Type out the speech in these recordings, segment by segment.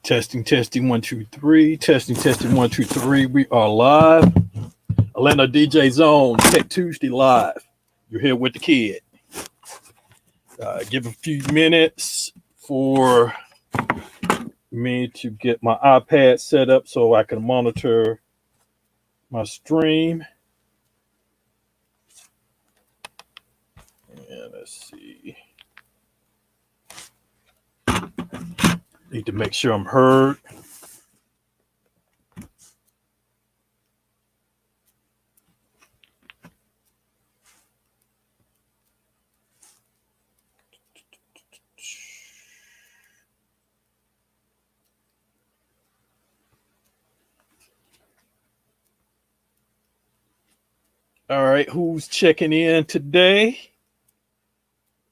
Testing, 1, 2, 3. Testing, 1, 2, 3. We are live. Atlanta DJ Zone, Tech Tuesday live. You're here with the kid. Give a few minutes for me to get my iPad set up so I can monitor my stream. And let's see. Need to make sure I'm heard. All right, who's checking in today?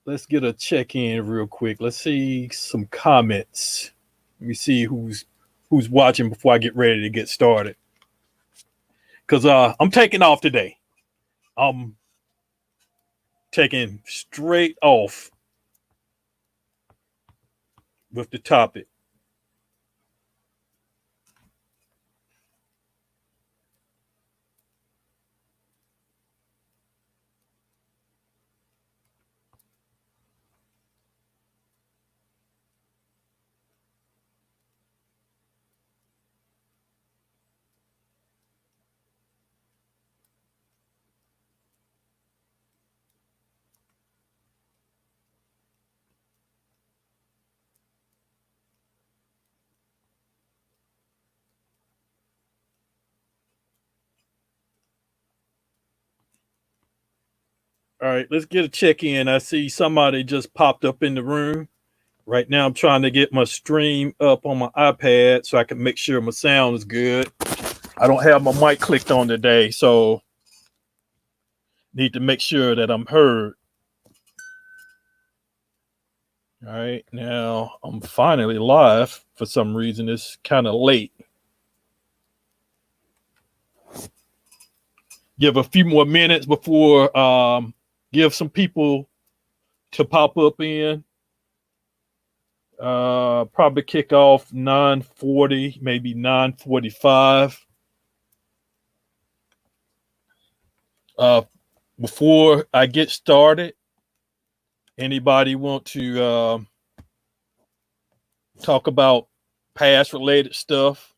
Let's get a check-in real quick. Let's see some comments. Let me see who's watching before I get ready to get started. Because I'm taking off today. I'm taking straight off with the topic. All right, let's get a check-in. I see somebody just popped up in the room. Right now, I'm trying to get my stream up on my iPad so I can make sure my sound is good. I don't have my mic clicked on today, so need to make sure that I'm heard. All right, now I'm finally live. For some reason, it's kind of late. Give a few more minutes before give some people to pop up in. Probably kick off 9:40, maybe 9:45. Before I get started, anybody want to talk about past related stuff?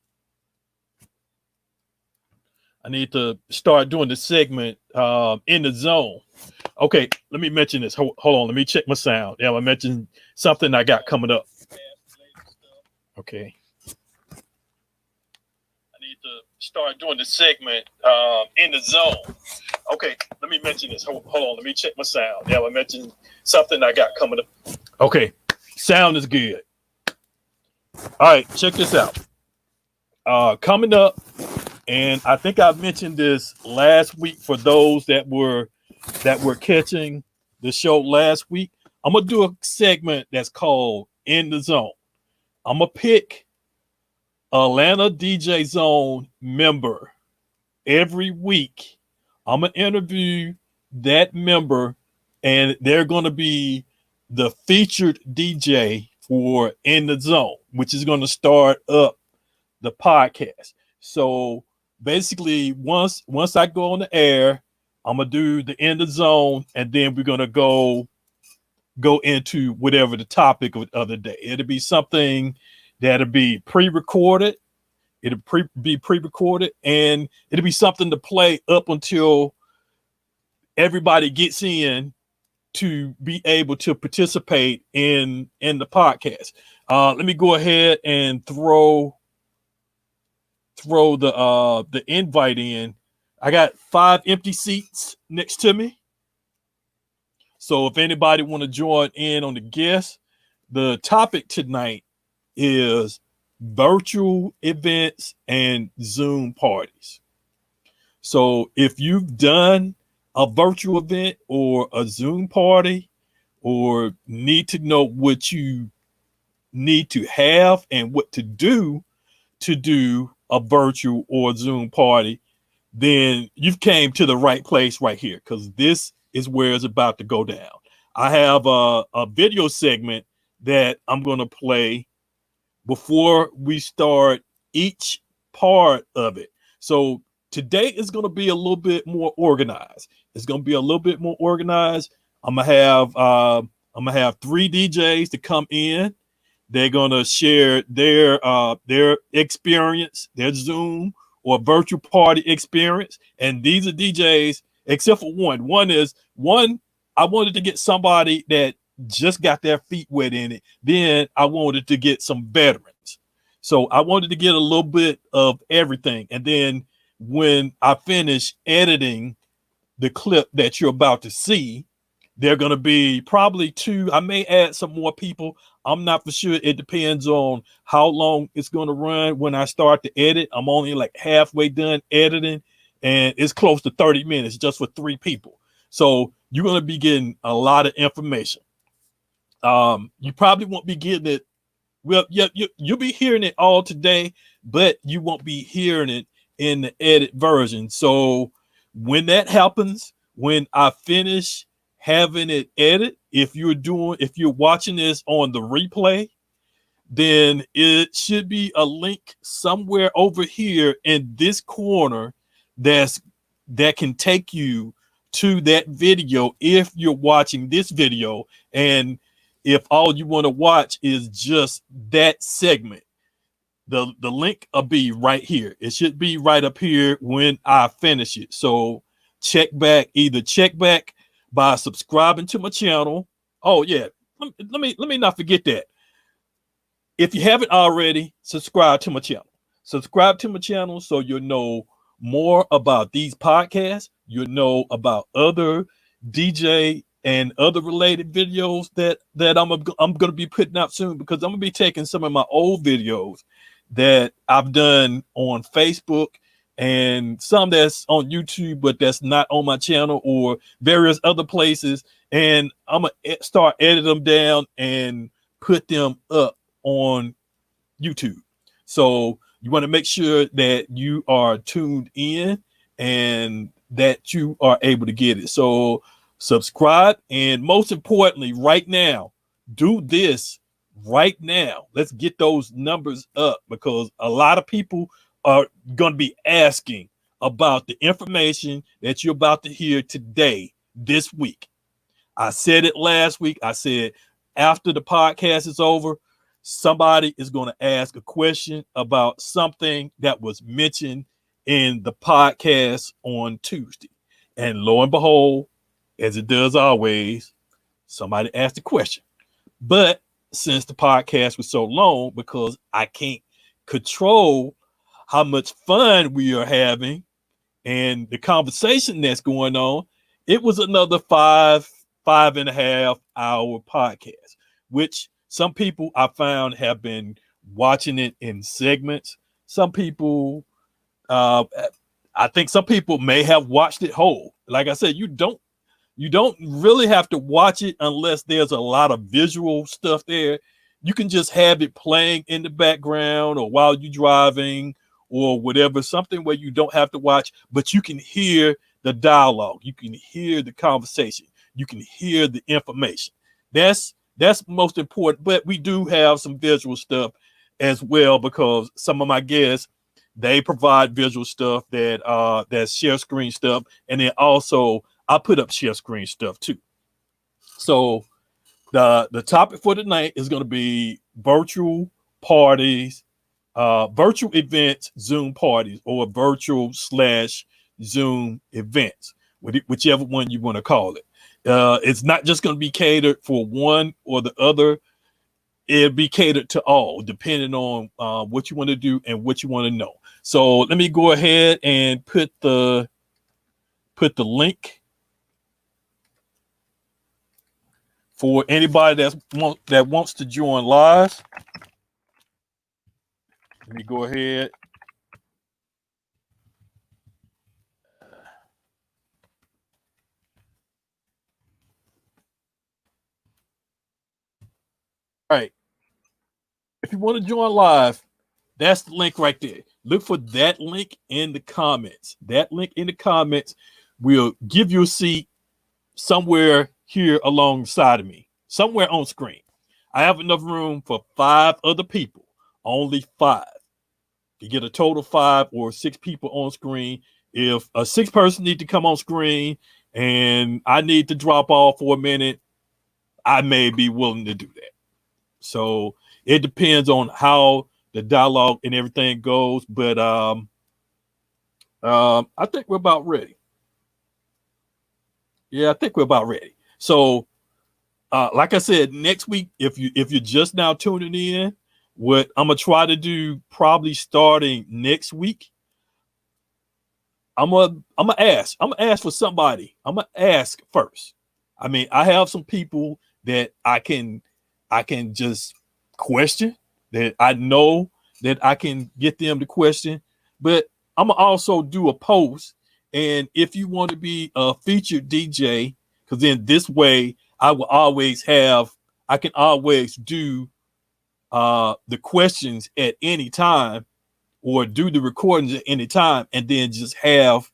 I need to start doing the segment in the zone. Okay, let me mention this. Hold on, let me check my sound. Yeah, I mentioned something I got coming up. Okay. I need to start doing the segment in the zone. Okay, let me mention this. Hold on, let me check my sound. Yeah, I mentioned something I got coming up. Okay, sound is good. All right, check this out. Coming up, and I think I mentioned this last week for those that were catching the show last week. I'm gonna do a segment that's called In the Zone. I'm gonna pick Atlanta DJ Zone member every week. I'm gonna interview that member, and they're gonna be the featured DJ for In the Zone, which is gonna start up the podcast. So basically, once I go on the air, I'm gonna do the In the Zone, and then we're gonna go into whatever the topic of the day. It'll be something that'll be pre-recorded. It'll be pre-recorded, and it'll be something to play up until everybody gets in to be able to participate in the podcast. Let me go ahead and throw the invite in. I got 5 empty seats next to me. So if anybody want to join in on the guest, the topic tonight is virtual events and Zoom parties. So if you've done a virtual event or a Zoom party, or need to know what you need to have and what to do a virtual or Zoom party, then you've came to the right place right here, because this is where it's about to go down. I have a video segment that I'm going to play before we start each part of it. So today is going to be a little bit more organized. It's going to be a little bit more organized. I'm gonna have three DJs to come in. They're gonna share their experience, their Zoom or virtual party experience. And these are DJs, except for one. One. I wanted to get somebody that just got their feet wet in it. Then I wanted to get some veterans. So I wanted to get a little bit of everything. And then when I finish editing the clip that you're about to see, they're going to be probably two. I may add some more people. I'm not for sure. It depends on how long it's going to run. When I start to edit, I'm only like halfway done editing, and it's close to 30 minutes just for three people. So you're going to be getting a lot of information. You probably won't be getting it. Well, yeah, you'll be hearing it all today, but you won't be hearing it in the edit version. So when that happens, when I finish having it edit, if you're watching this on the replay, then it should be a link somewhere over here in this corner that can take you to that video if you're watching this video. And if all you want to watch is just that segment, the link will be right here. It should be right up here when I finish it. So check back by subscribing to my channel. Oh yeah, let me not forget that. If you haven't already, subscribe to my channel. Subscribe to my channel so you'll know more about these podcasts. You'll know about other DJ and other related videos that I'm going to be putting out soon, because I'm going to be taking some of my old videos that I've done on Facebook and some that's on YouTube, but that's not on my channel, or various other places. And I'm going to start editing them down and put them up on YouTube. So you want to make sure that you are tuned in and that you are able to get it. So subscribe, and most importantly, right now, do this right now. Let's get those numbers up, because a lot of people are going to be asking about the information that you're about to hear today, this week. I said it last week. I said after the podcast is over, somebody is going to ask a question about something that was mentioned in the podcast on Tuesday. And lo and behold, as it does always, somebody asked a question. But since the podcast was so long, because I can't control how much fun we are having and the conversation that's going on, it was another 5.5 hour podcast, which some people I found have been watching it in segments. Some people, I think some people may have watched it whole. Like I said, you don't really have to watch it unless there's a lot of visual stuff there. You can just have it playing in the background or while you're driving or whatever, something where you don't have to watch, but you can hear the dialogue. You can hear the conversation. You can hear the information. That's most important. But we do have some visual stuff as well, because some of my guests, they provide visual stuff that's share screen stuff. And then also I put up share screen stuff too. So the topic for tonight is going to be virtual parties, virtual events, Zoom parties, or virtual/Zoom events, whichever one you want to call it. It's not just going to be catered for one or the other. It'll be catered to all, depending on what you want to do and what you want to know. So let me go ahead and put the link for anybody that wants to join live. Let me go ahead. All right. If you want to join live, that's the link right there. Look for that link in the comments. That link in the comments will give you a seat somewhere here alongside of me, somewhere on screen. I have enough room for 5 other people only 5. You get a total 5 or 6 people on screen. If a 6th person need to come on screen and I need to drop off for a minute, I may be willing to do that. So it depends on how the dialogue and everything goes. But I think we're about ready. Yeah, I think we're about ready. So like I said, next week, if you're just now tuning in, what I'm gonna try to do probably starting next week, I'm gonna ask for somebody. I'm gonna ask first. I mean, I have some people that I can just question, that I know that I can get them to question, but I'm gonna also do a post. And if you want to be a featured DJ, because then this way I can always do the questions at any time, or do the recordings at any time, and then just have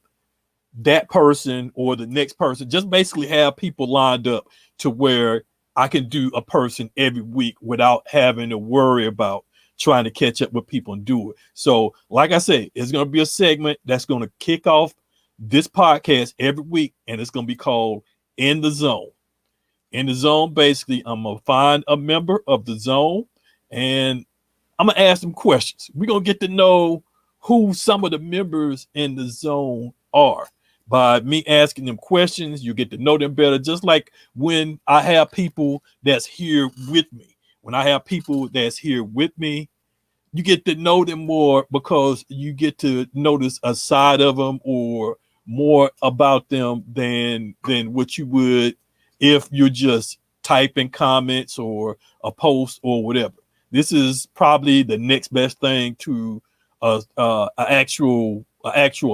that person or the next person, just basically have people lined up to where I can do a person every week without having to worry about trying to catch up with people and do it. So like I say, it's going to be a segment that's going to kick off this podcast every week, and it's going to be called In the Zone. In the Zone, basically, I'm going to find a member of the zone and I'm going to ask them questions. We're going to get to know who some of the members in the zone are. By me asking them questions, you get to know them better. Just like when I have people that's here with me. When I have people that's here with me, you get to know them more, because you get to notice a side of them or more about them than what you would if you're just typing comments or a post or whatever. This is probably the next best thing to an actual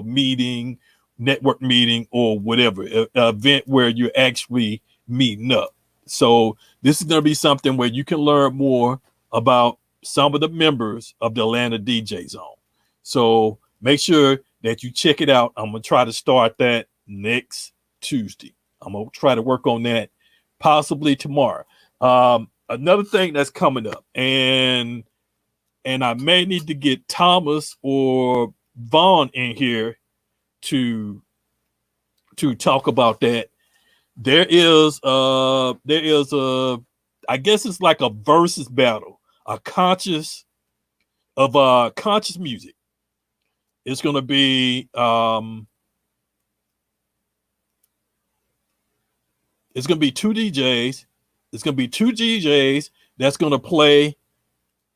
meeting, network meeting, or whatever, an event where you're actually meeting up. So this is going to be something where you can learn more about some of the members of the Atlanta DJ Zone. So make sure that you check it out. I'm going to try to start that next Tuesday. I'm going to try to work on that possibly tomorrow. Another thing that's coming up, and I may need to get Thomas or Vaughn in here to talk about that. There is a, I guess it's like a versus battle, a conscious music. It's going to be it's going to be 2 DJs. It's going to be 2 DJs that's going to play,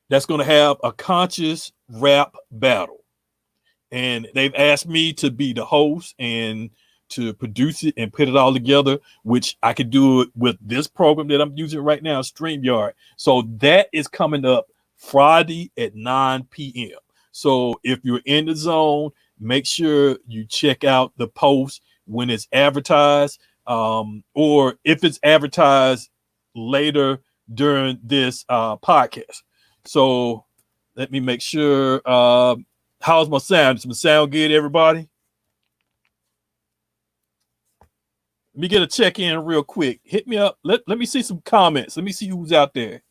that's going to have a conscious rap battle. And they've asked me to be the host and to produce it and put it all together, which I could do it with this program that I'm using right now, StreamYard. So that is coming up Friday at 9 p.m. So if you're in the zone, make sure you check out the post when it's advertised, or if it's advertised later during this podcast. So let me make sure. How's my sound? Does my sound good, everybody? Let me get a check in real quick. Hit me up. Let me see some comments. Let me see who's out there.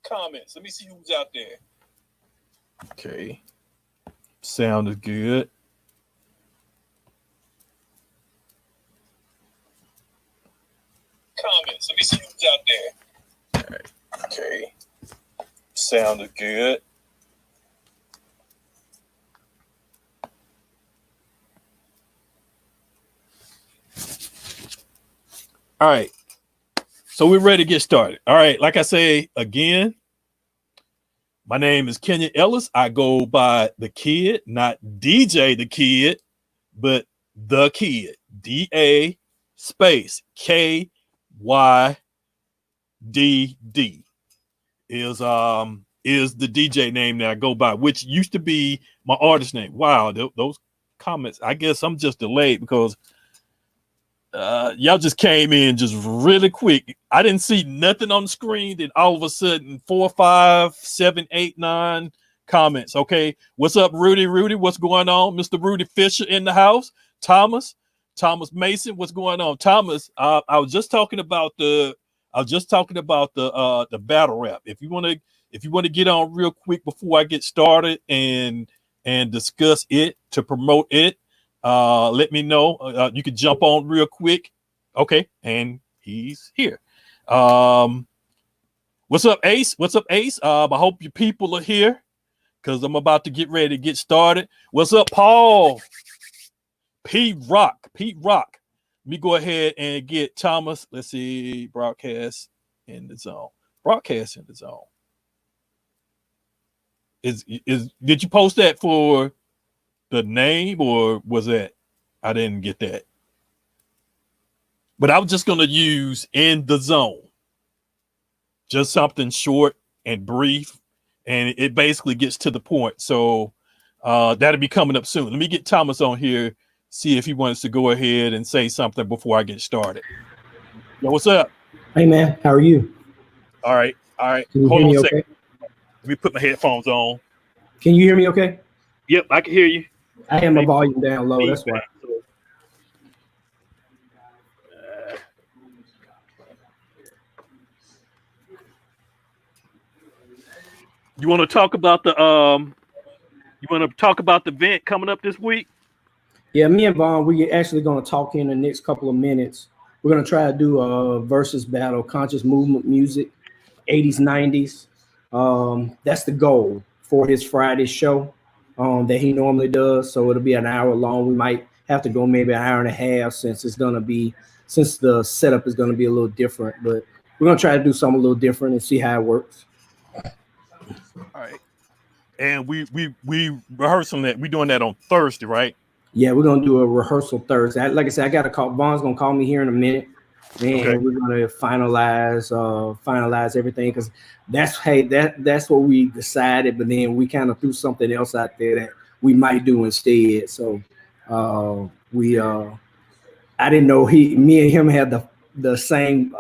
Comments. Let me see who's out there. Okay. Sound is good. Comments. Let me see who's out there. All right. Okay. Sound is good. All right. So we're ready to get started. All right. Like I say again, my name is Kenya Ellis. I go by The Kid, not DJ The Kid, but The Kid. DA space KYDD is the DJ name that I go by, which used to be my artist name. Wow, those comments. I guess I'm just delayed because y'all just came in just really quick. I didn't see nothing on the screen. Then all of a sudden, 4, 5, 7, 8, 9 comments. Okay, what's up, Rudy? What's going on? Mr. Rudy Fisher in the house. Thomas, Thomas Mason, what's going on? Thomas, I was just talking about the battle rap. If you want to get on real quick before I get started and discuss it to promote it, let me know. You can jump on real quick. Okay, and he's here. What's up, Ace? What's up, Ace? I hope your people are here because I'm about to get ready to get started. What's up, Paul? Pete Rock. Let me go ahead and get Thomas. Let's see. Broadcast in the zone. Is did you post that for the name or was that? I didn't get that. But I was just going to use in the zone. Just something short and brief. And it basically gets to the point. So that'll be coming up soon. Let me get Thomas on here. See if he wants to go ahead and say something before I get started. Yo, what's up? Hey, man. How are you? All right. Can you Hold hear on me a second. okay? Let me put my headphones on. Can you hear me okay? Yep, I can hear you. I have my volume down low. That's why. You want to talk about the event coming up this week? Yeah, me and Vaughn, we actually going to talk in the next couple of minutes. We're going to try to do a versus battle, conscious movement music, 80s, 90s. That's the goal for his Friday show that he normally does. So it'll be an hour long. We might have to go maybe an hour and a half since the setup is going to be a little different. But we're going to try to do something a little different and see how it works. All right. And we rehearsing that. We're doing that on Thursday, right? Yeah, we're gonna do a rehearsal Thursday. Like I said, I got a call. Vaughn's gonna call me here in a minute, and Okay. we're gonna finalize everything because that's what we decided. But then we kind of threw something else out there that we might do instead. So I didn't know me and him had the same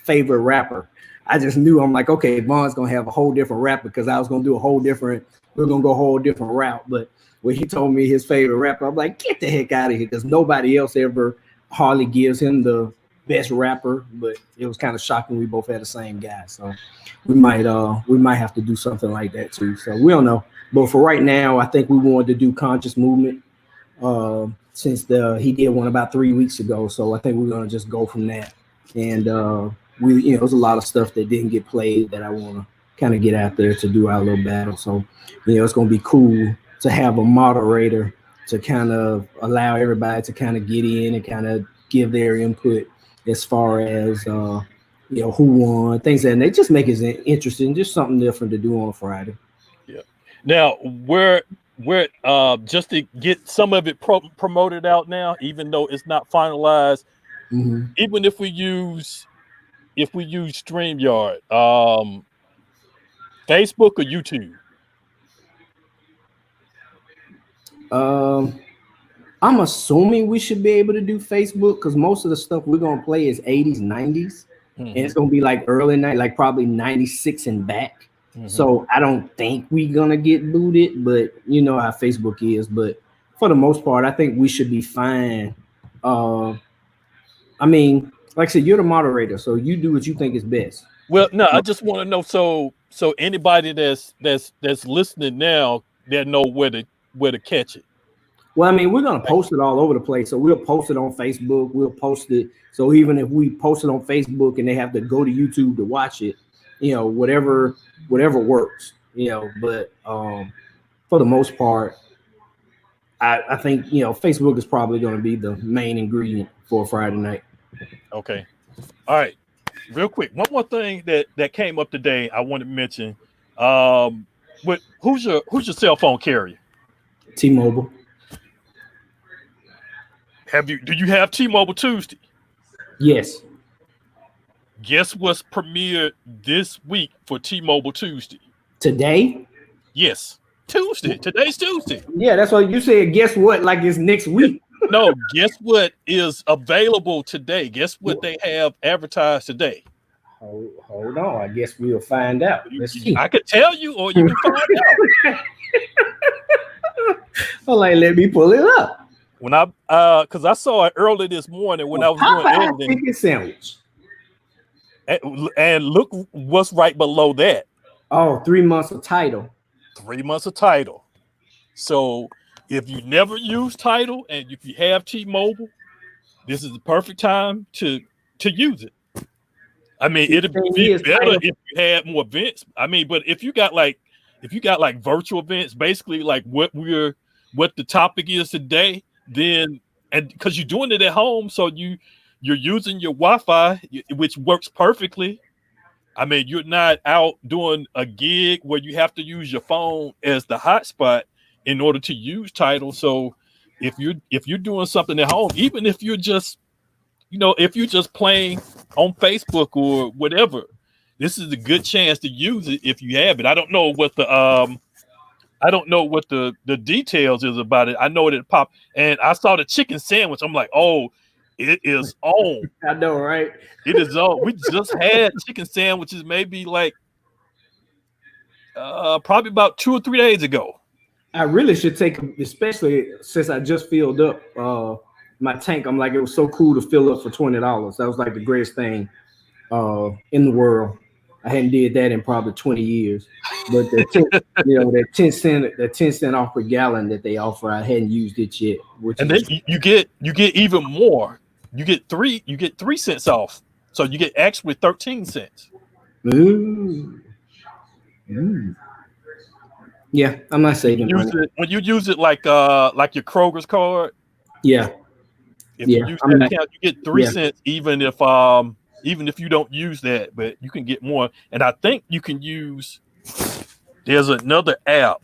favorite rapper. I just knew. I'm like, okay, Vaughn's gonna have a whole different rapper because I was gonna do we're gonna go a whole different route, but when he told me his favorite rapper, I'm like, get the heck out of here, because nobody else ever hardly gives him the best rapper. But it was kind of shocking we both had the same guy. So we might have to do something like that too. So we don't know. But for right now, I think we wanted to do conscious movement since he did one about 3 weeks ago. So I think we're gonna just go from that. And there's a lot of stuff that didn't get played that I want to kind of get out there to do our little battle. So it's gonna be cool to have a moderator to kind of allow everybody to kind of get in and kind of give their input as far as who won, things, and they just make it interesting, just something different to do on Friday. Yeah. Now we're just to get some of it promoted out now, even though it's not finalized. Mm-hmm. Even if we use StreamYard, Facebook or YouTube. I'm assuming we should be able to do Facebook because most of the stuff we're gonna play is 80s, 90s, and it's gonna be like early night, like probably 96 and back. So I don't think we're gonna get booted, but you know how Facebook is. But for the most part, I think we should be fine. I mean, like I said, you're the moderator, so you do what you think is best. Well, no, I just want to know so anybody that's listening now, they know where to catch it. Well, I mean, we're going to post it all over the place. So we'll post it on Facebook. We'll post it. So even if we post it on Facebook and they have to go to YouTube to watch it, whatever works, but for the most part, I think, Facebook is probably going to be the main ingredient for Friday night. Okay. All right. Real quick. One more thing that came up today I want to mention. Who's your cell phone carrier? T-Mobile. Do you have T-Mobile Tuesday? Yes. Guess what's premiered this week for T-Mobile Tuesday? Today? Yes. Tuesday. Today's Tuesday. Yeah, that's what you said. Guess what? Like it's next week. No, guess what is available today? Guess what they have advertised today? Hold on. I guess we'll find out. Let's see. I could tell you or you can find out. Well, let me pull it up. When I because I saw it early this morning when I was doing Popeye editing, chicken sandwich. and look what's right below that. Oh, 3 months of title. 3 months of title. So if you never use title and if you have T-Mobile, this is the perfect time to use it. I mean, The it'd thing be is, better title. if you had more events. I mean, but if you got like virtual events, basically like what the topic is today, then and because you're doing it at home, so you're using your Wi-Fi, which works perfectly. I mean, you're not out doing a gig where you have to use your phone as the hotspot in order to use title. So if you're doing something at home, even if you're just if you're just playing on Facebook or whatever, this is a good chance to use it if you have it. I don't know what the details is about it. I know that it popped, and I saw the chicken sandwich. I'm like, oh, it is on. I know, right? It is on. We just had chicken sandwiches maybe like probably about 2 or 3 days ago. I really should take, especially since I just filled up my tank. I'm like, it was so cool to fill up for $20. That was like the greatest thing in the world. I hadn't did that in probably 20 years. But that 10 cent off per gallon that they offer, I hadn't used it yet. And then you get even more. You get 3 cents off. So you get actually 13 cents. Ooh. Ooh. Yeah, I'm not saving money. When you use it like your Kroger's card. Yeah. If you use that account, you get 3 cents even if you don't use that, but you can get more. And I think you can use there's another app,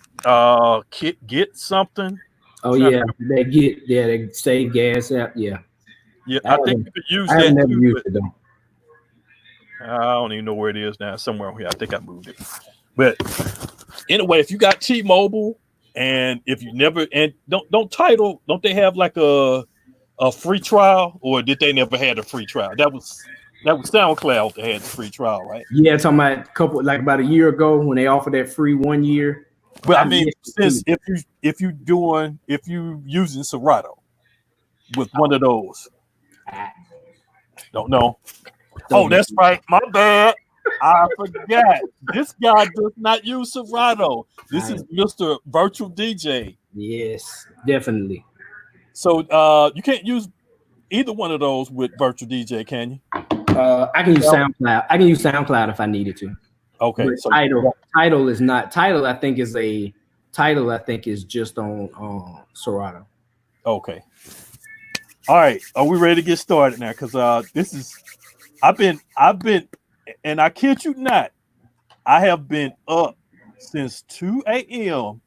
get something. Oh yeah, they save gas app. Yeah. Yeah, I think you could use that. I've never used it though. I don't even know where it is now. Somewhere here. I think I moved it. But anyway, if you got T-Mobile and if you never don't they have like a free trial, or did they never had a free trial? That was SoundCloud that had the free trial, right? Yeah, talking about about a year ago when they offered that free 1 year. But I mean, since if you using Serato with one of those, don't know. Oh, that's right. My bad. I forgot. This guy does not use Serato. This is Mr. Virtual DJ. Yes, definitely. So you can't use either one of those with Virtual DJ, can you? I can use SoundCloud. I can use SoundCloud if I needed to. Okay. But So title is not. Title I think is just on Serato. Okay. All right. Are we ready to get started now? Because this is I've been and I kid you not, I have been up since 2 a.m.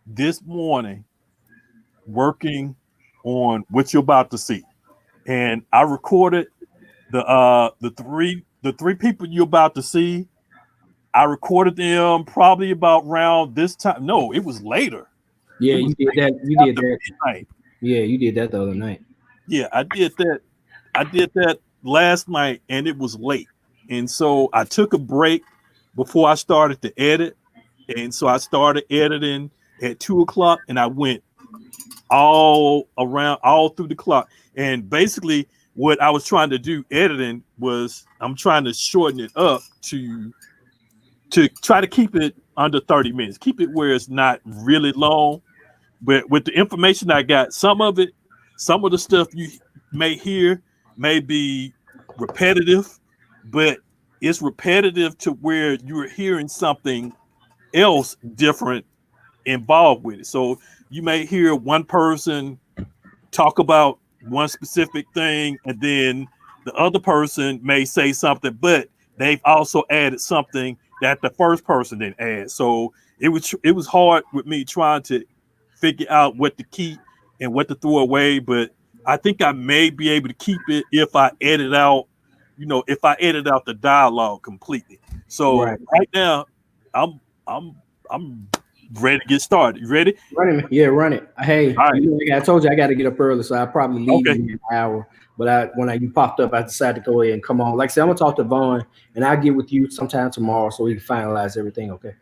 this morning working on what you're about to see. And I recorded the three people you're about to see. I recorded them probably about around this time. No, it was later. Yeah, you did that. You did that. Midnight. Yeah, you did that the other night. Yeah, I did that. I did that last night, and it was late. And so I took a break before I started to edit. And so I started editing at 2 o'clock, and I went all through the clock. And basically, what I was trying to do editing was I'm trying to shorten it up to try to keep it under 30 minutes, keep it where it's not really long. But with the information I got, some of the stuff you may hear may be repetitive, but it's repetitive to where you're hearing something else different involved with it. So you may hear one person talk about one specific thing, and then the other person may say something, but they've also added something that the first person didn't add. So it was hard with me trying to figure out what to keep and what to throw away, but I think I may be able to keep it if I edit out the dialogue completely. So right now, I'm ready to get started. You ready? Run it. Yeah, run it. Hey, right. I told you I got to get up early, so I'll probably leave in an hour. But when you popped up, I decided to go ahead and come on. Like I said, I'm gonna talk to Vaughn, and I'll get with you sometime tomorrow so we can finalize everything. Okay.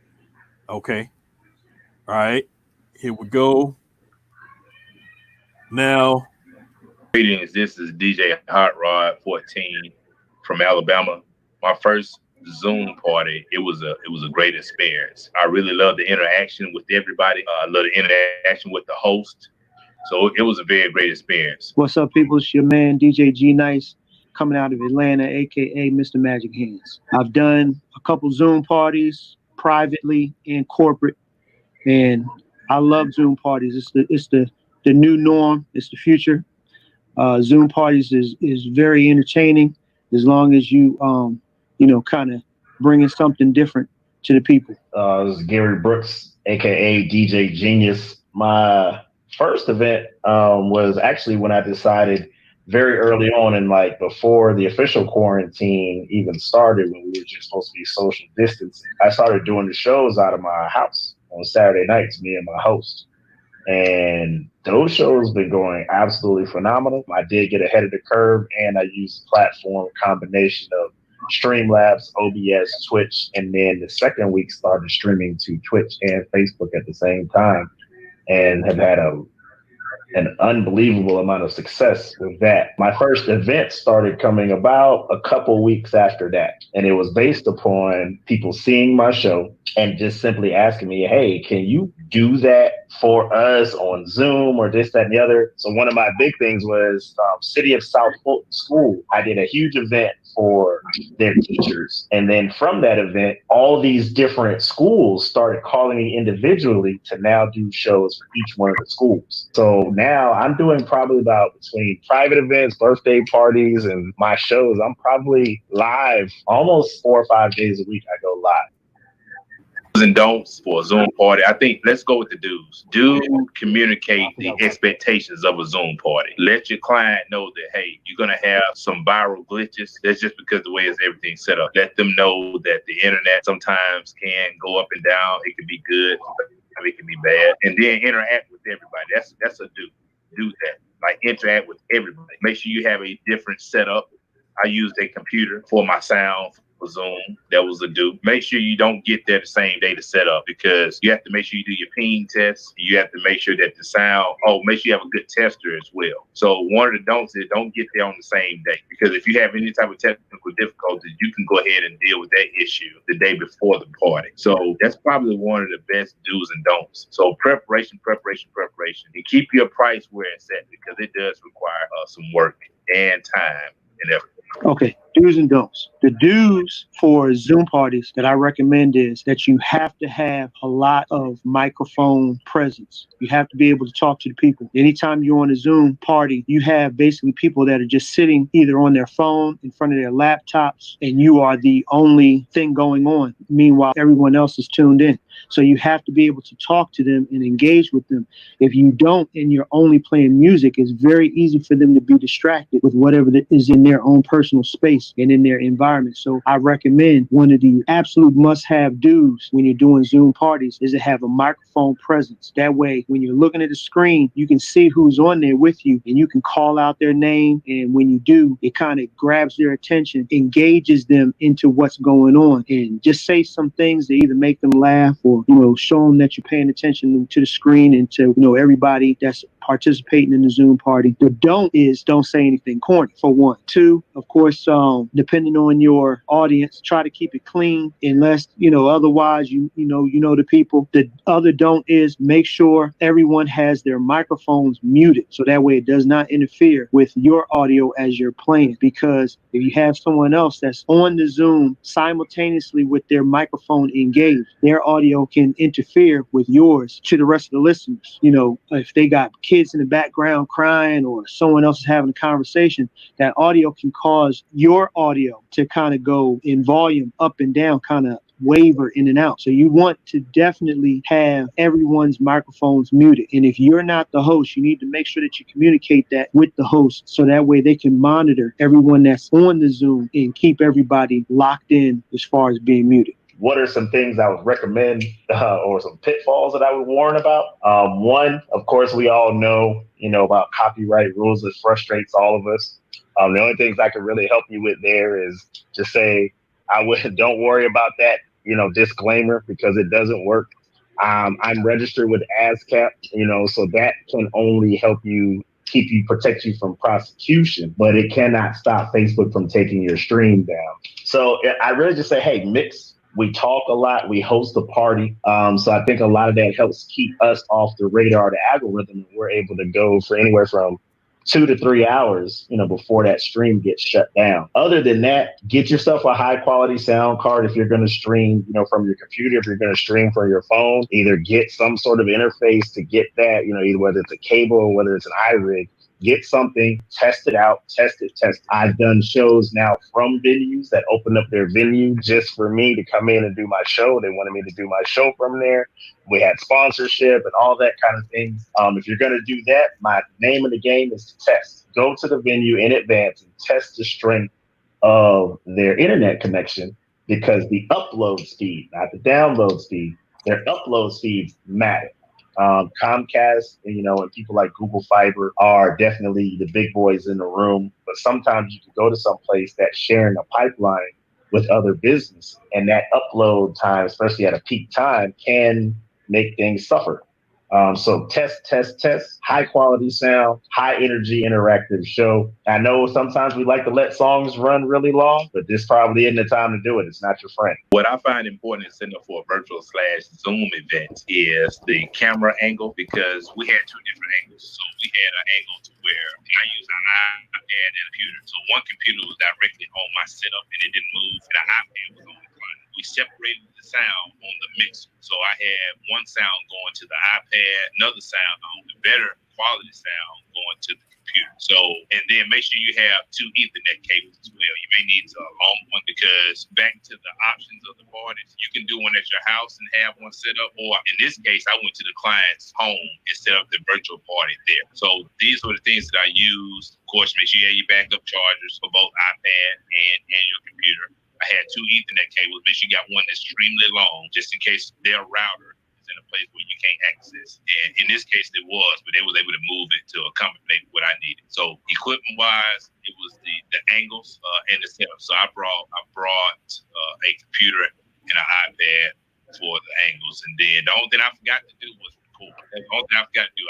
Okay. All right. Here we go. Now, Greetings, this is DJ Hot Rod 14 from Alabama. My first Zoom party, it was a great experience. I really love the interaction with everybody. I love the interaction with the host. So it was a very great experience. What's up, people? It's your man, DJ G Nice, coming out of Atlanta, aka Mr. Magic Hands. I've done a couple Zoom parties privately and corporate, and I love Zoom parties. It's the new norm. It's the future. Zoom parties is very entertaining as long as you kind of bringing something different to the people. This is Gary Brooks, aka DJ Genius. My first event was actually when I decided very early on, and like before the official quarantine even started, when we were just supposed to be social distancing, I started doing the shows out of my house on Saturday nights, me and my host. And those shows been going absolutely phenomenal. I did get ahead of the curve, and I used the platform combination of Streamlabs, OBS, Twitch, and then the second week started streaming to Twitch and Facebook at the same time, and have had an unbelievable amount of success with that. My first event started coming about a couple weeks after that, and it was based upon people seeing my show and just simply asking me, hey, can you do that for us on Zoom or this, that, and the other? So one of my big things was City of South Fulton School. I did a huge event for their teachers. And then from that event, all these different schools started calling me individually to now do shows for each one of the schools. So now I'm doing probably about between private events, birthday parties, and my shows, I'm probably live almost 4 or 5 days a week. I go live. And don'ts for a Zoom party. I think let's go with the do's. Do communicate the expectations of a Zoom party. Let your client know that, hey, you're going to have some viral glitches. That's just because the way is everything's set up. Let them know that the internet sometimes can go up and down. It can be good. It can be bad. And then interact with everybody. That's a do. Do that. Like interact with everybody. Make sure you have a different setup. I used a computer for my sound for Zoom. That was a do. Make sure you don't get there the same day to set up, because you have to make sure you do your ping test. You have to make sure that the sound, make sure you have a good tester as well. So one of the don'ts is don't get there on the same day, because if you have any type of technical difficulties, you can go ahead and deal with that issue the day before the party. So that's probably one of the best do's and don'ts. So preparation, and keep your price where it's at, because it does require some work and time and effort. Okay, do's and don'ts. The do's for Zoom parties that I recommend is that you have to have a lot of microphone presence. You have to be able to talk to the people. Anytime you're on a Zoom party, you have basically people that are just sitting either on their phone, in front of their laptops, and you are the only thing going on. Meanwhile, everyone else is tuned in. So you have to be able to talk to them and engage with them. If you don't, and you're only playing music, it's very easy for them to be distracted with whatever is in their own personal space and in their environment. So I recommend one of the absolute must-have do's when you're doing Zoom parties is to have a microphone presence. That way, when you're looking at the screen, you can see who's on there with you, and you can call out their name. And when you do, it kind of grabs their attention, engages them into what's going on, and just say some things to either make them laugh or, show them that you're paying attention to the screen and to, everybody that's participating in the Zoom party. The don't is don't say anything corny, for one. Two, of course, depending on your audience, try to keep it clean, unless, otherwise, you know the people. The other don't is make sure everyone has their microphones muted, so that way it does not interfere with your audio as you're playing. Because if you have someone else that's on the Zoom simultaneously with their microphone engaged, their audio can interfere with yours to the rest of the listeners. If they got kids in the background crying or someone else is having a conversation, that audio can cause your audio to kind of go in volume up and down, kind of waver in and out. So you want to definitely have everyone's microphones muted. And if you're not the host, you need to make sure that you communicate that with the host, so that way they can monitor everyone that's on the Zoom and keep everybody locked in as far as being muted. What are some things I would recommend or some pitfalls that I would warn about? One, of course, we all know, about copyright rules. It frustrates all of us. The only things I can really help you with there is just say, don't worry about that, disclaimer, because it doesn't work. I'm registered with ASCAP, so that can only help you protect you from prosecution, but it cannot stop Facebook from taking your stream down. So I really just say, hey, mix. We talk a lot. We host a party. So I think a lot of that helps keep us off the radar, the algorithm. And we're able to go for anywhere from 2 to 3 hours, before that stream gets shut down. Other than that, get yourself a high quality sound card if you're going to stream, from your computer. If you're going to stream from your phone, either get some sort of interface to get that, either whether it's a cable or whether it's an iRig. Get something, test it out, test it. I've done shows now from venues that open up their venue just for me to come in and do my show. They wanted me to do my show from there. We had sponsorship and all that kind of things. If you're going to do that, my name of the game is to test. Go to the venue in advance and test the strength of their internet connection, because the upload speed, not the download speed, their upload speeds matter. Comcast, and people like Google Fiber are definitely the big boys in the room. But sometimes you can go to some place that's sharing a pipeline with other business, and that upload time, especially at a peak time, can make things suffer. So test, high quality sound, high energy interactive show. I know sometimes we like to let songs run really long, but this probably isn't the time to do it. It's not your friend. What I find important in setting up for a virtual/Zoom event is the camera angle, because we had two different angles. So we had an angle to where I use an iPad and a computer. So one computer was directly on my setup and it didn't move, and the iPad was on the client. We separated the sound on the mixer. So I had one sound going to the iPad, another sound on the better quality sound going to the computer. So, and then make sure you have 2 Ethernet cables as well. You may need a long one, because back to the options of the parties, you can do one at your house and have one set up, or in this case, I went to the client's home and set up the virtual party there. So these were the things that I used. Of course, make sure you have your backup chargers for both iPad and your computer. I had 2 Ethernet cables. Make sure you got one that's extremely long, just in case their router is in a place where you can't access. And in this case, it was, but they was able to move it to accommodate what I needed. So equipment-wise, it was the angles and the setup. So I brought a computer and an iPad for the angles, and then the only thing I forgot to do was record. That's the only thing I forgot to do.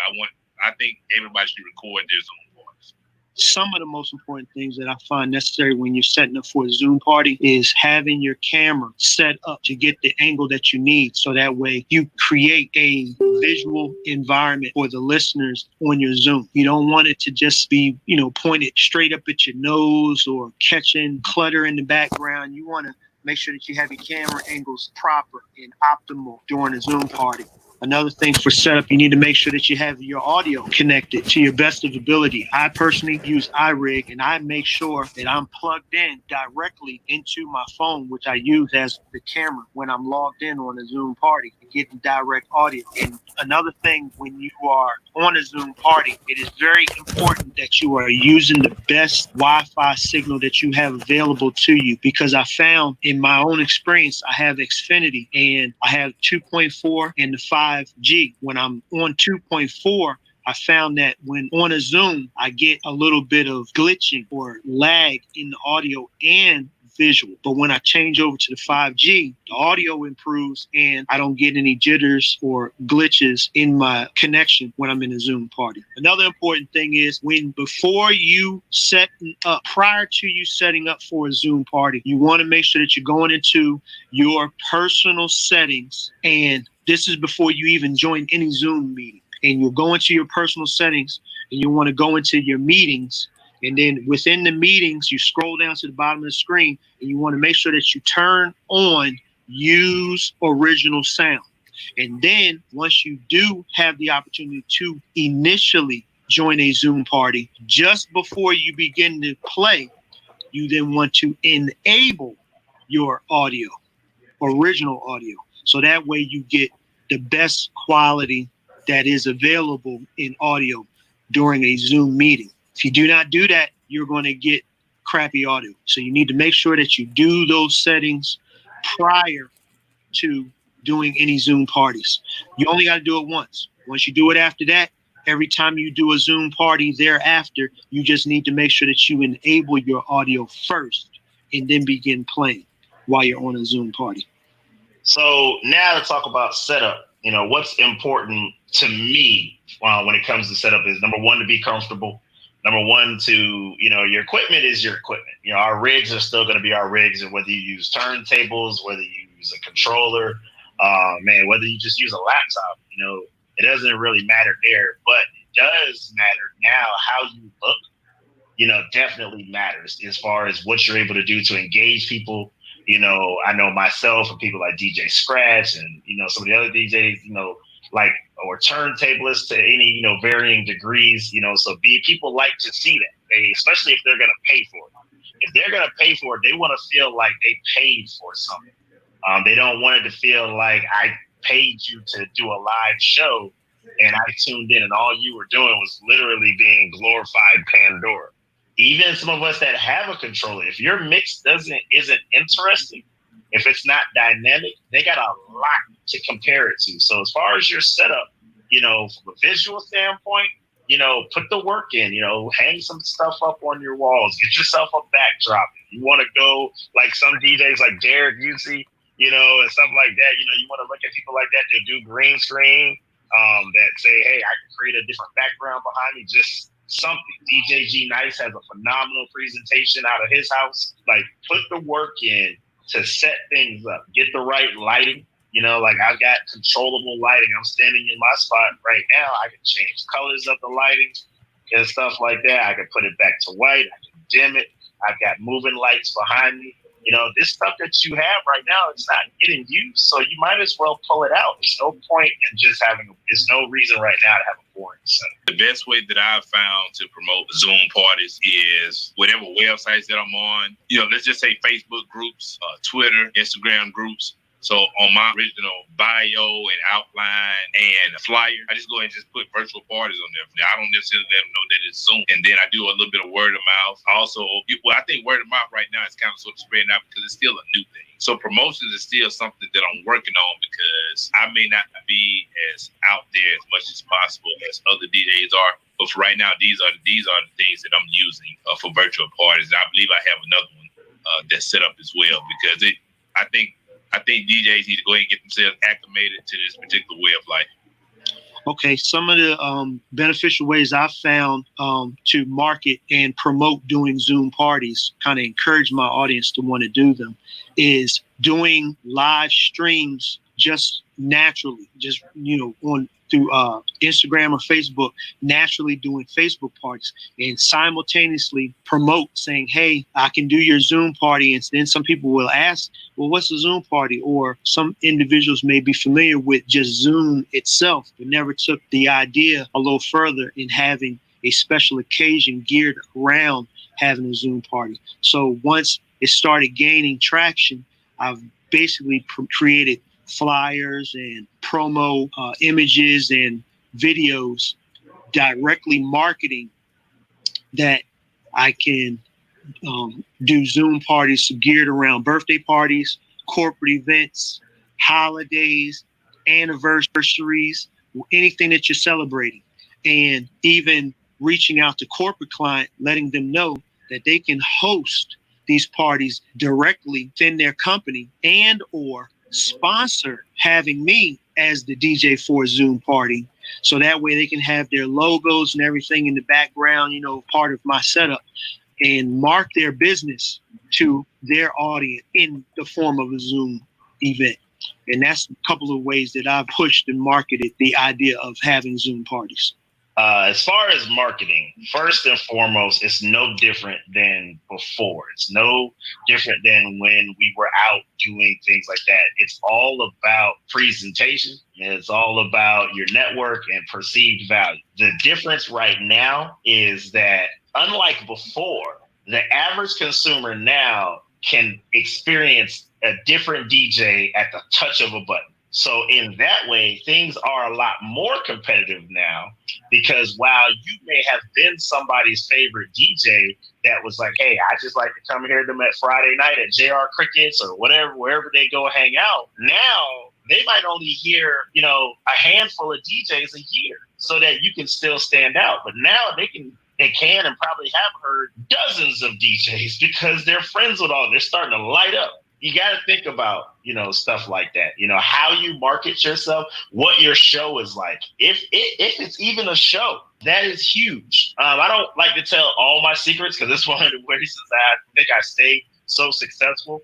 I think everybody should record their Zoom parties. Some of the most important things that I find necessary when you're setting up for a Zoom party is having your camera set up to get the angle that you need. So that way you create a visual environment for the listeners on your Zoom. You don't want it to just be, pointed straight up at your nose or catching clutter in the background. You want to make sure that you have your camera angles proper and optimal during a Zoom party. Another thing for setup, you need to make sure that you have your audio connected to your best of ability. I personally use iRig, and I make sure that I'm plugged in directly into my phone, which I use as the camera when I'm logged in on a Zoom party and getting direct audio. And another thing, when you are on a Zoom party, it is very important that you are using the best Wi-Fi signal that you have available to you, because I found in my own experience, I have Xfinity and I have 2.4 and the 5G. When I'm on 2.4, I found that when on a Zoom, I get a little bit of glitching or lag in the audio and visual. But when I change over to the 5G, the audio improves and I don't get any jitters or glitches in my connection when I'm in a Zoom party. Another important thing is before you setting up, prior to you setting up for a Zoom party, you want to make sure that you're going into your personal settings, and this is before you even join any Zoom meeting. And you'll go into your personal settings and you want to go into your meetings. And then within the meetings, you scroll down to the bottom of the screen and you want to make sure that you turn on use original sound. And then once you do have the opportunity to initially join a Zoom party, just before you begin to play, you then want to enable your audio, original audio. So that way you get the best quality that is available in audio during a Zoom meeting. If you do not do that, you're going to get crappy audio. So you need to make sure that you do those settings prior to doing any Zoom parties. You only got to do it once. Once you do it after that, every time you do a Zoom party thereafter, you just need to make sure that you enable your audio first and then begin playing while you're on a Zoom party. So now to talk about setup. what's important to me when it comes to setup is number one, to be comfortable. Number one, to, your equipment is your equipment. Our rigs are still going to be our rigs, and whether you use turntables, whether you use a controller, whether you just use a laptop, it doesn't really matter there. But it does matter now how you look, definitely matters as far as what you're able to do to engage people. I know myself and people like DJ Scratch and, some of the other DJs, or turntablists to any, varying degrees, so people like to see that, especially if they're going to pay for it. If they're going to pay for it, they want to feel like they paid for something. They don't want it to feel like I paid you to do a live show and I tuned in and all you were doing was literally being glorified Pandora. Even some of us that have a controller, if your mix isn't interesting, if it's not dynamic, they got a lot to compare it to. So as far as your setup, from a visual standpoint, put the work in, hang some stuff up on your walls, get yourself a backdrop. You want to go like some DJs like Derek Busey, and stuff like that. You want to look at people like that that do green screen, that say, hey, I can create a different background behind me, just something. DJ G Nice has a phenomenal presentation out of his house. Like, put the work in to set things up, get the right lighting. I've got controllable lighting. I'm standing in my spot right now. I can change colors of the lighting and stuff like that. I can put it back to white. I can dim it. I've got moving lights behind me. This stuff that you have right now, it's not getting used. So you might as well pull it out. There's no point in just there's no reason right now to have a boring setup. The best way that I've found to promote Zoom parties is whatever websites that I'm on, let's just say Facebook groups, Twitter, Instagram groups. So on my original bio and outline and flyer, I just go ahead and just put virtual parties on there. Now, I don't necessarily let them know that it's Zoom. And then I do a little bit of word of mouth. Also, I think word of mouth right now is kind of sort of spreading out because it's still a new thing. So promotions is still something that I'm working on because I may not be as out there as much as possible as other DJs are. But for right now, these are the things that I'm using for virtual parties. And I believe I have another one that's set up as well because I think DJs need to go ahead and get themselves acclimated to this particular way of life. Okay, some of the beneficial ways I've found to market and promote doing Zoom parties, kind of encourage my audience to want to do them, is doing live streams just naturally, just through Instagram or Facebook, naturally doing Facebook parties and simultaneously promote saying, hey, I can do your Zoom party. And then some people will ask, well, what's a Zoom party? Or some individuals may be familiar with just Zoom itself, but never took the idea a little further in having a special occasion geared around having a Zoom party. So once it started gaining traction, I've basically created flyers and promo images and videos directly marketing that I can do Zoom parties geared around birthday parties, corporate events, holidays, anniversaries, anything that you're celebrating, and even reaching out to corporate client, letting them know that they can host these parties directly within their company and or sponsor having me as the DJ for a Zoom party. So that way they can have their logos and everything in the background, part of my setup, and mark their business to their audience in the form of a Zoom event. And that's a couple of ways that I've pushed and marketed the idea of having Zoom parties. As far as marketing, first and foremost, it's no different than before. It's no different than when we were out doing things like that. It's all about presentation. It's all about your network and perceived value. The difference right now is that, unlike before, the average consumer now can experience a different DJ at the touch of a button. So in that way, things are a lot more competitive now, because while you may have been somebody's favorite DJ that was like, hey, I just like to come hear them at Friday night at JR Crickets or whatever, wherever they go hang out. Now they might only hear, a handful of DJs a year so that you can still stand out. But now they can and probably have heard dozens of DJs because they're friends with all. They're starting to light up. you got to think about, stuff like that. How you market yourself, what your show is like. If it's even a show, that is huge. I don't like to tell all my secrets because it's one of the reasons I think I stayed so successful.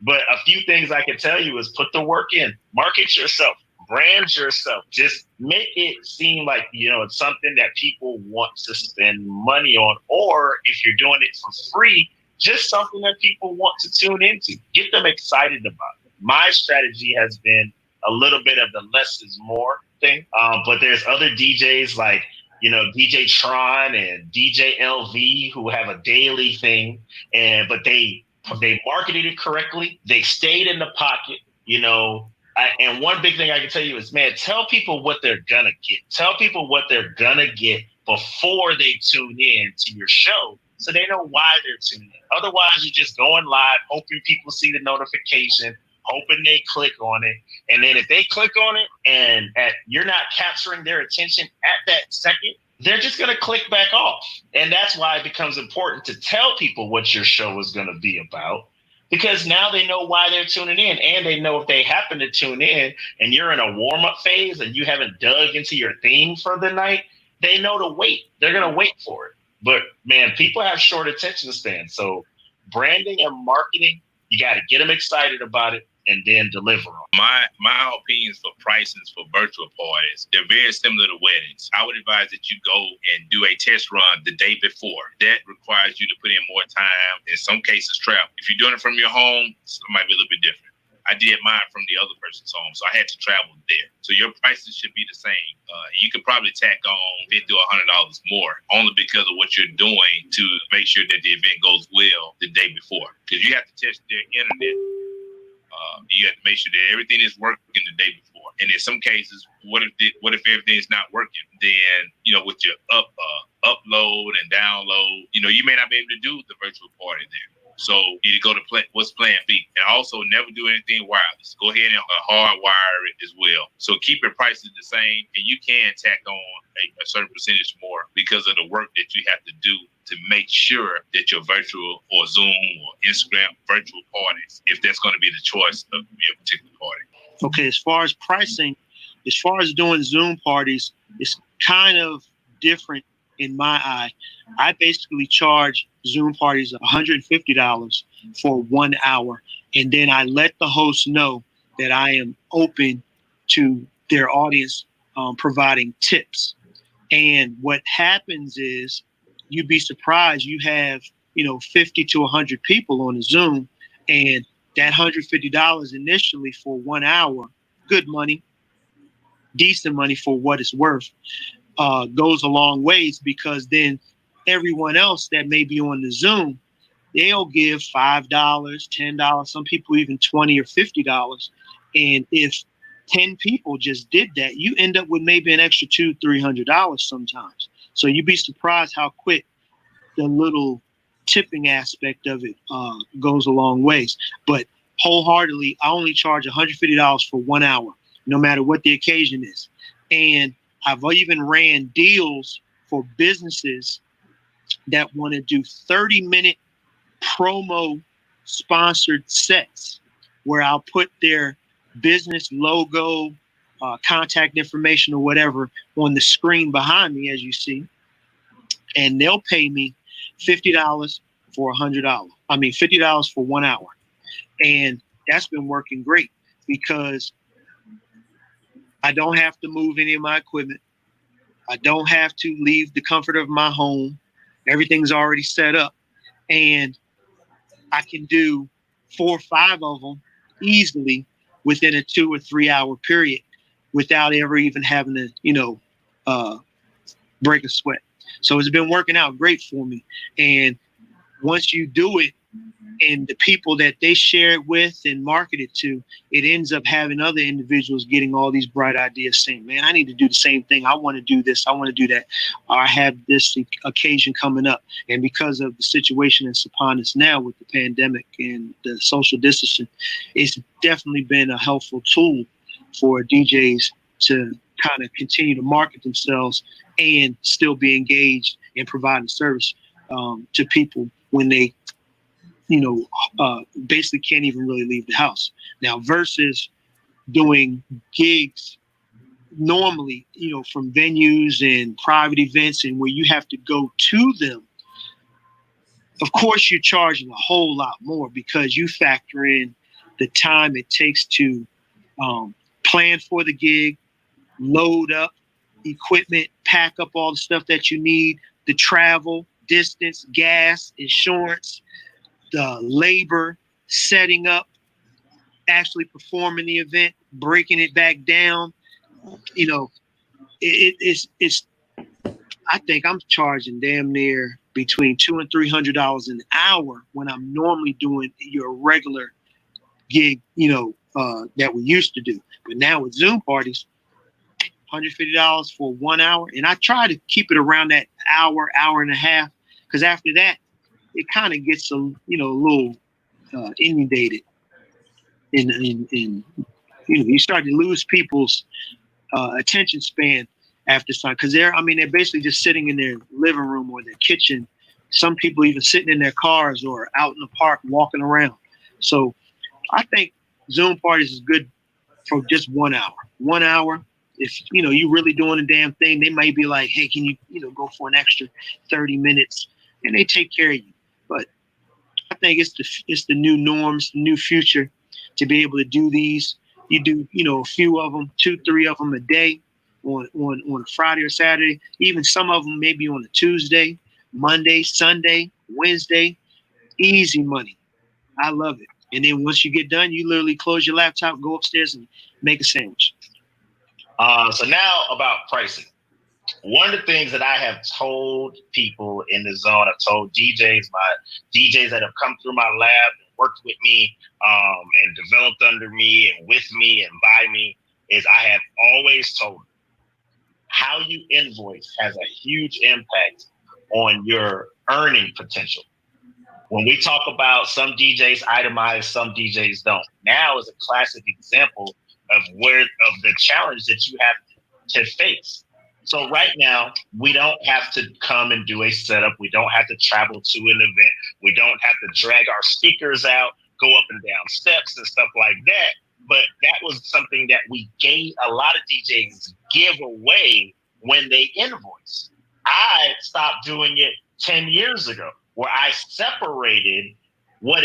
But a few things I can tell you is put the work in, market yourself, brand yourself, just make it seem like, it's something that people want to spend money on. Or if you're doing it for free, just something that people want to tune into, get them excited about it. My strategy has been a little bit of the less is more thing. But there's other DJs like, DJ Tron and DJ LV who have a daily thing, but they marketed it correctly. They stayed in the pocket, and one big thing I can tell you is, man, tell people what they're gonna get. Tell people what they're gonna get before they tune in to your show, so they know why they're tuning in. Otherwise, you're just going live, hoping people see the notification, hoping they click on it. And then if they click on it and you're not capturing their attention at that second, they're just going to click back off. And that's why it becomes important to tell people what your show is going to be about, because now they know why they're tuning in. And they know if they happen to tune in and you're in a warm-up phase and you haven't dug into your theme for the night, they know to wait. They're going to wait for it. But, man, people have short attention spans. So branding and marketing, you got to get them excited about it and then deliver them. My opinions for pricings for virtual parties, they're very similar to weddings. I would advise that you go and do a test run the day before. That requires you to put in more time, in some cases travel. If you're doing it from your home, it might be a little bit different. I did mine from the other person's home, so I had to travel there. So your prices should be the same. You could probably tack on $50 or $100 more, only because of what you're doing to make sure that the event goes well the day before. Because you have to test their internet. You have to make sure that everything is working the day before. And in some cases, what if everything is not working? Then, with your upload and download, you may not be able to do the virtual party there. So you need to go to what's plan B. And also never do anything wireless. Go ahead and hardwire it as well. So keep your prices the same, and you can tack on a certain percentage more because of the work that you have to do to make sure that your virtual or Zoom or Instagram virtual parties, if that's going to be the choice of your particular party. Okay, as far as pricing, as far as doing Zoom parties, it's kind of different in my eye. I basically charge Zoom parties $150 for 1 hour. And then I let the host know that I am open to their audience providing tips. And what happens is, you'd be surprised, you have 50 to 100 people on the Zoom, and that $150 initially for 1 hour, good money, decent money for what it's worth, goes a long ways, because then everyone else that may be on the Zoom, they'll give $5, $10, some people even $20 or $50. And if 10 people just did that, you end up with maybe an extra $200, $300 sometimes. So you'd be surprised how quick the little tipping aspect of it goes a long ways. But wholeheartedly, I only charge $150 for 1 hour, no matter what the occasion is. And I've even ran deals for businesses that want to do 30-minute promo sponsored sets where I'll put their business logo, contact information or whatever on the screen behind me, as you see. And they'll pay me $50 for $100. I mean, $50 for 1 hour. And that's been working great because I don't have to move any of my equipment. I don't have to leave the comfort of my home. Everything's already set up. And I can do 4 or 5 of them easily within a 2 or 3 hour period without ever even having to, break a sweat. So it's been working out great for me. And once you do it, and the people that they share it with and market it to, it ends up having other individuals getting all these bright ideas saying, man, I need to do the same thing. I want to do this. I want to do that. Or I have this occasion coming up. And because of the situation that's upon us now with the pandemic and the social distancing, it's definitely been a helpful tool for DJs to kind of continue to market themselves and still be engaged in providing service to people when they basically can't even really leave the house. Now versus doing gigs normally, from venues and private events and where you have to go to them, of course you're charging a whole lot more because you factor in the time it takes to plan for the gig, load up equipment, pack up all the stuff that you need, the travel, distance, gas, insurance, the labor, setting up, actually performing the event, breaking it back down. It's I think I'm charging damn near between $200 and $300 an hour when I'm normally doing your regular gig, that we used to do. But now with Zoom parties, $150 for 1 hour, and I try to keep it around that hour and a half, because after that, it kind of gets a little inundated, and you start to lose people's attention span after some, because they're basically just sitting in their living room or their kitchen. Some people even sitting in their cars or out in the park walking around. So I think Zoom parties is good for just 1 hour. 1 hour. If you really doing a damn thing, they might be like, hey, can you go for an extra 30 minutes, and they take care of you. But I think it's the new norms, the new future, to be able to do these. You do a few of them, 2-3 of them a day on a Friday or Saturday, even some of them maybe on a Tuesday, Monday, Sunday, Wednesday. Easy money. I love it. And then once you get done, you literally close your laptop, go upstairs and make a sandwich. So now about pricing. One of the things that I have told people in the zone, I've told DJs, my DJs that have come through my lab and worked with me and developed under me and with me and by me, is I have always told them how you invoice has a huge impact on your earning potential. When we talk about some DJs itemize, some DJs don't. Now is a classic example of the challenge that you have to face. So right now, we don't have to come and do a setup. We don't have to travel to an event. We don't have to drag our speakers out, go up and down steps and stuff like that. But that was something that a lot of DJs give away when they invoice. I stopped doing it 10 years ago, where I separated what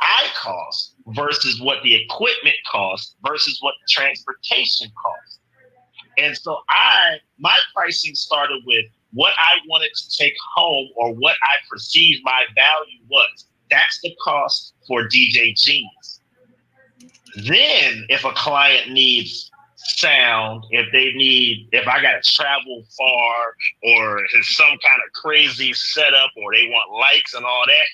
I cost versus what the equipment costs versus what the transportation costs. And so my pricing started with what I wanted to take home or what I perceived my value was. That's the cost for DJ Genius. Then if a client needs sound, if I got to travel far or there's some kind of crazy setup or they want lights and all that,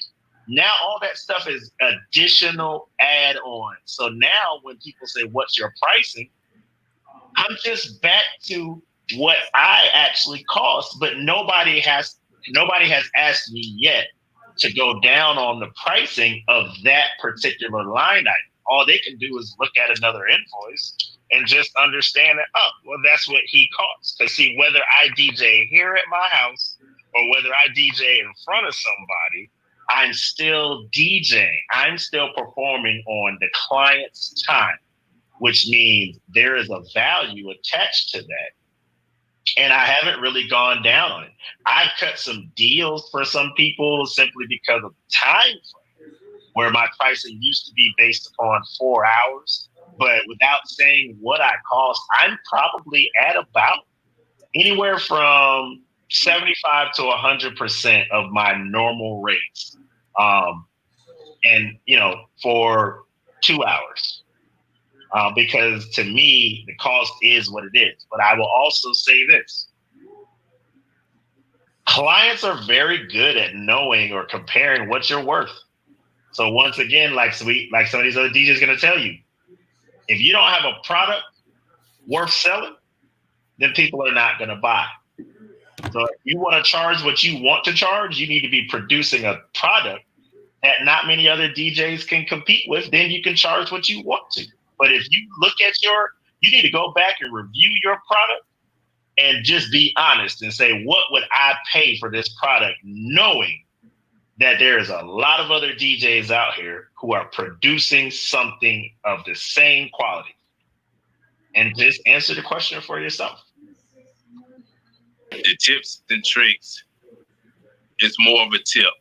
now all that stuff is additional add-on. So now when people say, what's your pricing? I'm just back to what I actually cost, but nobody has asked me yet to go down on the pricing of that particular line item. All they can do is look at another invoice and just understand that, oh, well, that's what he costs. Because see, whether I DJ here at my house or whether I DJ in front of somebody, I'm still DJing. I'm still performing on the client's time, which means there is a value attached to that. And I haven't really gone down on it. I've cut some deals for some people simply because of time frame, where my pricing used to be based upon 4 hours. But without saying what I cost, I'm probably at about anywhere from 75 to 100% of my normal rates. And, for 2 hours. Because to me, the cost is what it is. But I will also say this. Clients are very good at knowing or comparing what you're worth. So once again, like some of these other DJs are going to tell you, if you don't have a product worth selling, then people are not going to buy. So if you want to charge what you want to charge, you need to be producing a product that not many other DJs can compete with. Then you can charge what you want to. But if you look at you need to go back and review your product and just be honest and say, what would I pay for this product, knowing that there is a lot of other DJs out here who are producing something of the same quality. And just answer the question for yourself. The tips and tricks is more of a tip.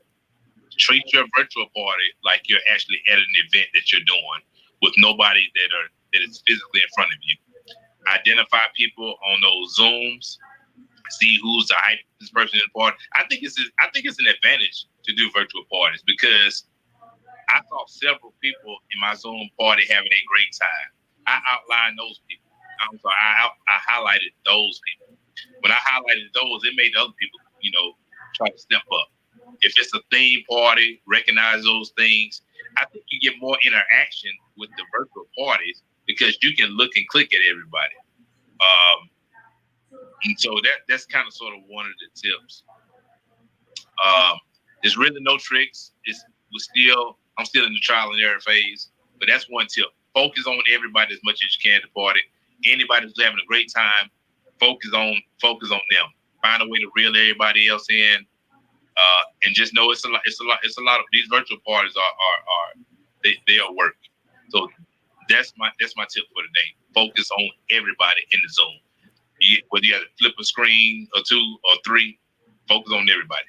Treat your virtual party like you're actually at an event that you're doing with nobody that is physically in front of you. Identify people on those Zooms. See who's the hypest person in the party. I think it's an advantage to do virtual parties because I saw several people in my Zoom party having a great time. I outlined those people. I'm sorry, I highlighted those people. When I highlighted those, it made other people, try to step up. If it's a theme party, recognize those things. I think you get more interaction with the virtual parties because you can look and click at everybody. And so that's kind of sort of one of the tips. There's really no tricks. I'm still in the trial and error phase, but that's one tip. Focus on everybody as much as you can at the party. Anybody who's having a great time, focus on them. Find a way to reel everybody else in, and just know it's a lot of these virtual parties are work. So that's my tip for today. Focus on everybody in the Zoom. Whether you have to flip a screen or two or three, focus on everybody.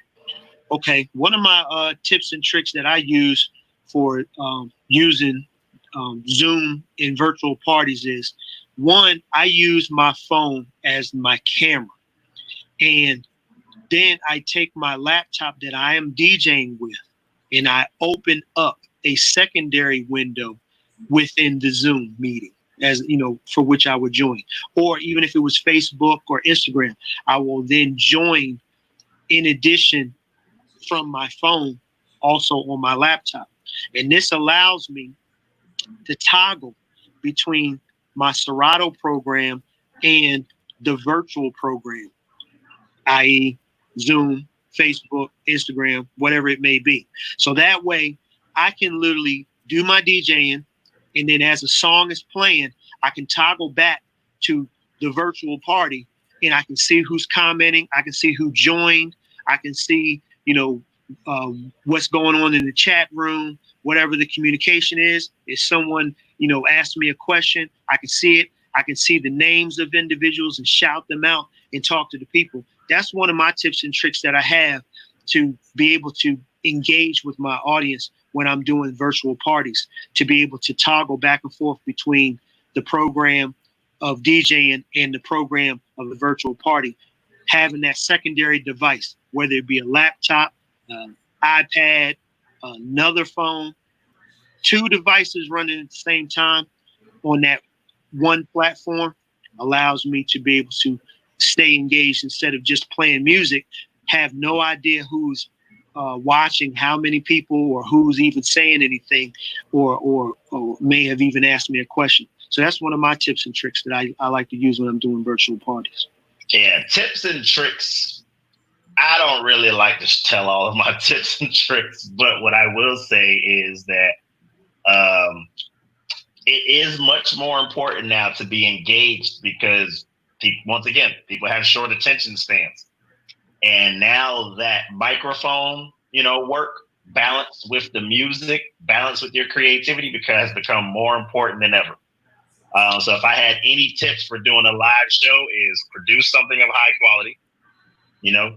Okay, one of my tips and tricks that I use for using Zoom in virtual parties is, one, I use my phone as my camera. And then I take my laptop that I am DJing with and I open up a secondary window within the Zoom meeting, as for which I would join. Or even if it was Facebook or Instagram, I will then join in addition from my phone, also on my laptop. And this allows me to toggle between my Serato program and the virtual program, i.e. Zoom, Facebook, Instagram, whatever it may be. So that way I can literally do my DJing, and then as a song is playing, I can toggle back to the virtual party and I can see who's commenting. I can see who joined. I can see, what's going on in the chat room, whatever the communication is. If someone, asks me a question, I can see it. I can see the names of individuals and shout them out and talk to the people. That's one of my tips and tricks that I have to be able to engage with my audience when I'm doing virtual parties, to be able to toggle back and forth between the program of DJing and the program of the virtual party, having that secondary device, whether it be a laptop, iPad, another phone, 2 devices running at the same time on that one platform allows me to be able to stay engaged instead of just playing music, have no idea who's watching, how many people, or who's even saying anything, or may have even asked me a question. So that's one of my tips and tricks that I like to use when I'm doing virtual parties. Yeah, tips and tricks. I don't really like to tell all of my tips and tricks, but what I will say is that it is much more important now to be engaged because, once again, people have short attention spans. And now that microphone, work balanced with the music, balanced with your creativity, has become more important than ever. So if I had any tips for doing a live show, is produce something of high quality.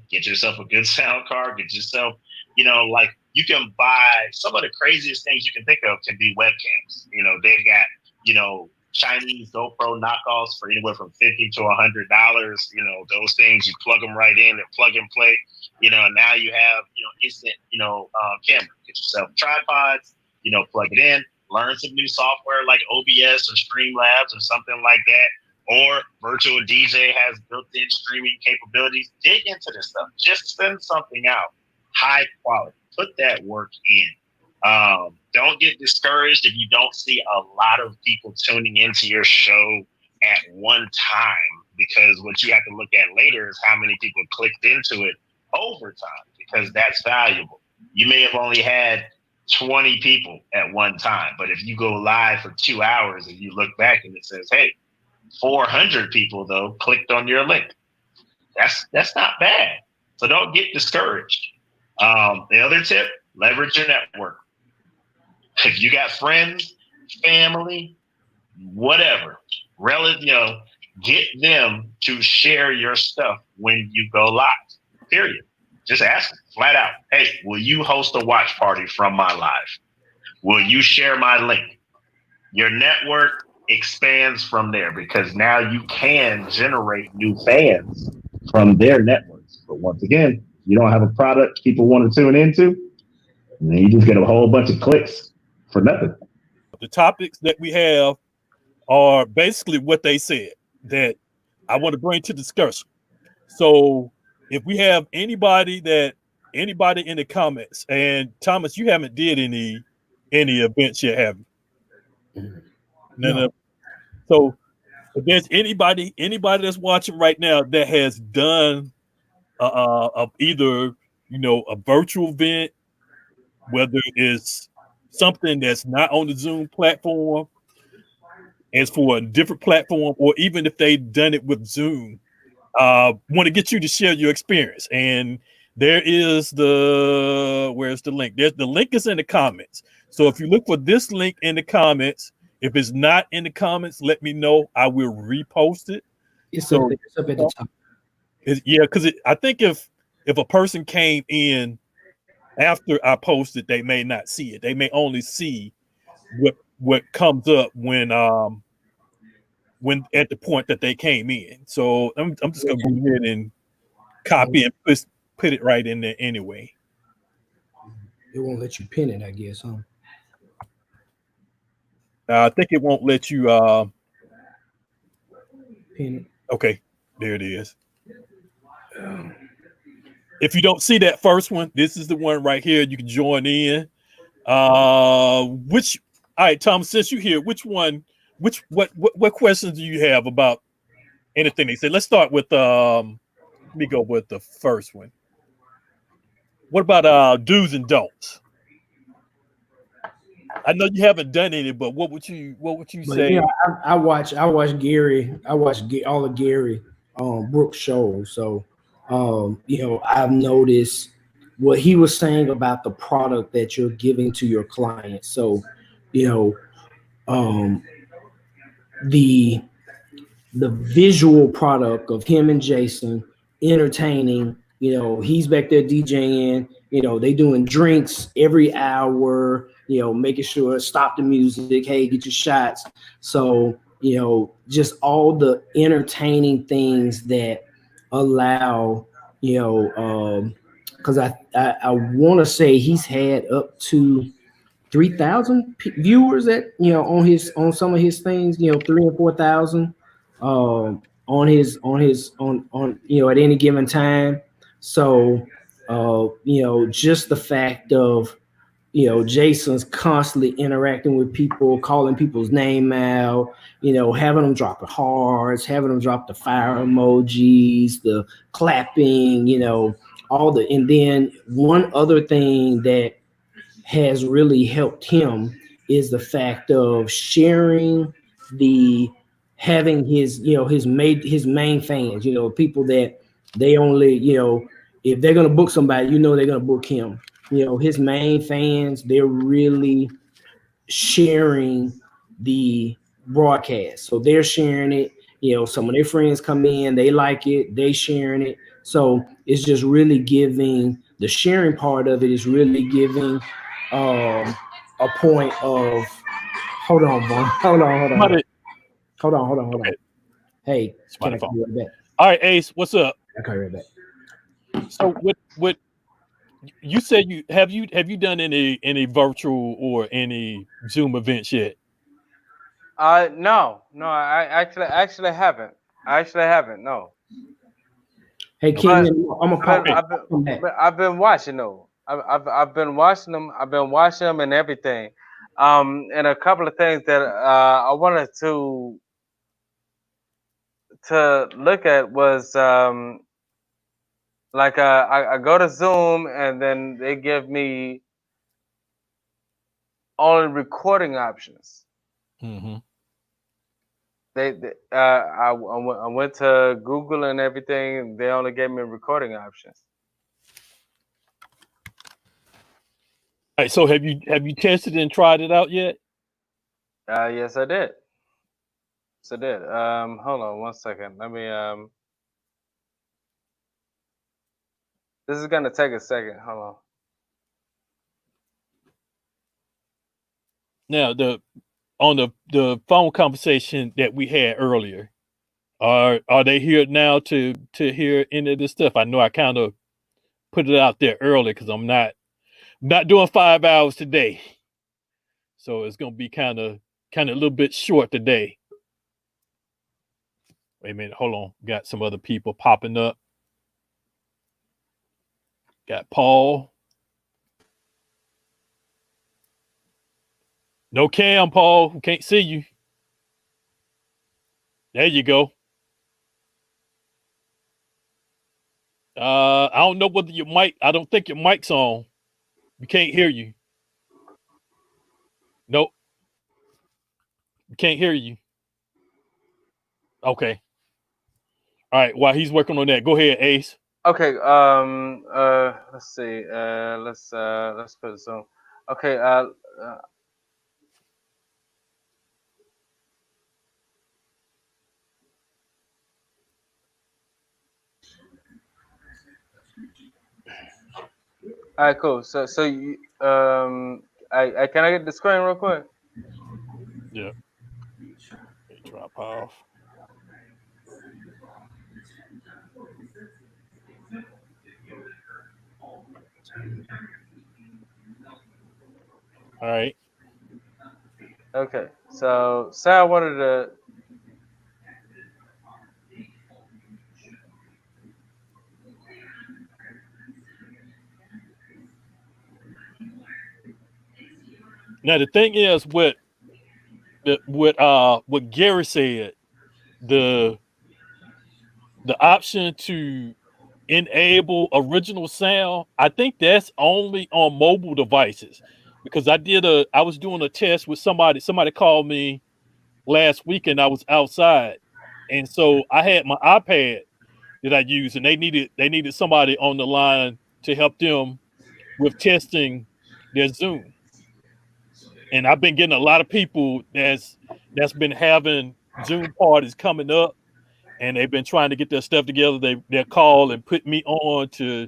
Get yourself a good sound card, get yourself, you can buy some of the craziest things you can think of can be webcams. They've got, Chinese GoPro knockoffs for anywhere from $50 to $100. Those things, you plug them right in and plug and play, and now you have, instant, camera. Get yourself tripods, plug it in, learn some new software like OBS or Streamlabs or something like that. Or Virtual DJ has built-in streaming capabilities. Dig into this stuff. Just send something out. High quality. Put that work in. Don't get discouraged if you don't see a lot of people tuning into your show at one time, because what you have to look at later is how many people clicked into it over time, because that's valuable. You may have only had 20 people at one time, but if you go live for 2 hours and you look back and it says, hey, 400 people though clicked on your link. That's not bad. So don't get discouraged. The other tip Leverage your network. If you got friends, family, whatever, relative, get them to share your stuff when you go live. Period. Just ask them flat out. Hey, will you host a watch party from my live? Will you share my link? Your network expands from there because now you can generate new fans from their networks. But once again, you don't have a product people want to tune into, and then you just get a whole bunch of clicks for nothing. The topics that we have are basically what they said that I want to bring to discussion. So if we have anybody in the comments, and Thomas, you haven't did any events yet, have you? No. So if there's anybody that's watching right now that has done either a virtual event, whether it's something that's not on the Zoom platform, as for a different platform, or even if they've done it with Zoom, want to get you to share your experience. And there is where's the link? The link is in the comments. So if you look for this link in the comments, if it's not in the comments, let me know. I will repost it. It's up at the top. Because I think if a person came in after I posted, they may not see it. They may only see what comes up when at the point that they came in. So I'm just gonna go ahead and copy and put it right in there anyway. It won't let you pin it, I guess, huh? I think it won't let you pin it. Okay, there it is. If you don't see that first one, this is the one right here. You can join in. All right, Tom, since you're here, what questions do you have about anything they said? Let's start with let me go with the first one. What about do's and don'ts? I know you haven't done any, but what would you say? Yeah, I watch Gary. I watch all of Gary Brooks shows. So I've noticed what he was saying about the product that you're giving to your client. So the visual product of him and Jason entertaining, he's back there DJing, they doing drinks every hour, making sure stop the music, hey, get your shots. So, just all the entertaining things that allow, because I want to say he's had up to 3,000 viewers on some of his things, 3,000 and 4,000 on at any given time. So just the fact of Jason's constantly interacting with people, calling people's name out, having them drop the hearts, having them drop the fire emojis, the clapping, and then one other thing that has really helped him is the fact of sharing having his main fans, people that they only, if they're going to book somebody, they're going to book him. His main fans, they're really sharing the broadcast. So they're sharing it. Some of their friends come in, they like it, they sharing it. So it's just really giving, the sharing part of it is really giving a point of, hold on. Hey, can I call you right back? All right, Ace, what's up? I'll call you right back. So what you said, have you done any virtual or any Zoom events yet? No, I actually haven't. No. Hey, King, I've been watching though. I've been watching them. I've been watching them and everything. And a couple of things that I wanted to look at was like I go to Zoom and then they give me only recording options. Mm-hmm. I went to Google and everything, and they only gave me recording options. All right, so have you tested and tried it out yet? Yes, I did. Yes, I did. Hold on one second. Let me. This is gonna take a second. Hold on. Now on the phone conversation that we had earlier, are they here now to hear any of this stuff? I know I kind of put it out there early because I'm not doing 5 hours today, so it's gonna be kind of a little bit short today. Wait a minute, hold on. Got some other people popping up. Got Paul. No cam, Paul. We can't see you. There you go. I don't know whether your mic. I don't think your mic's on. We can't hear you. Nope. We can't hear you. Okay. All right. While he's working on that, go ahead, Ace. Okay. Let's see. Let's put Zoom. Okay. All right. Cool. So you I can I get the screen real quick? Yeah. Drop off. All right. Okay. So say I wanted to. Now the thing is, what Gary said, the option to enable original sound, I think that's only on mobile devices, because I was doing a test with somebody called me last week and I was outside, and so I had my iPad that I use, and they needed somebody on the line to help them with testing their Zoom. And I've been getting a lot of people that's been having Zoom parties coming up, and they've been trying to get their stuff together. They'll call and put me on to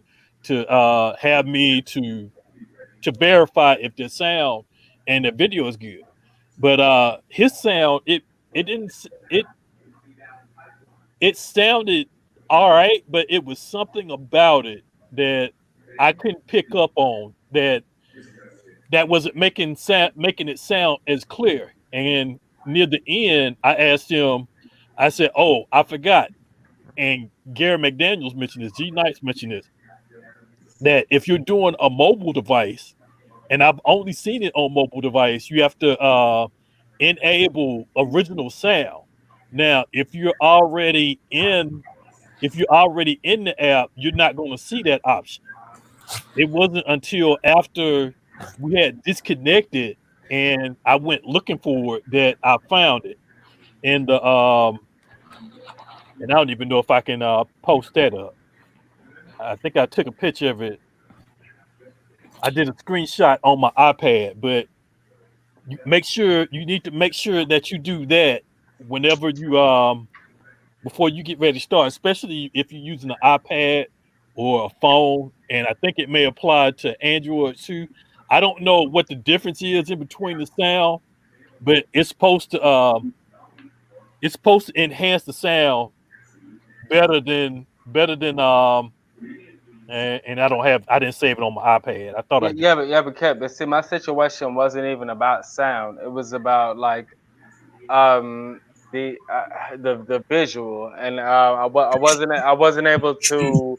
have me to verify if the sound and the video is good. But his sound, it didn't it sounded all right, but it was something about it that I couldn't pick up on, that wasn't making it sound as clear. And near the end, I asked him, I said, "Oh, I forgot." And Gary McDaniels mentioned this, G Knights mentioned this, that if you're doing a mobile device, and I've only seen it on mobile device, you have to enable original sound. Now, if you're already in the app, you're not going to see that option. It wasn't until after we had disconnected and I went looking for it that I found it. And and I don't even know if I can post that up. I think I took a picture of it. I did a screenshot on my iPad, but you need to make sure that you do that whenever you before you get ready to start, especially if you're using an iPad or a phone. And I think it may apply to Android too. I don't know what the difference is in between the sound, but it's supposed to enhance the sound better than and I didn't save it on my iPad. I thought I did. But see, my situation wasn't even about sound. It was about like the visual, and I wasn't able to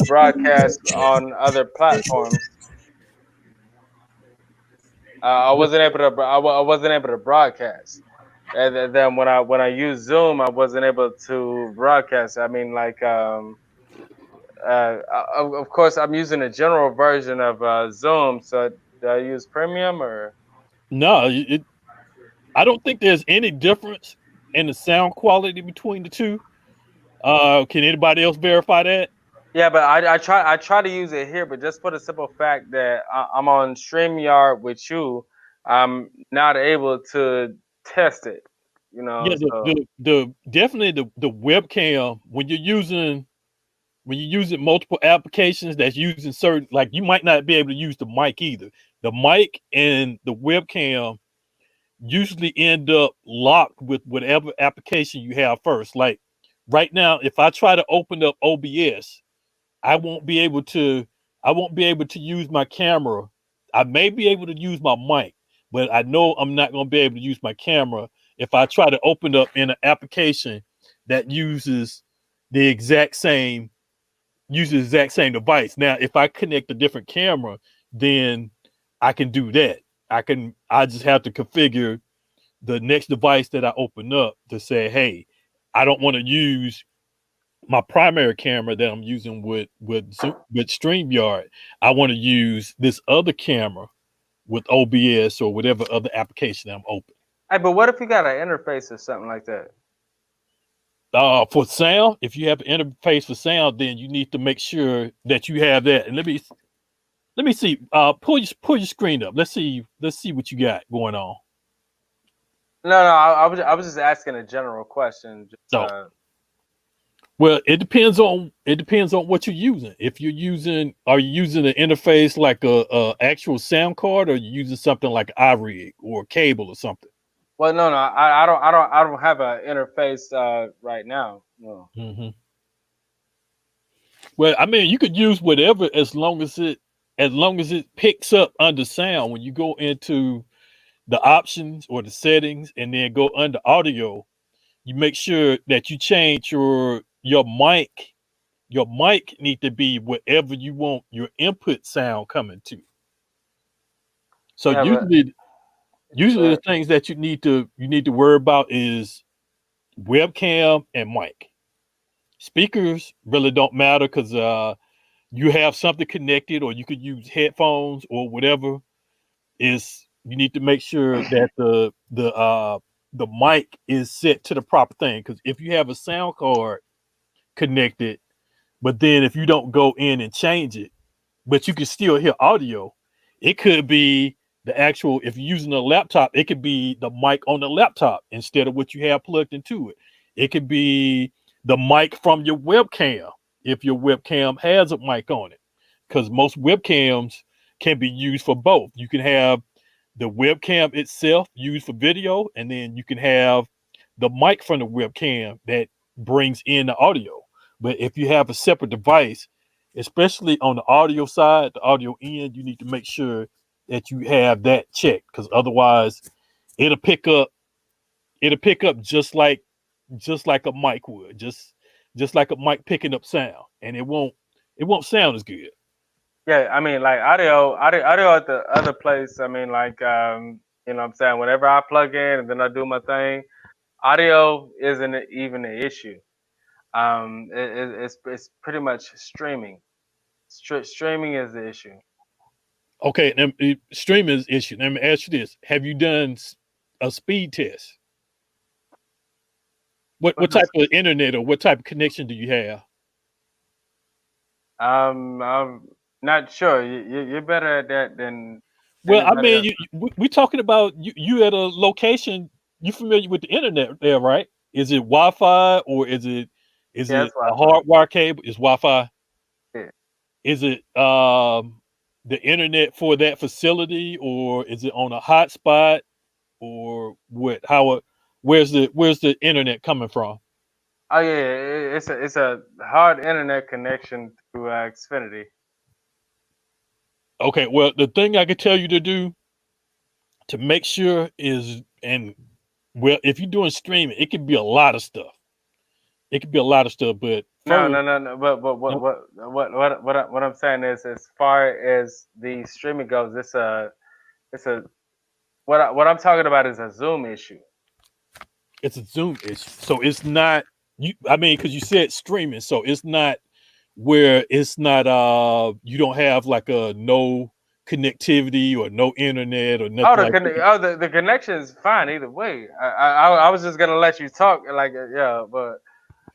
broadcast on other platforms. I wasn't able to broadcast. And then when I use Zoom, I wasn't able to broadcast. I mean, like of course, I'm using a general version of Zoom. So do I use Premium or? No, I don't think there's any difference in the sound quality between the two. Can anybody else verify that? Yeah, but I try to use it here, but just for the simple fact that I'm on StreamYard with you, I'm not able to test it. You know, Yeah, so the definitely the webcam when you're using multiple applications that's using certain, like you might not be able to use the mic either. The mic and the webcam usually end up locked with whatever application you have first. Like right now, if I try to open up OBS, I won't be able to use my camera. I may be able to use my mic, but I know I'm not going to be able to use my camera if I try to open up in an application that the exact same device. Now, if I connect a different camera, then I can do that. I just have to configure the next device that I open up to say, hey, I don't want to use my primary camera that I'm using with StreamYard. I want to use this other camera with OBS or whatever other application I'm open. hey, but what if you got an interface or something like that? For sound, if you have an interface for sound, then you need to make sure that you have that. And let me see. Pull your screen up. Let's see what you got going on. No, I was just asking a general question. Well, it depends on what you're using. If are you using an interface like a actual sound card, or are you using something like iRig or a cable or something? Well, no, I don't have an interface right now. No. Mm-hmm. Well, I mean, you could use whatever as long as it picks up under sound. When you go into the options or the settings and then go under audio, you make sure that you change your mic. Your mic need to be wherever you want your input sound coming to. So Yeah, usually the things that you need to worry about is webcam and mic. Speakers really don't matter because you have something connected, or you could use headphones or whatever. You need to make sure that the mic is set to the proper thing, because if you have a sound card connected, but then if you don't go in and change it, but you can still hear audio, it could be the actual, if you're using a laptop, it could be the mic on the laptop instead of what you have plugged into it. It could be the mic from your webcam if your webcam has a mic on it, because most webcams can be used for both. You can have the webcam itself used for video, and then you can have the mic from the webcam that brings in the audio. But if you have a separate device, especially on the audio side, the audio end, you need to make sure that you have that checked, because otherwise it'll pick up just like a mic would, just like a mic picking up sound, and it won't sound as good. Yeah, I mean, like audio at the other place. I mean, like you know what I'm saying, whenever I plug in and then I do my thing, audio isn't even an issue. It's pretty much streaming. Streaming is the issue. Okay, now, streaming is the issue. Let me ask you this: have you done a speed test? What type of internet or what type of connection do you have? I'm not sure. You're better at that than. Well, I mean, we're talking about you at a location. You familiar with the internet there, right? Is it Wi-Fi or is it a hardwire cable? Is Wi-Fi? Yeah. Is it the internet for that facility, or is it on a hotspot, or what? Where's the internet coming from? Oh yeah, it's a hard internet connection through Xfinity. Okay, well, the thing I could tell you to do to make sure is, well, if you're doing streaming, it could be a lot of stuff. It could be a lot of stuff, but no. But what I'm saying is, as far as the streaming goes, what I'm talking about is a Zoom issue. It's a Zoom issue, so it's not you. I mean, because you said streaming, so it's not where it's not. You don't have like a no connectivity or no internet or nothing. The connection is fine either way. I was just gonna let you talk, like but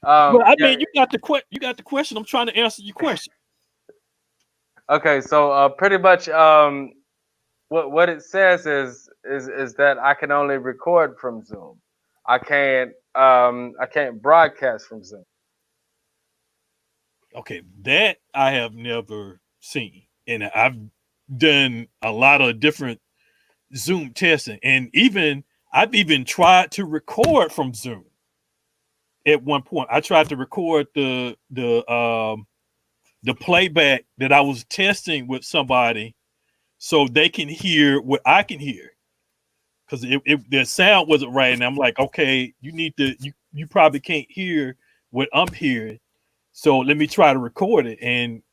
Well, I Yeah. mean, you got the question. I'm trying to answer your question. Okay, so pretty much what it says is that I can only record from Zoom. I can't broadcast from Zoom. Okay, that I have never seen, and I've done a lot of different Zoom testing, and I've even tried to record from Zoom. At one point, I tried to record the playback that I was testing with somebody, so they can hear what I can hear, because the sound wasn't right, and I'm like, okay, you probably can't hear what I'm hearing, so let me try to record it. And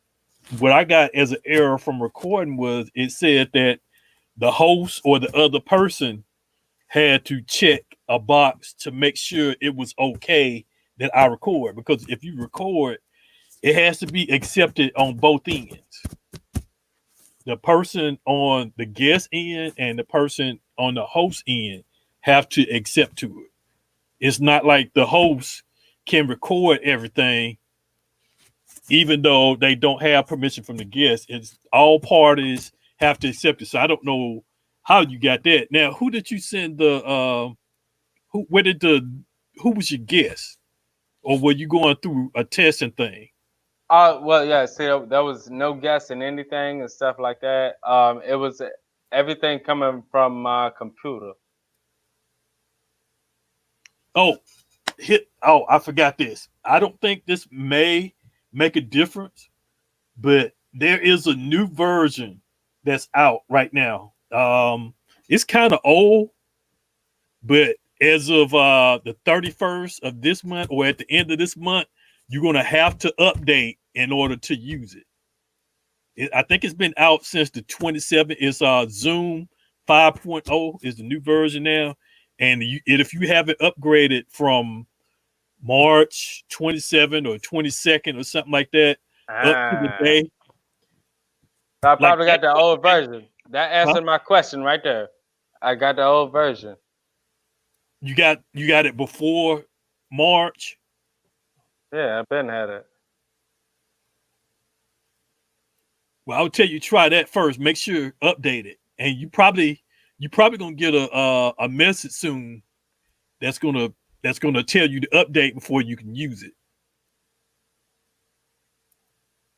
what I got as an error from recording was it said that the host or the other person had to check a box to make sure it was okay that I record, because if you record, it has to be accepted on both ends. The person on the guest end and the person on the host end have to accept to it. It's not like the host can record everything even though they don't have permission from the guest. It's all parties have to accept it. So I don't know how you got that. Now, who did you send who was your guest? Or were you going through a testing thing? Well, yeah. See, there was no guessing anything and stuff like that. It was everything coming from my computer. I forgot this. I don't think this may make a difference, but there is a new version that's out right now. It's kind of old, but as of the 31st of this month, or at the end of this month, you're going to have to update in order to use it. I think it's been out since the 27th. It's Zoom 5.0 is the new version now. And if you haven't upgraded from March 27th or 22nd or something like that up to the day. So I probably got the old version. That answered my question right there. I got the old version. You got it before March? Yeah, I've been had it. Well, I would tell you try that first. Make sure update it, and you probably gonna get a message soon that's gonna tell you to update before you can use it.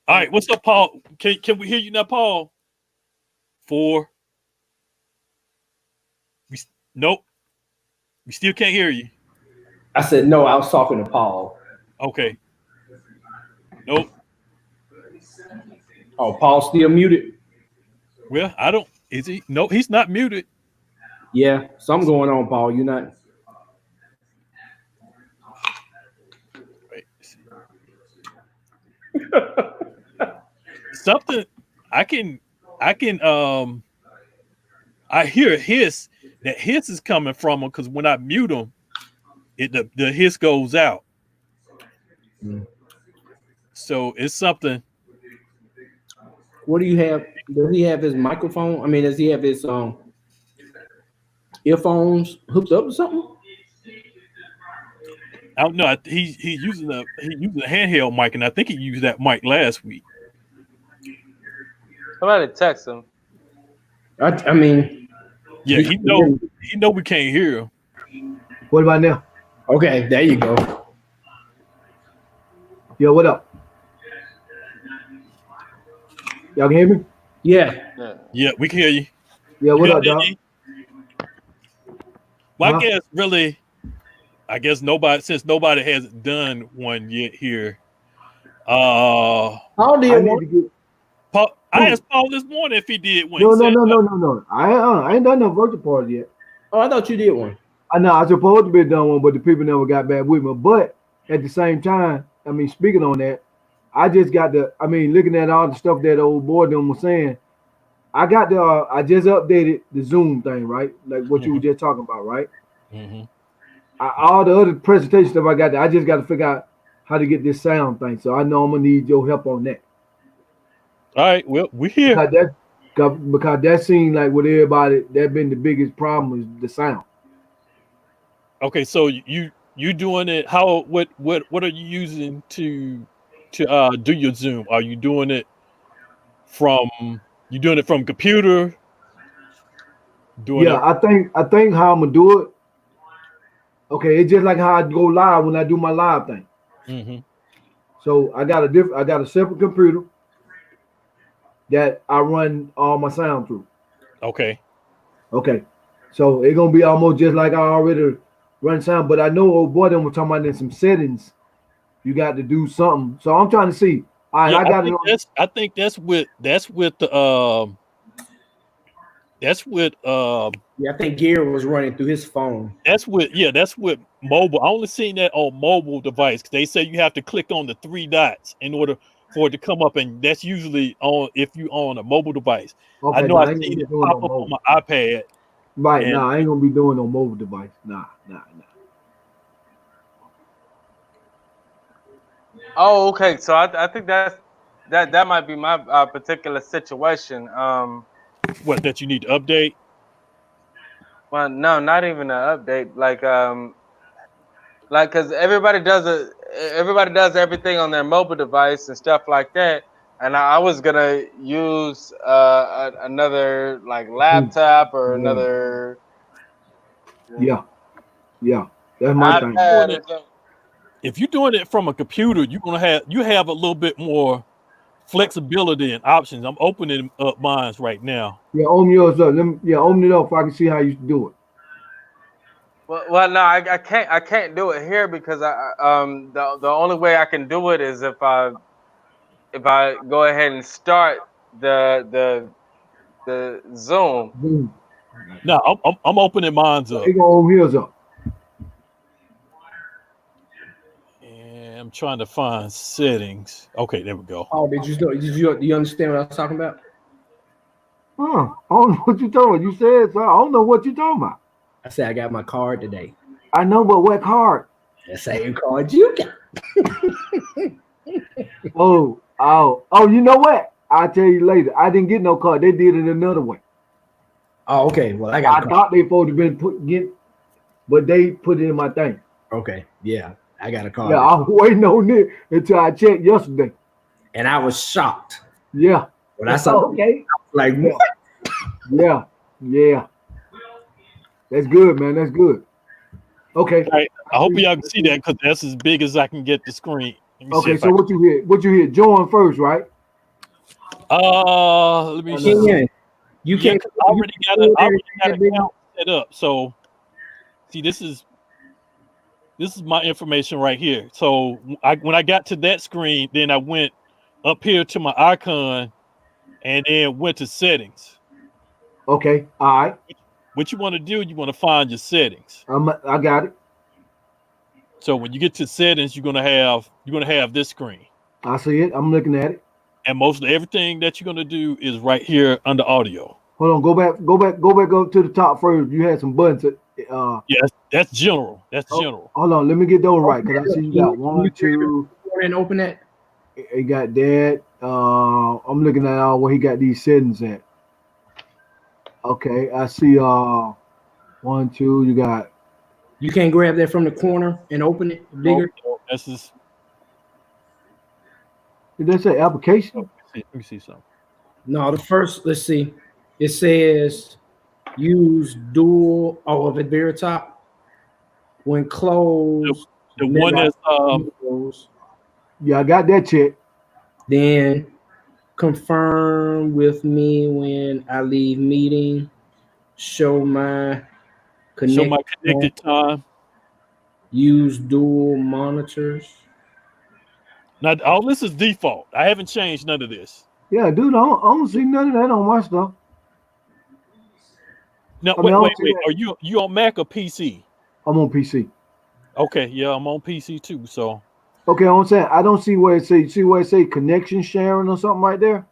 All right, what's up, Paul? Can we hear you now, Paul? 4. Nope. We still can't hear you. I said no. I was talking to Paul. Okay. Nope. Oh, Paul's still muted. Well, I don't. Is he? No, he's not muted. Yeah, something going on, Paul. You're not. Wait. Something I hear hiss. That hiss is coming from him because when I mute him, the hiss goes out. So it's something. What do you have? Does he have his microphone? I mean, does he have his earphones hooked up or something? I don't know. He's using a handheld mic, and I think he used that mic last week. Somebody text him. I mean, yeah, he know we can't hear him. What about now? Okay, there you go. Yo, what up? Y'all can hear me? Yeah. Yeah, we can hear you. Yeah, what up, dog? Well, I guess nobody hasn't done one yet here. How did Paul? I asked Paul this morning if he did one. No. I ain't done no virtual party yet. Oh, I thought you did one. I know I supposed to be done one, but the people never got back with me. But at the same time, I mean, speaking on that, I just got looking at all the stuff that old boy them was saying. I just updated the Zoom thing, right? Like what you were just talking about, right? Mm-hmm. All the other presentation stuff I got there, I just got to figure out how to get this sound thing. So I know I'm gonna need your help on that. All right, well, we're here. Because that seemed like with everybody, that been the biggest problem is the sound. Okay, so you You doing it? How? What are you using to do your Zoom? Are you doing it from? You doing it from computer? Doing Yeah, I think how I'm gonna do it. Okay, it's just like how I go live when I do my live thing. it? So I got a separate computer that I run all my sound through. Okay. Okay, so it's gonna be almost just like I already run sound, but I know old boy them were talking about in some settings. You got to do something. So I'm trying to see. All right, Yeah, I got it. I think that's with the Yeah, I think Gary was running through his phone. that's with mobile. I only seen that on mobile device. They say you have to click on the 3 dots in order for it to come up, and that's usually on if you on a mobile device. I Okay, know no, I I ain't gonna seen be it doing pop no up on mobile. my iPad. Right, And I ain't gonna be doing no mobile device. Nah. Oh, okay. So I think that might be my particular situation. what that you need to update? Well, no, not even an update. Like because everybody does everything on their mobile device and stuff like that. And I was gonna use another like laptop or Yeah, another yeah. That's my thing. iPad or something. If you're doing it from a computer, you have a little bit more flexibility and options. I'm opening up mine right now. Yeah, open yours up. Open it up so I can see how you do it. Well, no, I can't do it here because the only way I can do it is if I go ahead and start the Zoom. Boom. Now I'm opening mine So up, it gonna open yours up. and I'm trying to find settings. Okay, there we go. Oh, do you understand what I was talking about? I don't know what you talking about. You said so. I don't know what you talking about. I said I got my card today. I know, but what card? The same card you got. Oh, you know what? I'll tell you later. I didn't get no card. They did it another way. Oh, okay. Well, I I got a card. thought they supposed to been but they put it in my thing. Okay, yeah, I got a card. Yeah, I was waiting on it until I checked yesterday. And I was shocked Yeah. when I saw. Okay. Like what? Yeah. That's good, man. That's good. Okay. All right, I hope y'all can see that because that's as big as I can get the screen. Let me see Okay, if so what you hit? Join first, right? let me see. Yeah. You Yeah, can't. 'cause I already got an account set up. So see, this is my information right here. So when I got to that screen, then I went up here to my icon and then went to settings. Okay. All right. What you want to do, you want to find your settings. I got it. So when you get to settings, you're gonna have this screen. I see it. I'm looking at it. And most of everything that you're gonna do is right here under audio. Hold on. Go back up to the top first. You had some buttons. Yeah, that's general. That's general. Hold on. Let me get those right because I see you got 1, 2. And open that. He got that. I'm looking at where he got these settings at. Okay, I see 1, 2, you got. You can't grab that from the corner and open it bigger. Oh, this is. Did that say application? Let me see something. No, the first, let's see. It says use dual at the very top. When closed. The one that's Yeah, I got that check. Then confirm with me when I leave meeting. Show my connected time. Use dual monitors. Now all this is default. I haven't changed none of this. Yeah, dude, I don't see none of that on my stuff. No, I mean, wait. Are you on Mac or PC? I'm on PC. Okay, yeah, I'm on PC too. So okay, I'm saying I don't see where it say. See where it say connection sharing or something right there?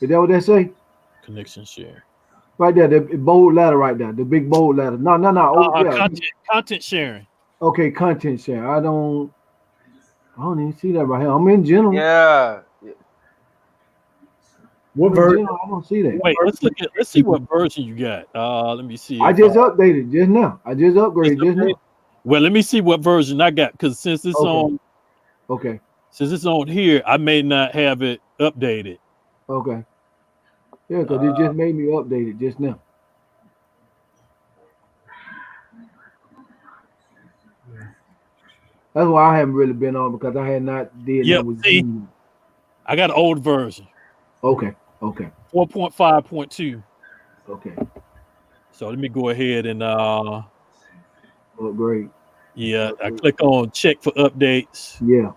Is that what that say? Connection share. Right there, the bold ladder right there, the big bold ladder. No. Yeah. Content sharing. Okay, content sharing. I don't even see that right here. I'm in general. Yeah. What version? I don't see that. Wait, let's see what version you got. Let me see. I just updated just now. I just upgraded just now. Well, let me see what version I got, because since it's on here, I may not have it updated. Okay. Yeah, because it just made me update it just now. That's why I haven't really been on, because I had not did Yep. that with See, Zoom. I got an old version. Okay. 4.5.2. Okay. So let me go ahead and upgrade. Yeah, I click on check for updates. Yeah.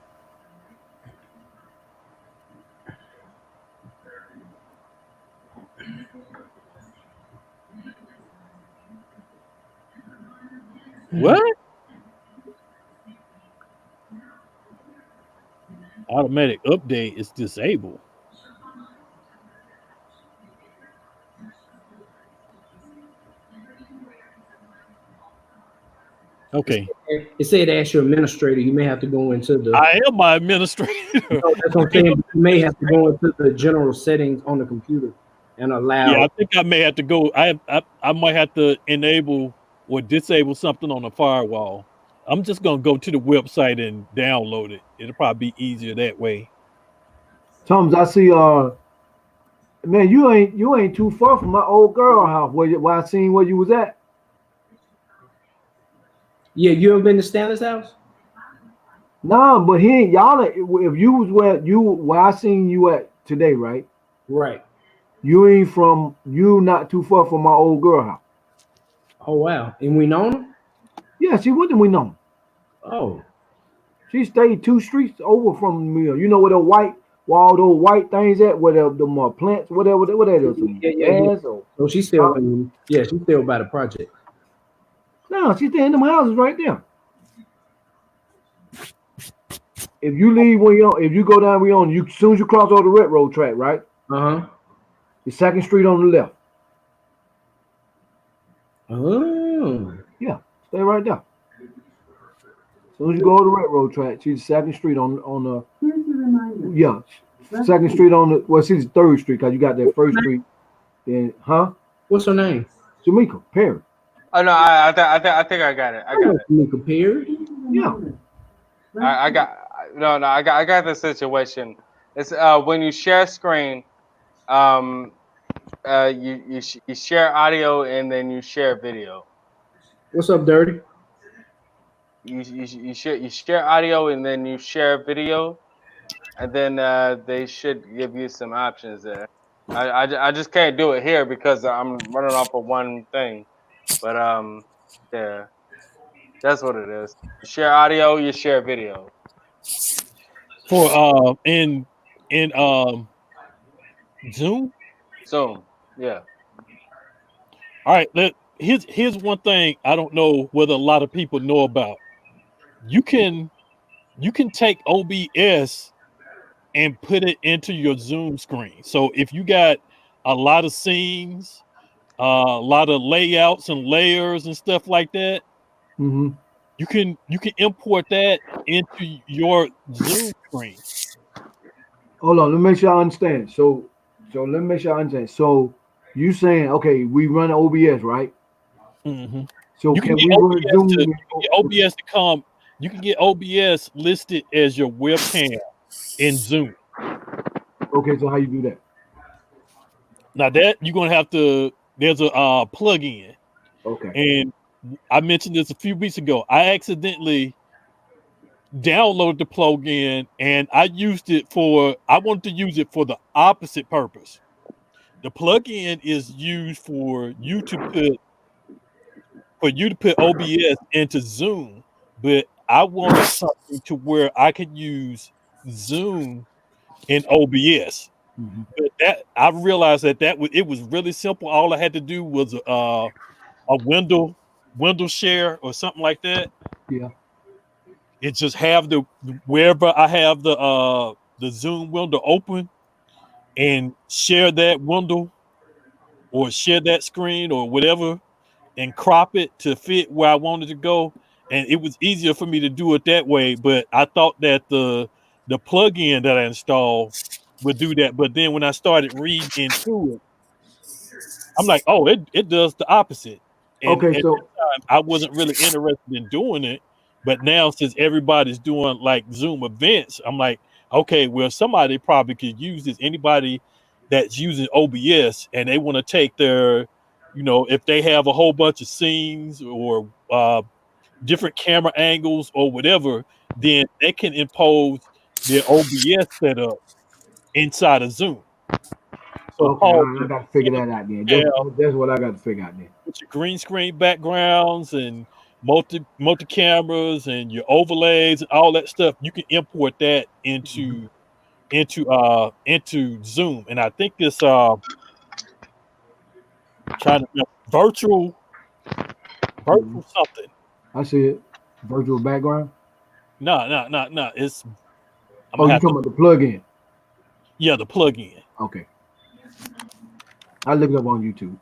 What? Automatic update is disabled. Okay. It said ask your administrator. You may have to go into the. I am my administrator. No, that's what I'm saying. You may have to go into the general settings on the computer and allow. Yeah, I think I may have to go. I might have to enable or disable something on the firewall. I'm just gonna go to the website and download it. It'll probably be easier that way. Thomas, I see. Man, you ain't too far from my old girl house where I seen where you was at. Yeah, you ever been to Stanley's house? Nah, but he ain't y'all. If you was where I seen you at today, right? Right. You not too far from my old girl house. Oh wow! And we know him? Yeah, she went and we know him. Oh. She stayed 2 streets over from me. You know where where all those white things at? Where the plants, whatever, what that is. Yeah. So she's still she's still by the project. No, she's staying in them houses right there. If you leave if you go down as soon as you cross over the railroad track, right? The 2nd Street on the left. Oh. Yeah, stay right there. As soon as you go to the railroad track, she's 2nd Street on the. Yeah, 2nd Street on the. She's 3rd Street because you got that 1st Street. Then, What's her name? Jamaica Perry. Oh no, I think I got it. I got it. Jamaica Perry. Yeah. I got the situation. It's when you share screen, you share audio and then you share video. What's up, Dirty? You share audio and then you share video, and then they should give you some options there. I just can't do it here because I'm running off of one thing, but yeah, that's what it is. You share audio, you share video. For in Zoom. Zoom, yeah. All right, here's one thing I don't know whether a lot of people know about. You can take OBS and put it into your Zoom screen. So if you got a lot of scenes, a lot of layouts and layers and stuff like that, you can import that into your Zoom screen. Hold on, let me make sure I understand. So let me make sure I understand. So you saying, okay, we run OBS, right? Mm-hmm. So you can get OBS to come. You can get OBS listed as your webcam in Zoom. Okay, so how you do that? Now that you're gonna have to. There's a plug-in. Okay. And I mentioned this a few weeks ago. I accidentally downloaded the plug-in and I used it I wanted to use it for the opposite purpose. The plug-in is used for you to put OBS into Zoom, but I wanted something to where I could use Zoom in OBS. But that I realized that it was really simple. All I had to do was a window share or something like that. Yeah. It just have wherever I have the Zoom window open and share that window or share that screen or whatever and crop it to fit where I wanted to go. And it was easier for me to do it that way. But I thought that the plugin that I installed would do that. But then when I started reading into it, I'm like, oh, it does the opposite. And Okay, at so that time, I wasn't really interested in doing it. But now, since everybody's doing like Zoom events, I'm like, okay, well, somebody probably could use this. Anybody that's using OBS and they want to take their, if they have a whole bunch of scenes or different camera angles or whatever, then they can impose their OBS setup inside of Zoom. So okay, all Paul right, I can got to figure that out then. have That's what I got to figure out then. with your green screen backgrounds and multi cameras and your overlays and all that stuff. You can import that into Zoom, and I think this trying to remember, virtual something. I see it. Virtual background. No. It's I'm Oh, gonna you have talking to about the plug-in? the plug-in. Okay, I looked it up on YouTube.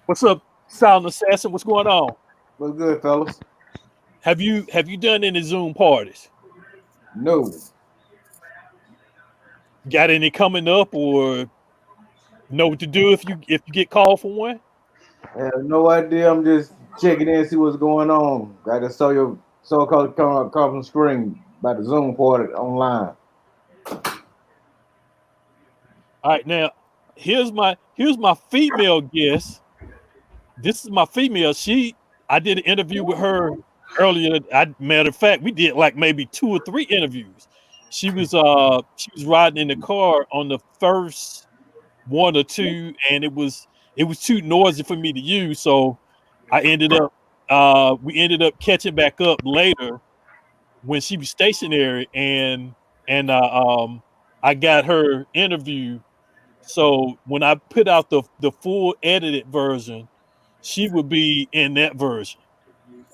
What's up, Sound Assassin? What's going on? What's good, fellas? Have you done any Zoom parties? No. Got any coming up, or know what to do if you get called for one? I have no idea. I'm just checking in, see what's going on. I just saw your so-called conference screen about the Zoom party online. All right, now here's my female guest. This is my female. I did an interview with her earlier. Matter of fact, we did like maybe 2 or 3 interviews. She was riding in the car on the first 1 or 2, and it was too noisy for me to use. So we ended up catching back up later when she was stationary, and I got her interview. So when I put out the full edited version, she would be in that version.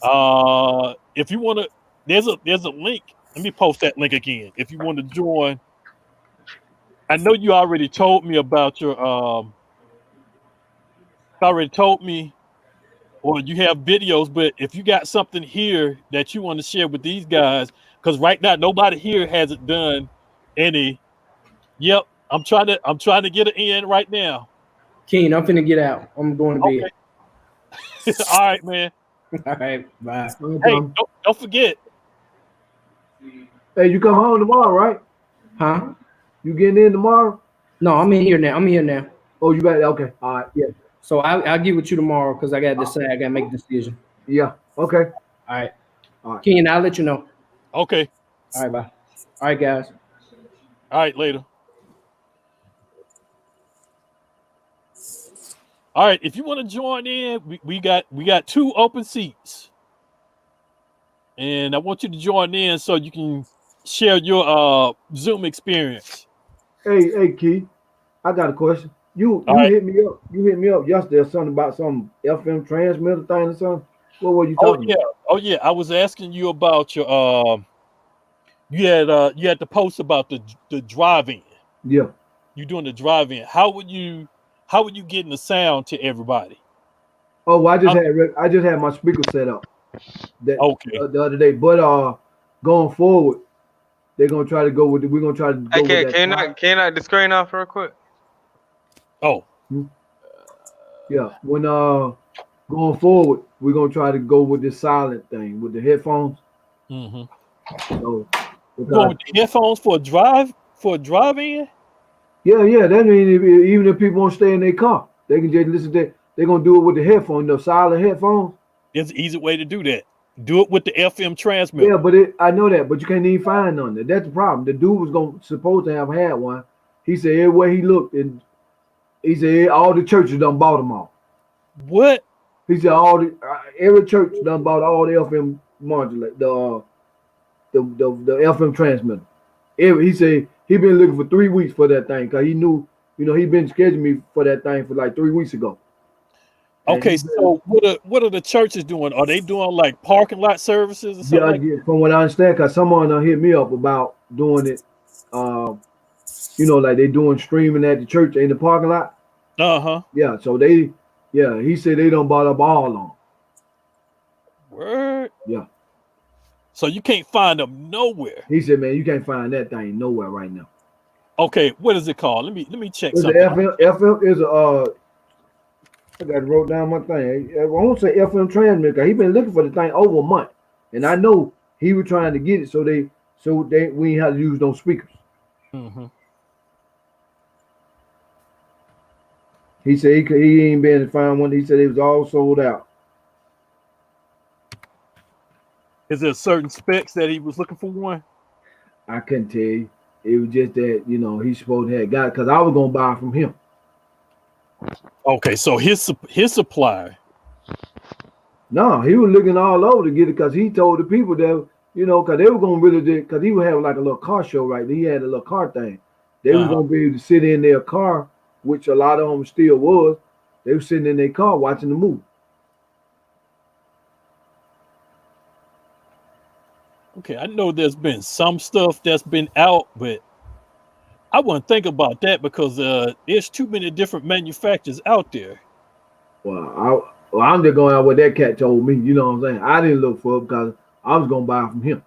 If you want to, there's a link. Let me post that link again. If you want to join, I know you already told me about your or you have videos, but if you got something here that you want to share with these guys, because right now nobody here hasn't done any. Yep, I'm trying to get it in right now. Keen, I'm finna get out. I'm going to bed. Okay. All right, man. All right, bye. Hey, don't forget. Hey, you come home tomorrow, right? Huh? You getting in tomorrow? No, I'm in here now. Oh, you got okay. All right, yeah. So I'll get with you tomorrow because I got to decide. I got to make a decision. Yeah. Okay. All right. All right. Keen, I'll let you know. Okay. All right, bye. All right, guys. All right, later. All right, if you want to join in, we got 2 open seats, and I want you to join in so you can share your Zoom experience. Hey, Key, I got a question. You right. hit me up. You hit me up yesterday. Something about some FM transmitter thing or something. What were you talking about? Oh yeah. I was asking you about your you had to post about the drive-in. Yeah. You doing the drive-in. How would you getting the sound to everybody? Oh, well, I just had my speaker set up. Okay. The other day, but going forward, they're gonna try to go with. We're gonna try to go Hey, with can you knock the screen off real quick? Oh. Yeah. When going forward, we're gonna try to go with this silent thing with the headphones. Mm-hmm. So going with the headphones for a drive-in? Yeah. That means even if people won't stay in their car, they can just listen to. They're gonna do it with the headphones, the silent headphones. There's an easy way to do that. Do it with the FM transmitter. Yeah, but I know that, but you can't even find none. That's the problem. The dude was supposed to have had one. He said everywhere he looked, and he said all the churches done bought them all. What? He said every church done bought all the FM modulator, the FM transmitter. He said he been looking for 3 weeks for that thing because he knew, he been scheduling me for that thing for like 3 weeks ago. Okay, so what are the churches doing? Are they doing like parking lot services or something? Yeah, from what I understand, because someone done hit me up about doing it. Like they doing streaming at the church in the parking lot. Uh-huh. Yeah, so he said they done bought up all of them. Word? Yeah. So you can't find them nowhere. He said, man, you can't find that thing nowhere right now. Okay, what is it called? Let me check Is the something. FM is a I got to wrote down my thing. I won't say FM transmitter because he been looking for the thing over a month, and I know he was trying to get it so we ain't have to use those speakers. Mm-hmm. He said he ain't been able to find one. He said it was all sold out. Is there certain specs that he was looking for one? I couldn't tell you. It was just that he's supposed to have got it because I was gonna buy from him. Okay, so his supplier. No, he was looking all over to get it because he told the people that because they were gonna really because he would have like a little car show, right? He had a little car thing. They was gonna be able to sit in their car, which a lot of them still was. They were sitting in their car watching the movie. Okay, I know there's been some stuff that's been out, but I wouldn't think about that because there's too many different manufacturers out there. Well, I'm just going out what that cat told me. You know what I'm saying? I didn't look for it because I was gonna buy it from him.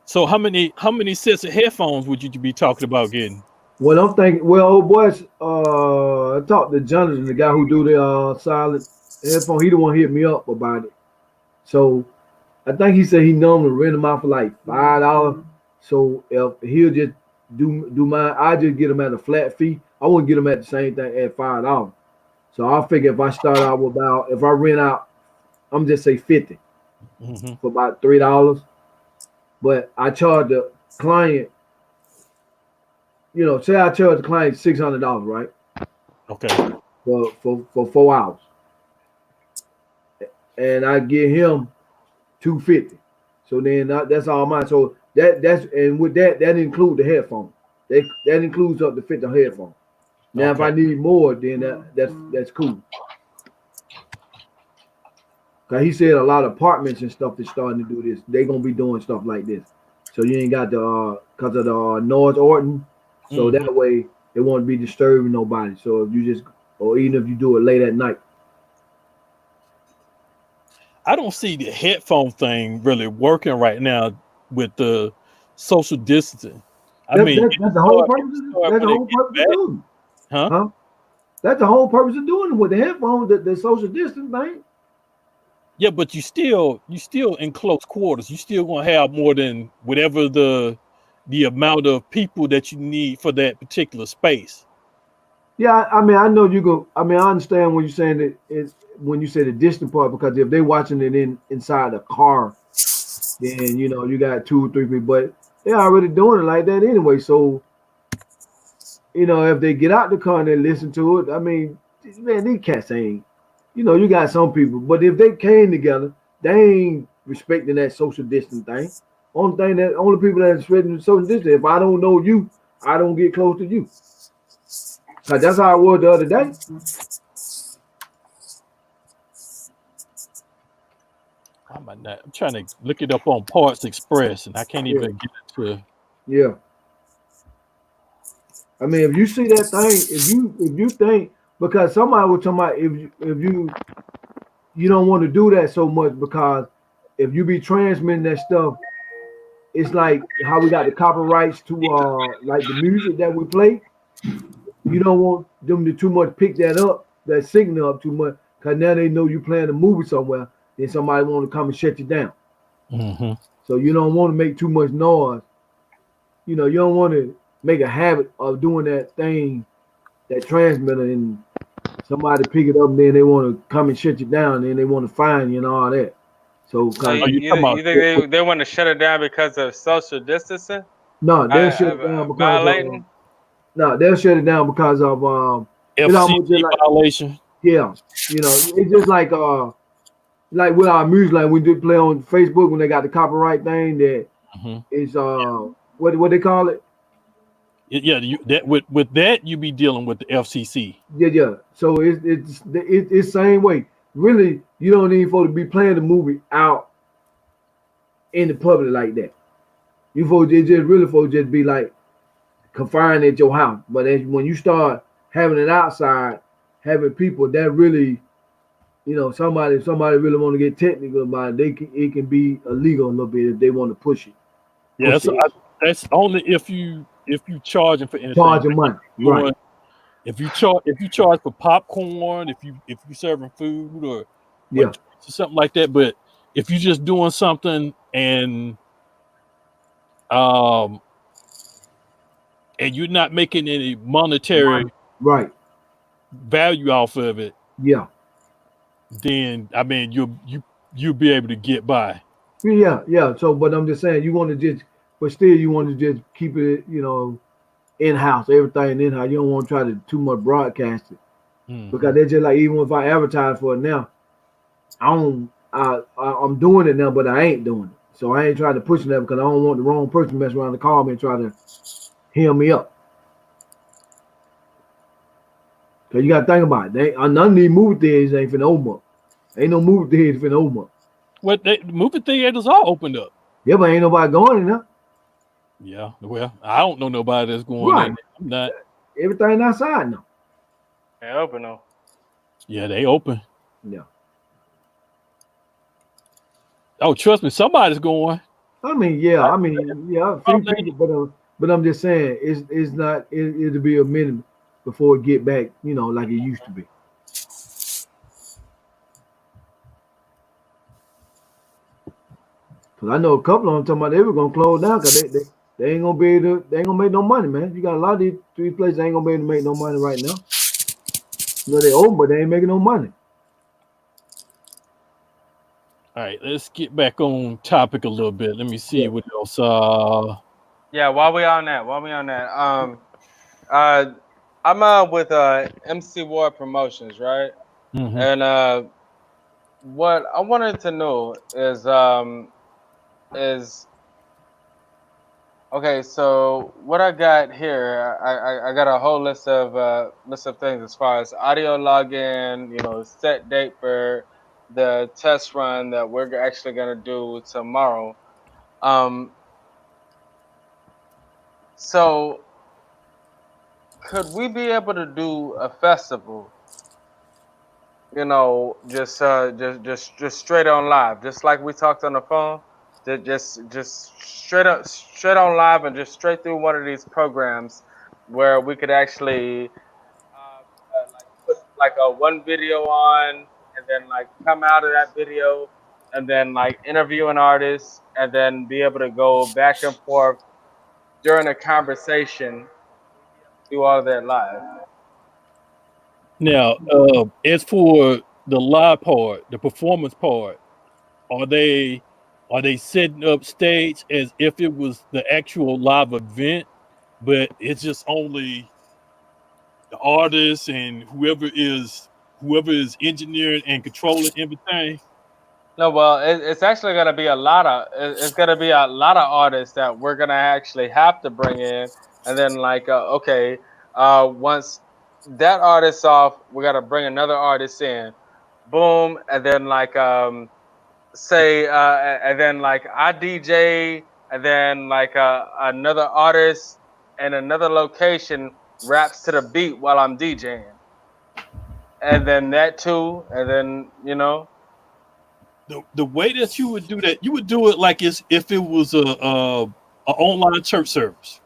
So how many sets of headphones would you be talking about getting? Well, I'm thinking. Well, old boys, I talked to Jonathan, the guy who do the silent headphone. He the one hit me up about it. So I think he said he normally rent them out for like $5. So if he'll just do mine, I just get them at a flat fee. I wouldn't get them at the same thing at $5. So I figure if I start out with if I rent out, I'm just say 50 for about $3. But I charge the client, say I charge the client $600, right? Okay. For 4 hours. And I give him $250. So then that's all mine. So that's and with that includes the headphone. That includes up to 50 headphones. Now if I need more, then that's cool. Cause he said a lot of apartments and stuff is starting to do this. They're gonna be doing stuff like this. So you ain't got the cause of the noise ordinance. So that way it won't be disturbing nobody. So if you or even if you do it late at night. I don't see the headphone thing really working right now with the social distancing. That's the whole purpose. That's the whole purpose of doing it. Huh? That's the whole purpose of doing it with the headphones, the social distance thing. Yeah, but you still in close quarters. You still gonna have more than whatever the amount of people that you need for that particular space. Yeah, I mean, I know you go. I mean, I understand when you're saying that it's when you say the distant part, because if they're watching it inside the car, then you got 2 or 3 people, but they're already doing it like that anyway. So if they get out the car and they listen to it, I mean, man, these cats ain't. You got some people, but if they came together, they ain't respecting that social distance thing. Only people that respecting the social distance. If I don't know you, I don't get close to you. Cause that's how I was the other day. I'm trying to look it up on Parts Express, and I can't even get it to. Yeah. I mean, if you see that thing, if you think, because somebody was talking about if you don't want to do that so much, because if you be transmitting that stuff, it's like how we got the copyrights to like the music that we play. You don't want them to too much pick that signal up too much, because now they know you playing a movie somewhere, then somebody want to come and shut you down. So you don't want to make too much noise. You don't want to make a habit of doing that thing, that transmitter, and somebody pick it up, and then they want to come and shut you down, and then they want to fine you and all that. So you think they want to shut it down because of social distancing? No, they'll shut it down because violating. No, they'll shut it down because of FCC violation. Yeah, it's just like with our music, like we did play on Facebook when they got the copyright thing that is what they call it. Yeah, with that you be dealing with the FCC. Yeah. So it's same way. Really, you don't need for to be playing the movie out in the public like that. You folks just be like confined at your house. But when you start having it outside, having people that really, somebody really want to get technical about it, it can be illegal a little bit if they want to push it. Yeah, That's only if you charging for anything. Charging money, right? If you charge for popcorn, if you serving food or something like that, but if you're just doing something and you're not making any monetary value off of it, then I mean you'll be able to get by. Yeah. So, but I'm just saying, you want to just, but still, you want to just keep it, in house, everything in house. You don't want to try to too much broadcast it, because they're just like, even if I advertise for it now, I'm doing it now, but I ain't doing it. So I ain't trying to push it up because I don't want the wrong person to mess around and call me and try to heal me up. Cause you gotta think about it. None of these movie theaters ain't finna open up. Ain't no movie theaters finna open up. What movie theaters all opened up? Yeah, but ain't nobody going in there. Yeah, well, I don't know nobody that's going in. I'm not. Everything outside now. They open though. Yeah, they open. Yeah. Oh, trust me, somebody's going. I mean, a few people, but I'm just saying, it's not. It'll be a minute before it get back, like it used to be. Cause I know a couple of them talking about they were gonna close down because they ain't gonna be able to, they ain't gonna make no money, man. You got a lot of these three places ain't gonna be able to make no money right now. They open, but they ain't making no money. All right, let's get back on topic a little bit. Let me see what else. Yeah, while we on that, I'm with MC Ward Promotions, right? And what I wanted to know is okay. So what I got here, I got a whole list of things as far as audio login, set date for the test run that we're actually gonna do tomorrow. So could we be able to do a festival? Just straight on live, just like we talked on the phone. Just straight on live, and just straight through one of these programs where we could actually like put like a one video on, and then like come out of that video, and then like interview an artist, and then be able to go back and forth during a conversation. Do all of that live. Now, as for the live part, the performance part, are they setting up stage as if it was the actual live event, but it's just only the artists and whoever is engineering and controlling everything? No, well, it's actually gonna be a lot of artists that we're gonna actually have to bring in, and then like once that artist's off, we gotta bring another artist in, boom, and then like and then like I DJ, and then like another artist and another location raps to the beat while I'm DJing, and then that too, and then The way that you would do that, you would do it like as if it was a online church service.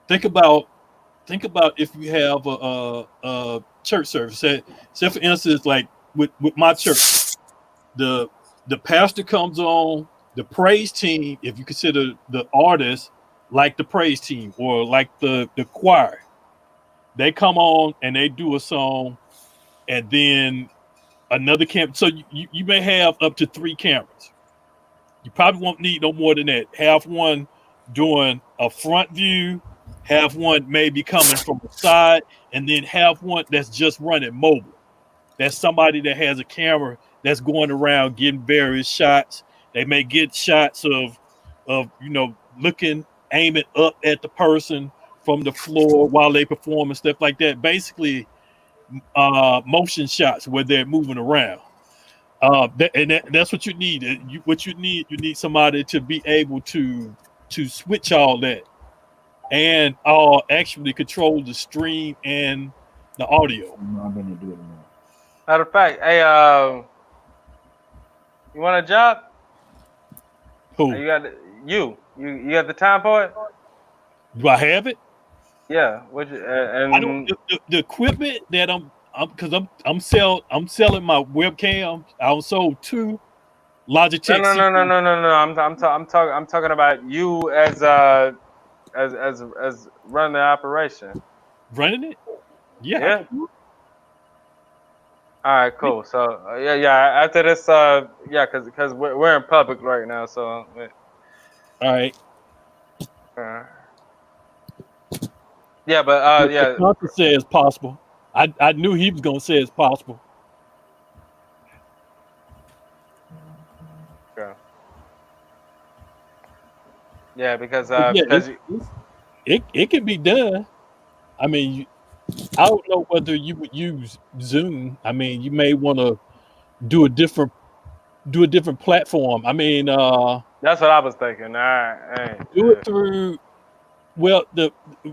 Think about if you have a church service. Say for instance, like with my church, the pastor comes on, the praise team, if you consider the artist like the praise team or like the choir, they come on and they do a song, and then another camera. So you may have up to 3 cameras. You probably won't need no more than that. Have one doing a front view, have one maybe coming from the side, and then have one that's just running mobile. That's somebody that has a camera that's going around getting various shots. They may get shots of looking, aiming up at the person from the floor while they perform and stuff like that. Basically, motion shots where they're moving around. That's what you need. You need somebody to be able to switch all that and actually control the stream and the audio. matter of fact, hey, you want a job? Who? You got you. You have the time for it? Do I have it? Yeah. I don't. The equipment that I'm selling my webcam. I sold 2 Logitech. I'm talking about you as running the operation. Running it. Yeah. Yeah. All right, cool. So yeah. After this, yeah, because we're in public right now, so. All right. Yeah, but yeah. Hunter says possible. I knew he was gonna say it's possible. Yeah. Yeah, because it can be done. I mean, I don't know whether you would use Zoom. I mean, you may want to do a different platform. I mean, that's what I was thinking. All right. Do it through. Well,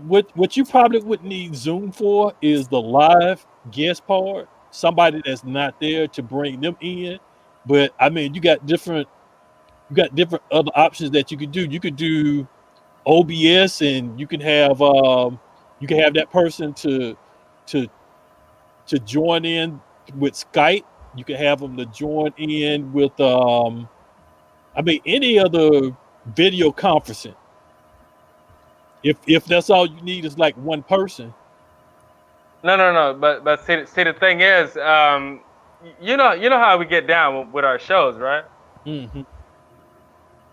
what you probably would need Zoom for is the live guest part. Somebody that's not there to bring them in. But I mean, you got different other options that you could do. You could do OBS, and you can have that person to join in with Skype. You can have them to join in with any other video conferencing. If that's all you need is like one person. No. But see, the thing is, you know how we get down with our shows, right? Mm-hmm.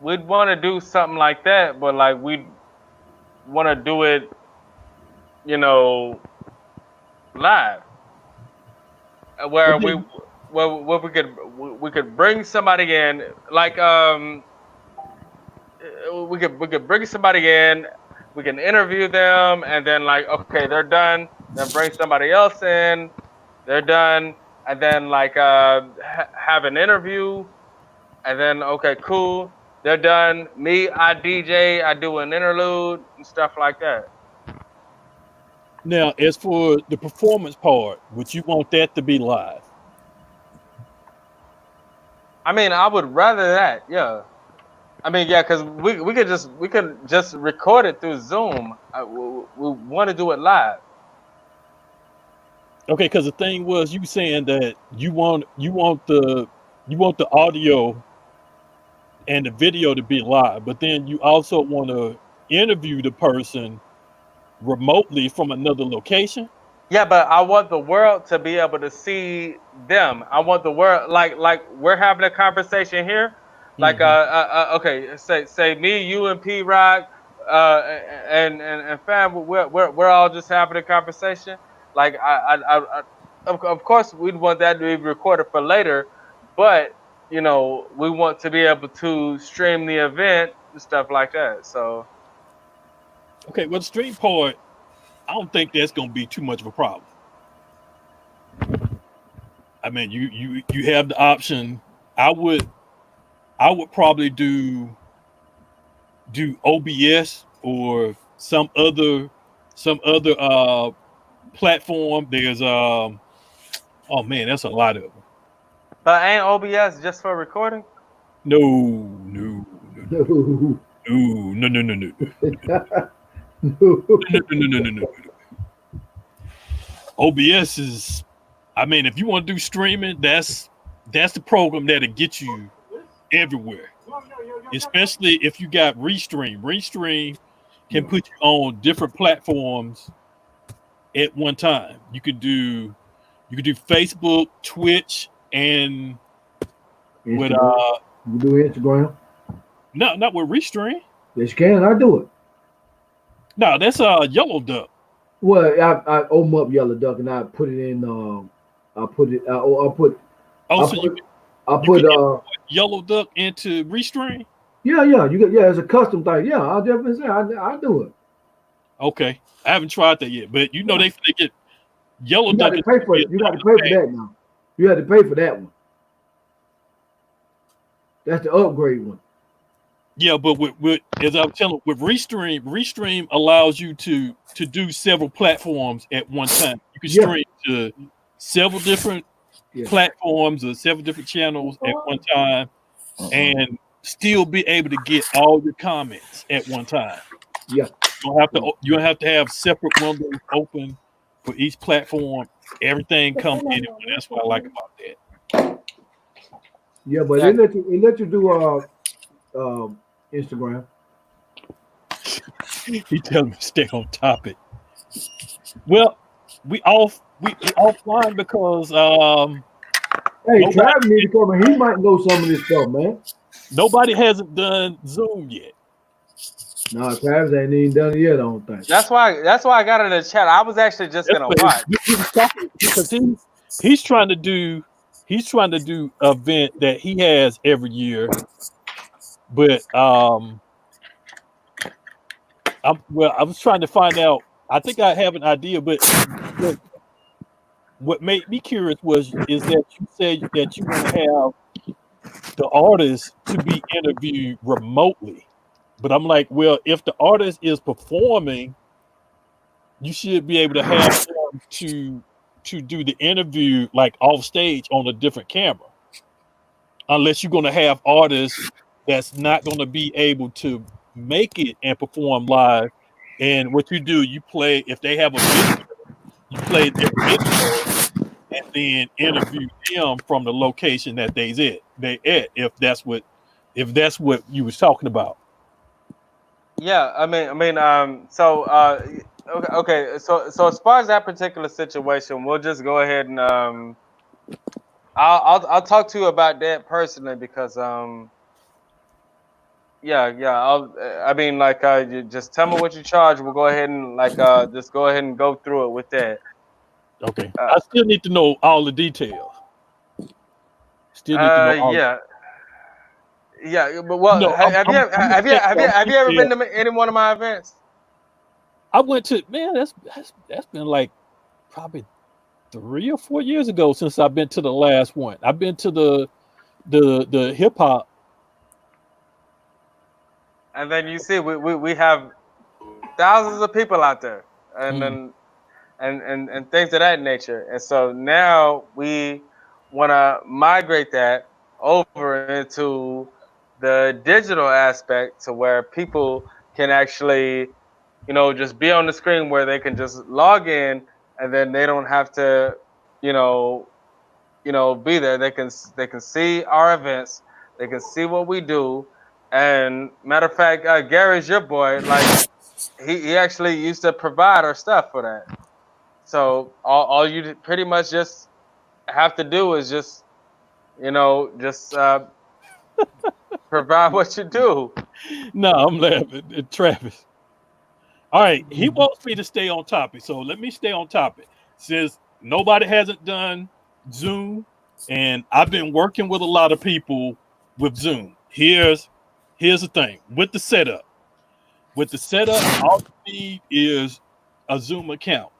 We'd want to do something like that, but like we'd want to do it, live, where we could bring somebody in, like we could bring somebody in, we can interview them, and then like, okay, they're done, then bring somebody else in, they're done, and then like have an interview, and then okay, cool, they're done. Me, I DJ, I do an interlude and stuff like that. Now, as for the performance part, would you want that to be live? I mean, I would rather that, yeah. I mean, yeah, because we could just record it through Zoom. We want to do it live. Okay, because the thing was, you saying that you want the audio and the video to be live, but then you also want to interview the person remotely from another location. Yeah, but I want the world to be able to see them. I want the world like we're having a conversation here. Like okay, say me, you, and P Rock, and fam, we're all just having a conversation. Like of course we'd want that to be recorded for later, but we want to be able to stream the event and stuff like that. So okay, well, the stream part, I don't think that's going to be too much of a problem. I mean, you have the option. I would probably do OBS or some other platform. There's oh man, that's a lot of them. But ain't OBS just for recording? No. OBS is, I mean, if you want to do streaming, that's the program that'll get you everywhere. Especially if you got Restream. Restream can put you on different platforms at one time. You could do Facebook, Twitch, and Instagram. with you do Instagram? No, not with Restream. Yes, you can. I do it. No, that's Yellow Duck. Well, I open up Yellow Duck and I put it in. I put Yellow Duck into Restream. Yeah. It's a custom thing. Yeah, I'll definitely say I do it. Okay, I haven't tried that yet, but they get Yellow Duck. You got to pay for it. You got to pay for that now. You had to pay for that one. That's the upgrade one. Yeah, but with as I'm telling, with Restream allows you to do several platforms at one time. You can stream to several different platforms or several different channels at one time, and still be able to get all your comments at one time. Yeah. You don't have to have separate windows open for each platform. Everything comes in. That's what I like about that. Yeah, but it let you do Instagram. He tells me to stay on topic. Well, we offline because Hey, Travis need to come in. He might know some of this stuff, man. Nobody hasn't done Zoom yet. No, Travis ain't even done it yet, I don't think. That's why I got in the chat. I was actually just gonna watch. Because he's trying to do an event that he has every year, but I was trying to find out. I think I have an idea, but what made me curious is that you said that you want to have the artist to be interviewed remotely. But I'm like, well, if the artist is performing, you should be able to have them to do the interview like off stage on a different camera. Unless you're going to have artists that's not going to be able to make it and perform live. And what you do, you play, if they have a video, you play their video and then interview them from the location that they at, if that's what you was talking about. Yeah, okay. So as far as that particular situation, we'll just go ahead and I'll talk to you about that personally because you just tell me what you charge. We'll go ahead and just go ahead and go through it with that. Okay. I still need to know all the details. Still need to know all Yeah, but well, No, have you ever been to any one of my events? I went to that's been like probably 3 or 4 years ago since I've been to the last one. I've been to the hip hop. And then you see we have thousands of people out there and then and things of that nature. And so now we want to migrate that over into the digital aspect to where people can actually, just be on the screen where they can just log in and then they don't have to, be there. They can see our events. They can see what we do. And matter of fact, Gary's your boy. Like he actually used to provide our stuff for that. So all you pretty much just have to do is just provide what you do. No, I'm laughing at Travis. All right, he wants me to stay on topic, so let me stay on topic. Since nobody hasn't done Zoom, and I've been working with a lot of people with Zoom. Here's the thing with the setup. With the setup, all you need is a Zoom account.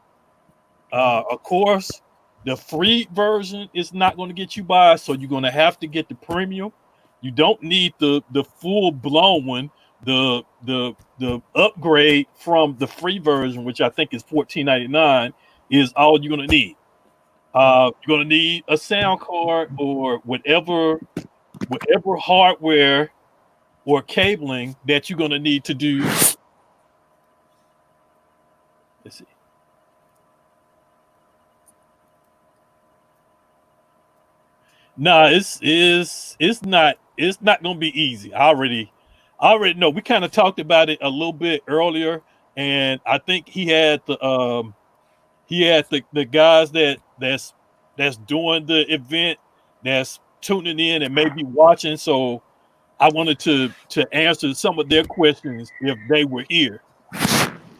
Of course, the free version is not going to get you by, so you're going to have to get the premium. You don't need the full blown one. The upgrade from the free version, which I think is $14.99, is all you're going to need. You're going to need a sound card or whatever hardware or cabling that you're going to need to do. Let's see. No, it's not going to be easy. I already know. We kind of talked about it a little bit earlier, and I think he had the guys that's doing the event, that's tuning in and maybe watching. So I wanted to answer some of their questions if they were here,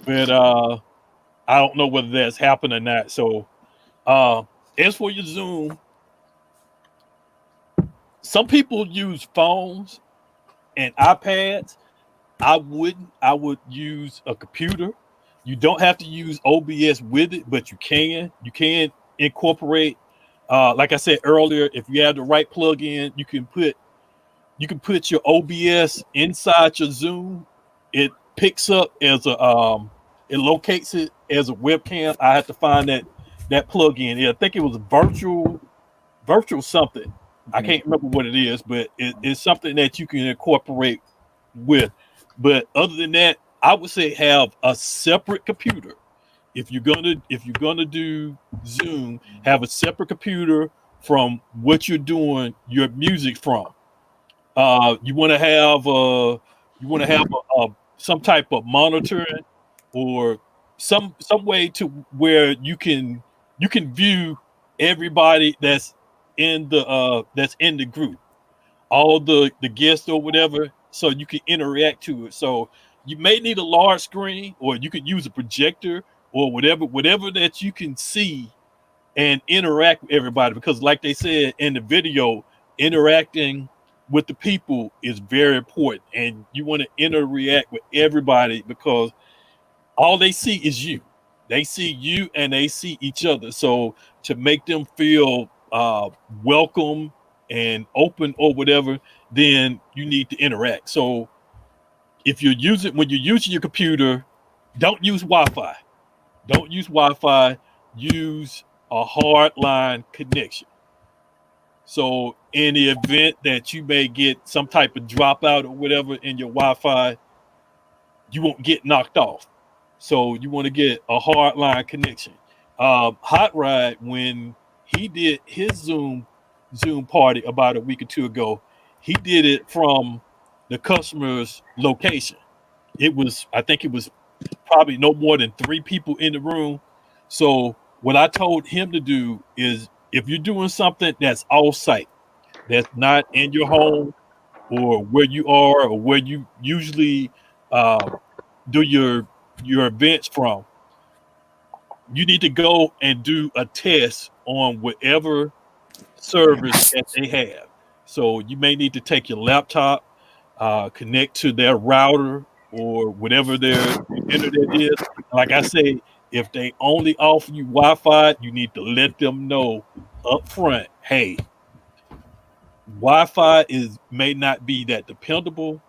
but I don't know whether that's happened or not. So as for your Zoom, some people use phones and iPads. I wouldn't. I would use a computer. You don't have to use OBS with it, but you can. You can incorporate, like I said earlier, if you have the right plug-in, you can put your OBS inside your Zoom. It picks up as a it locates it as a webcam. I have to find that plug-in. I think it was virtual something. I can't remember what it is, but it's something that you can incorporate with. But other than that, I would say have a separate computer. If you're gonna do Zoom, have a separate computer from what you're doing your music from. You want to have some type of monitoring or some way to where you can view everybody that's in the group, all the guests or whatever, so you can interact to it. So you may need a large screen, or you could use a projector or whatever that you can see and interact with everybody, because like they said in the video, interacting with the people is very important, and you want to interact with everybody because all they see is you. They see you and they see each other. So to make them feel welcome and open or whatever, then you need to interact. So when you're using your computer, don't use Wi-Fi. Don't use Wi-Fi. Use a hard line connection. So in the event that you may get some type of dropout or whatever in your Wi-Fi, you won't get knocked off. So you want to get a hard line connection. Hot Ride, when he did his Zoom party about a week or two ago, he did it from the customer's location. I think it was probably no more than 3 people in the room. So what I told him to do is, if you're doing something that's off-site, that's not in your home or where you are or where you usually do your events from, you need to go and do a test on whatever service that they have. So you may need to take your laptop, connect to their router or whatever their internet is. Like I say, if they only offer you Wi-Fi, you need to let them know up front, hey, Wi-Fi may not be that dependable.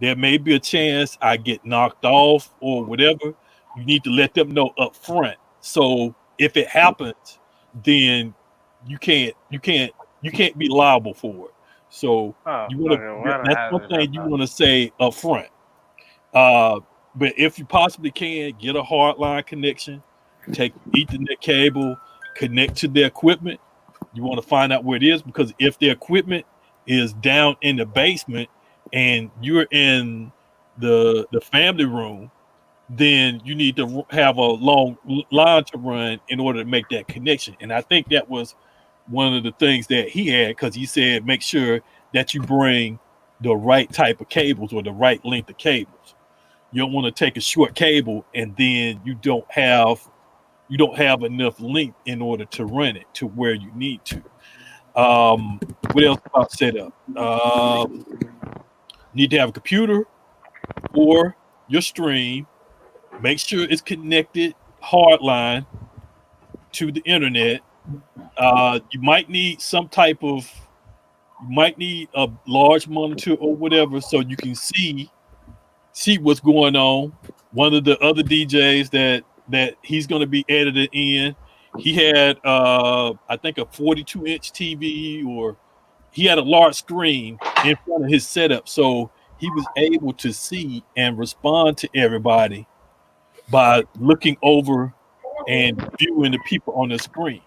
There may be a chance I get knocked off or whatever. You need to let them know up front. So if it happens, then you can't be liable for it. So that's one thing you want to say up front. But if you possibly can, get a hardline connection, take Ethernet cable, connect to their equipment. You want to find out where it is, because if their equipment is down in the basement and you're in the family room, then you need to have a long line to run in order to make that connection. And I think that was one of the things that he had, because he said make sure that you bring the right type of cables or the right length of cables. You don't want to take a short cable and then you don't have enough length in order to run it to where you need to. What else about setup? Need to have a computer or your stream. Make sure it's connected hardline to the internet. You might need a large monitor or whatever, so you can see what's going on. One of the other DJs that he's going to be edited in, he had I think a 42-inch TV, or he had a large screen in front of his setup, so he was able to see and respond to everybody by looking over and viewing the people on the screen.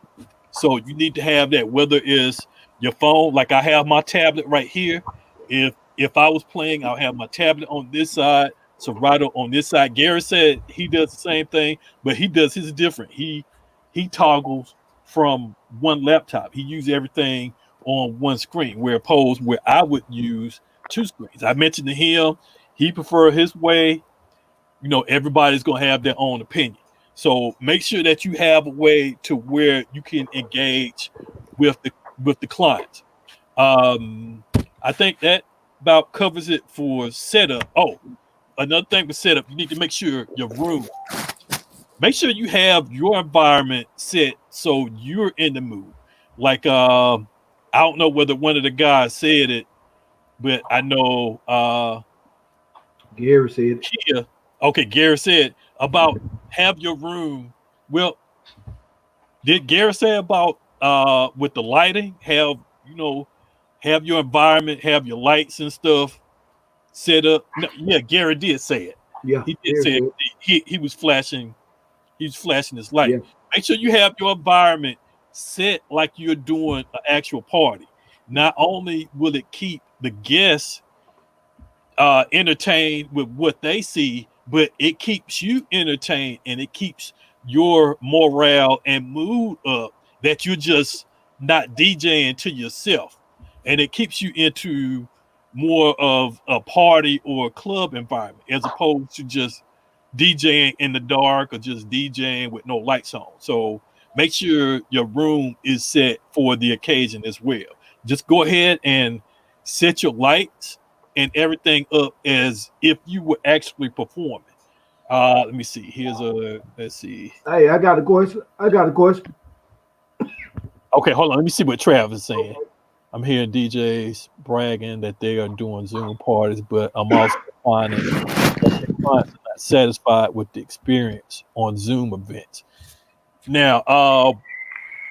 So you need to have that, whether it's your phone, like I have my tablet right here. If I was playing, I'll have my tablet on this side, Serato on this side. Gary said he does the same thing, but he does his different. He toggles from one laptop. He uses everything on one screen, where I would use 2 screens. I mentioned to him, he prefer his way. Everybody's going to have their own opinion. So make sure that you have a way to where you can engage with the clients. I think that about covers it for setup. Oh, another thing with setup, you need to make sure your room. Make sure you have your environment set so you're in the mood. Like I don't know whether one of the guys said it, but I know Gary said Kia. Okay, Gary said about have your room. Well, did Gary say about with the lighting, have have your environment, have your lights and stuff set up. No, yeah, Gary did say it. Yeah, He did say it. he was flashing. He was flashing his light. Yeah. Make sure you have your environment set like you're doing an actual party. Not only will it keep the guests entertained with what they see, but it keeps you entertained and it keeps your morale and mood up, that you're just not DJing to yourself, and it keeps you into more of a party or a club environment as opposed to just DJing in the dark or just DJing with no lights on. So make sure your room is set for the occasion as well. Just go ahead and set your lights and everything up as if you were actually performing. Let me see. Let's see. Hey, I got a question. Okay, hold on. Let me see what Travis is saying. I'm hearing DJs bragging that they are doing Zoom parties, but I'm also finding that the clients are not satisfied with the experience on Zoom events. Now,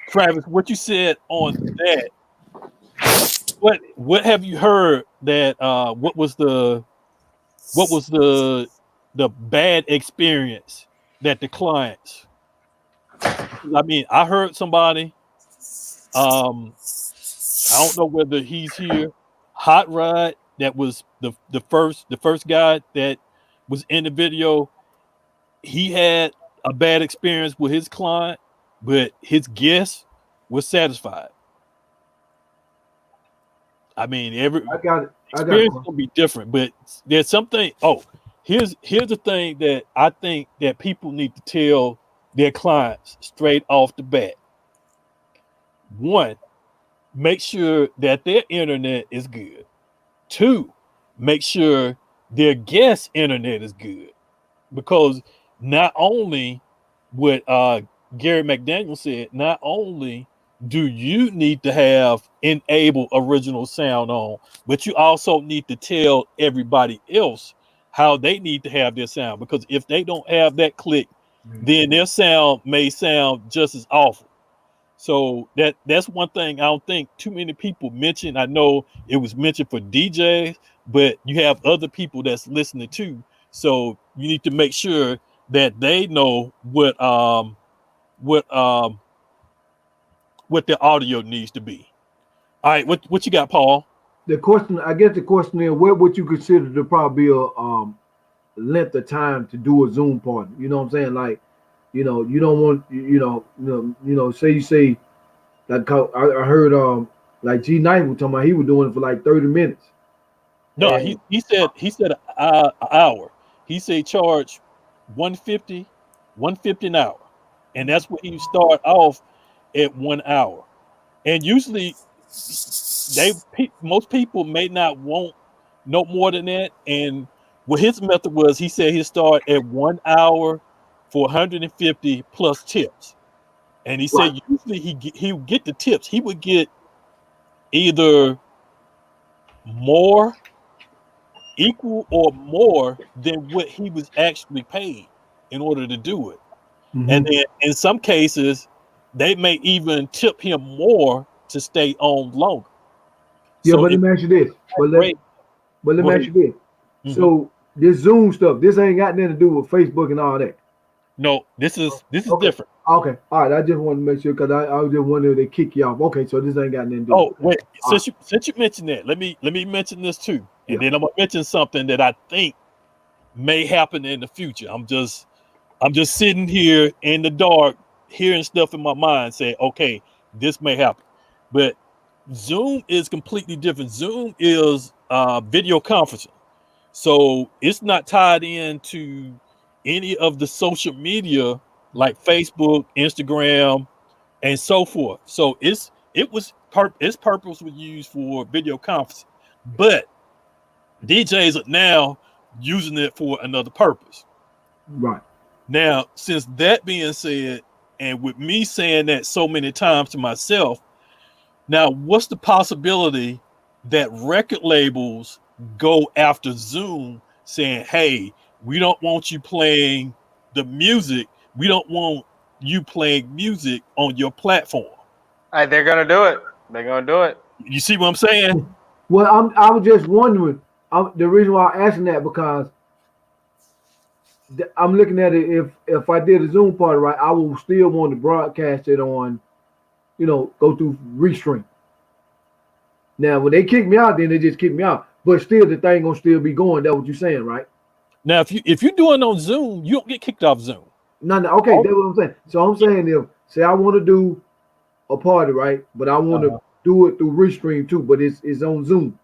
Travis, what you said on that, what have you heard that what was the bad experience that the clients? I mean, I heard somebody, I don't know whether he's here, Hot Rod, that was the first guy that was in the video. He had a bad experience with his client, but his guests was satisfied. I mean, I got it. experience is gonna be different, but there's something. Oh, here's the thing that I think that people need to tell their clients straight off the bat. One, make sure that their internet is good. Two, make sure their guest internet is good, because not only what Gary McDaniel said, not only do you need to have enable original sound on, but you also need to tell everybody else how they need to have their sound, because if they don't have that click, then their sound may sound just as awful. So that's one thing I don't think too many people mention. I know it was mentioned for DJs, but you have other people that's listening too. So you need to make sure that they know what their audio needs to be. All right, what you got, Paul? The question, I guess the question is, what would you consider to probably be a length of time to do a Zoom party? You know what I'm saying? Like, you don't want, say you say, like I heard like G Knight was talking about he was doing it for like 30 minutes. No, And he said an hour. He said charge 150 an hour, and that's what he start off at 1 hour. And usually most people may not want no more than that. And what his method was, he said he'd start at 1 hour for 150 plus tips. And he said usually he would get the tips. He would get either more, equal, or more than what he was actually paid in order to do it. Mhm. And then in some cases, they may even tip him more to stay on longer. yeah, So but let me ask you this. But let me ask you this. Mhm. So this Zoom stuff, this ain't got nothing to do with Facebook and all that. No, this is Okay. different. Okay, all right. I just want to make sure, because I was just wondering if they kick you off. Okay, so this ain't got nothing to do. Oh, with it. wait, since you mentioned that, let me mention this too. And Yeah. then I'm gonna mention something that I think may happen in the future. I'm just sitting here in the dark, hearing stuff in my mind, saying, okay, this may happen. But Zoom is completely different. Zoom is video conferencing. So it's not tied into any of the social media like Facebook, Instagram, and so forth. So its purpose was used for video conferencing, but DJs are now using it for another purpose. Right. Now, since that being said, and with me saying that so many times to myself, now what's the possibility that record labels go after Zoom saying, hey, we don't want you playing the music. We don't want you playing music on your platform. They're gonna do it. They're gonna do it. You see what I'm saying? Well, I was just wondering. The reason why I'm asking that because I'm looking at it. If I did a Zoom party, right, I will still want to broadcast it on, go through Restream. Now, when they kick me out, then they just kick me out. But still, the thing gonna still be going. That's what you're saying, right? Now, if you're doing on Zoom, you don't get kicked off Zoom. No. Okay, that's what I'm saying. So I'm saying if say I want to do a party, right, but I want to do it through Restream too, but it's on Zoom.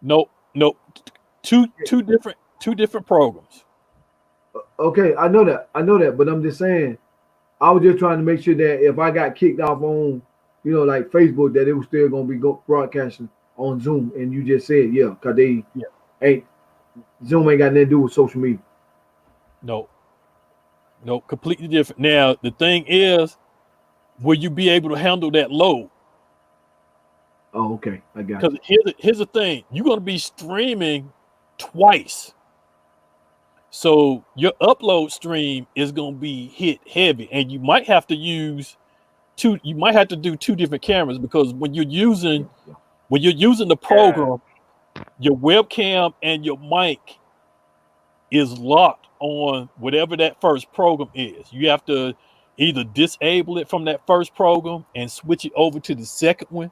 Nope. Two different programs. Okay, I know that, but I'm just saying, I was just trying to make sure that if I got kicked off on, like Facebook, that it was still gonna be broadcasting on Zoom. And you just said, yeah, because they ain't Zoom ain't got nothing to do with social media. No, completely different. Now the thing is, will you be able to handle that load? Oh, okay, I got you. Because here's the thing: you're gonna be streaming twice. So your upload stream is going to be hit heavy, and you might have to use you might have to do two different cameras, because when you're using the program, your webcam and your mic is locked on whatever that first program is. You have to either disable it from that first program and switch it over to the second one,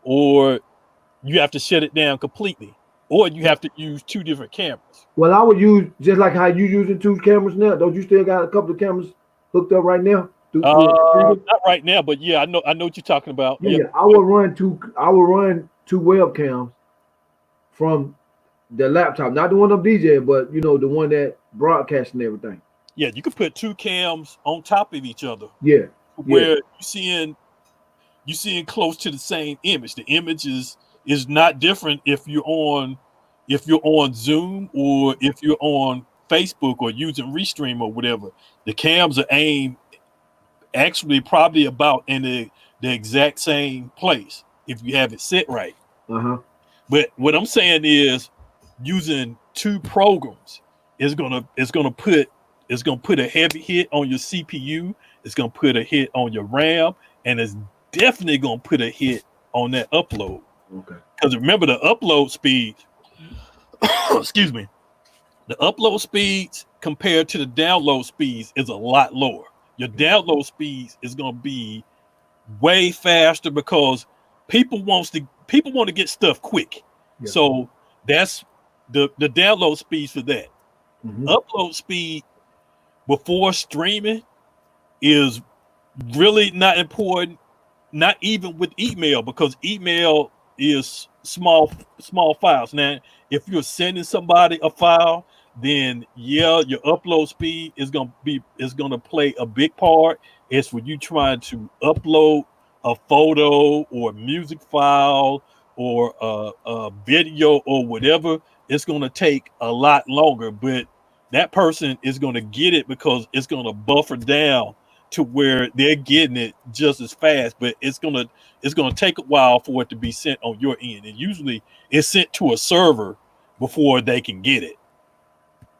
or you have to shut it down completely, or you have to use two different cameras. Well, I would use just like how you using two cameras now. Don't you still got a couple of cameras hooked up right now? Not right now, but yeah, I know what you're talking about. Yeah, I will run two webcams from the laptop, not the one I'm DJing, but the one that broadcasting everything. Yeah, you can put two cams on top of each other. Yeah, where you seeing close to the same image. The image is not different if you're on Zoom or if you're on Facebook or using Restream or whatever. The cams are aimed actually probably about in the exact same place if you have it set right. But what I'm saying is, using two programs is gonna put a heavy hit on your CPU. It's gonna put a hit on your RAM, and it's definitely gonna put a hit on that upload. Okay. Because remember, the upload speed, excuse me, the upload speeds compared to the download speeds is a lot lower. Your download speeds is gonna be way faster because people want to get stuff quick. Yeah. So that's the download speeds for that. Upload speed before streaming is really not important, not even with email, because email is small files. Now, if you're sending somebody a file, then your upload speed is gonna play a big part. It's when you trying to upload a photo or a music file or a video or whatever. It's gonna take a lot longer, but that person is gonna get it because it's gonna buffer down to where they're getting it just as fast, but it's gonna take a while for it to be sent on your end, and usually it's sent to a server before they can get it.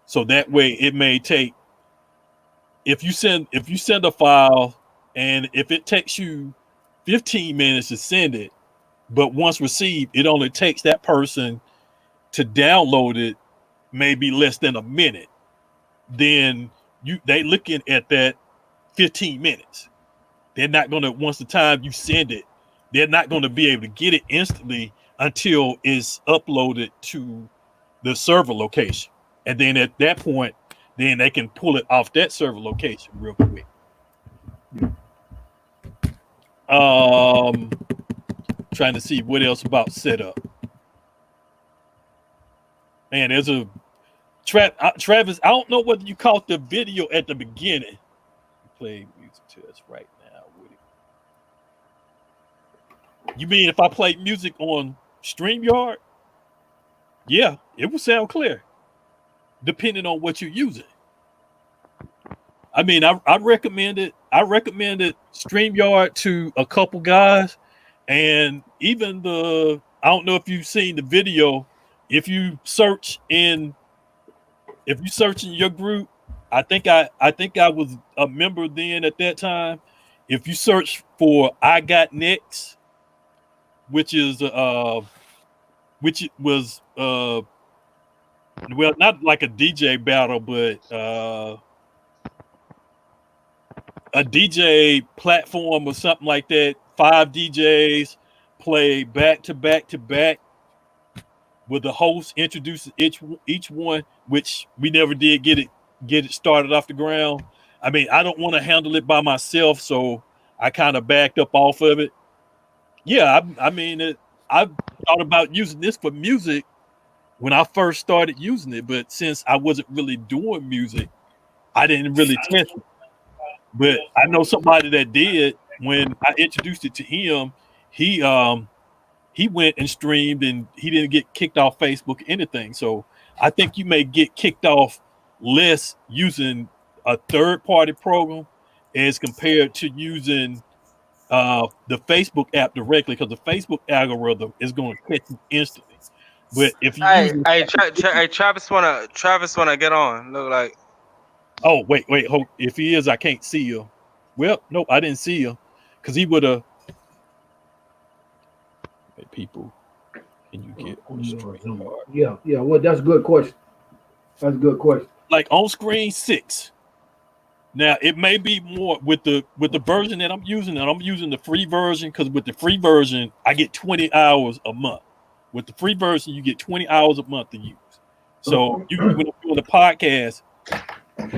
So that way, it may take, if you send a file, and if it takes you 15 minutes to send it, but once received, it only takes that person to download it maybe less than a minute, then they looking at that 15 minutes. They're not going to, once the time you send it, they're not going to be able to get it instantly until it's uploaded to the server location. And then at that point, then they can pull it off that server location real quick. Trying to see what else about setup. Man, there's a Travis, I don't know whether you caught the video at the beginning. Play music to us right now, Woody. You mean if I play music on StreamYard? Yeah, it will sound clear, depending on what you're using. I mean, I recommended StreamYard to a couple guys, and even I don't know if you've seen the video. If you search in your group, I think I was a member then at that time. If you search for I Got Next, which was well, not like a DJ battle, but a DJ platform or something like that. 5 DJs play back to back to back, with the host introduces each one, which we never did get it started off the ground. I mean, I don't want to handle it by myself, so I kind of backed up off of it. Yeah, I thought about using this for music when I first started using it, but since I wasn't really doing music, I didn't really test it. But I know somebody that did. When I introduced it to him, he went and streamed, and he didn't get kicked off Facebook or anything. So I think you may get kicked off less using a third-party program as compared to using the Facebook app directly, because the Facebook algorithm is going to catch you instantly. But if you Travis wanna get on. Look like. Oh, wait, hold. If he is, I can't see you. Well, nope, I didn't see you, because he would have. Hey, people, can you get on screen? Yeah. Well, that's a good question. That's a good question. Like on screen 6. Now it may be more with the version that I'm using, and I'm using the free version, because with the free version I get 20 hours a month. With the free version, you get 20 hours a month to use. So you when I'm doing the podcast,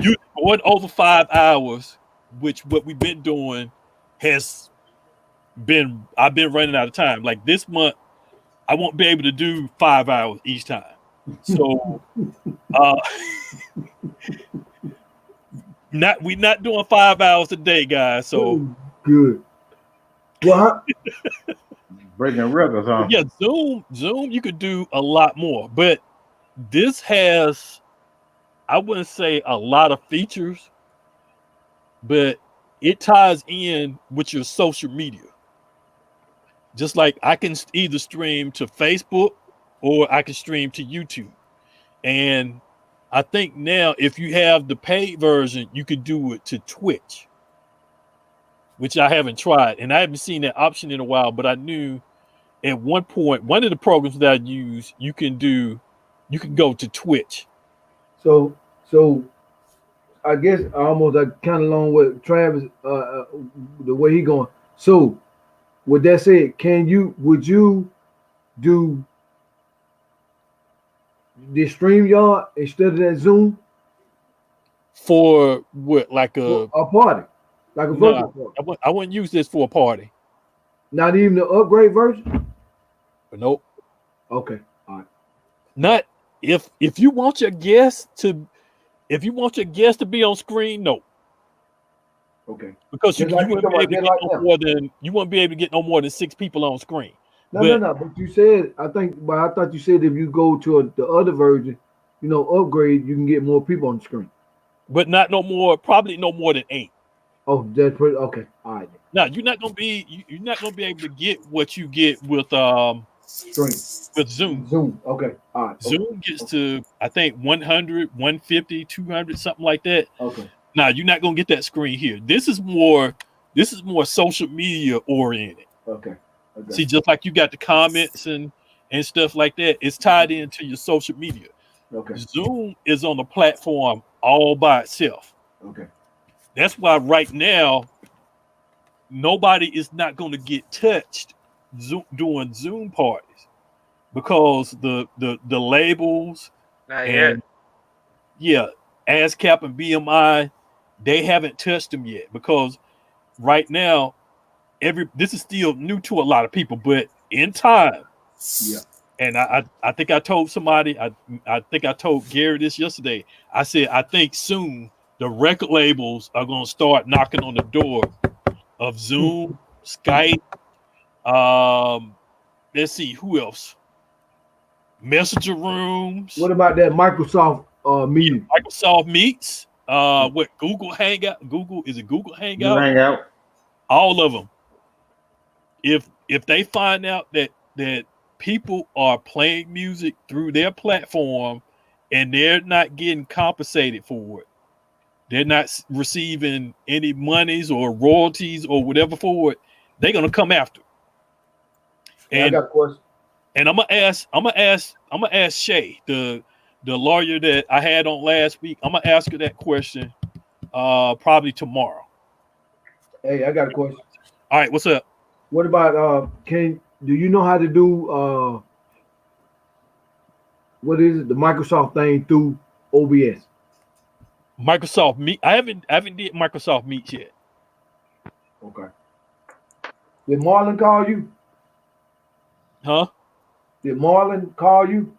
you going over 5 hours, which what we've been doing has been, I've been running out of time. Like this month, I won't be able to do 5 hours each time. So we're not doing 5 hours a day, guys. So good. Well, breaking records, huh? Yeah, Zoom, you could do a lot more, but this has, I wouldn't say a lot of features, but it ties in with your social media. Just like I can either stream to Facebook or I can stream to YouTube. And I think now if you have the paid version, you could do it to Twitch, which I haven't tried. And I haven't seen that option in a while, but I knew at one point, one of the programs that I use, you can go to Twitch. So I guess almost like kind of along with Travis, the way he going. So with that said, would you do the StreamYard instead of that Zoom? For what, like a party? Like a virtual party? I wouldn't use this for a party. Not even the upgrade version? Nope. Okay. All right. Not if you want your guests to be on screen, no. Okay. Because you wouldn't be able to get no more than 6 people on screen. No. But you said, I thought you said if you go to the other version, upgrade, you can get more people on the screen. But probably no more than 8. Oh, that's pretty okay. All right. Now you're not gonna be able to get what you get with Zoom. Zoom. Okay. All right. Zoom gets to, I think, 100, 150, 200, something like that. Okay. Now you're not gonna get that screen here. This is more social media oriented. Okay. See, just like you got the comments and stuff like that, it's tied into your social media. Okay. Zoom is on the platform all by itself. Okay. That's why right now nobody is not going to get touched doing Zoom parties, because the labels and ASCAP and BMI, they haven't touched them yet, because right now this is still new to a lot of people, but in time, and I think I told somebody, I think I told Gary this yesterday. I said I think soon the record labels are going to start knocking on the door of Zoom, Skype. Let's see, who else? Messenger rooms. What about that Microsoft meeting? Microsoft Meets. What, Google Hangout? Is it Google Hangout? Hangout. All of them. If they find out that people are playing music through their platform and they're not getting compensated for it, they're not receiving any monies or royalties or whatever for it, they're going to come after. I And got a question. and I'm gonna ask Shay, the lawyer that I had on last week. I'm gonna ask her that question probably tomorrow. Hey, I got a question. All right, what's up? What about do you know how to do what is it, the Microsoft thing through OBS? Microsoft Meet. I haven't did Microsoft Meet yet. Okay. Did Marlon call you? Huh? Did Marlon call you?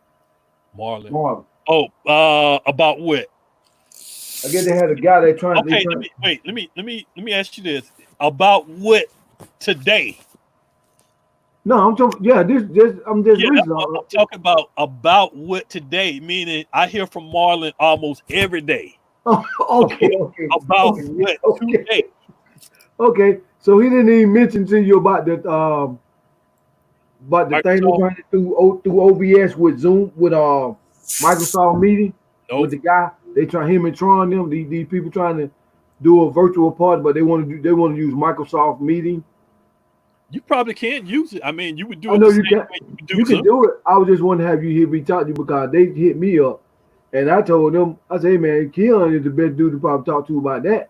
Marlon. Marlon. Oh, about what? I guess they had a guy that trying. Okay, let me ask you this. About what today? No, I'm talking. Yeah, I'm just Yeah, reading. I'm talking about what today, meaning I hear from Marlon almost every day. Oh, okay. About what today? Okay, so he didn't even mention to you about the thing they're trying to do through OBS with Zoom with Microsoft meeting with the guy. They try him and Tron them these people trying to do a virtual party, but they want to use Microsoft meeting. You probably can't use it. I mean, you would do I it know the you same can. way you would do You Zoom. can do it. I was just wanting to have you hear me talk to you because they hit me up, and I told them, I said, hey man, Keon is the best dude to probably talk to about that.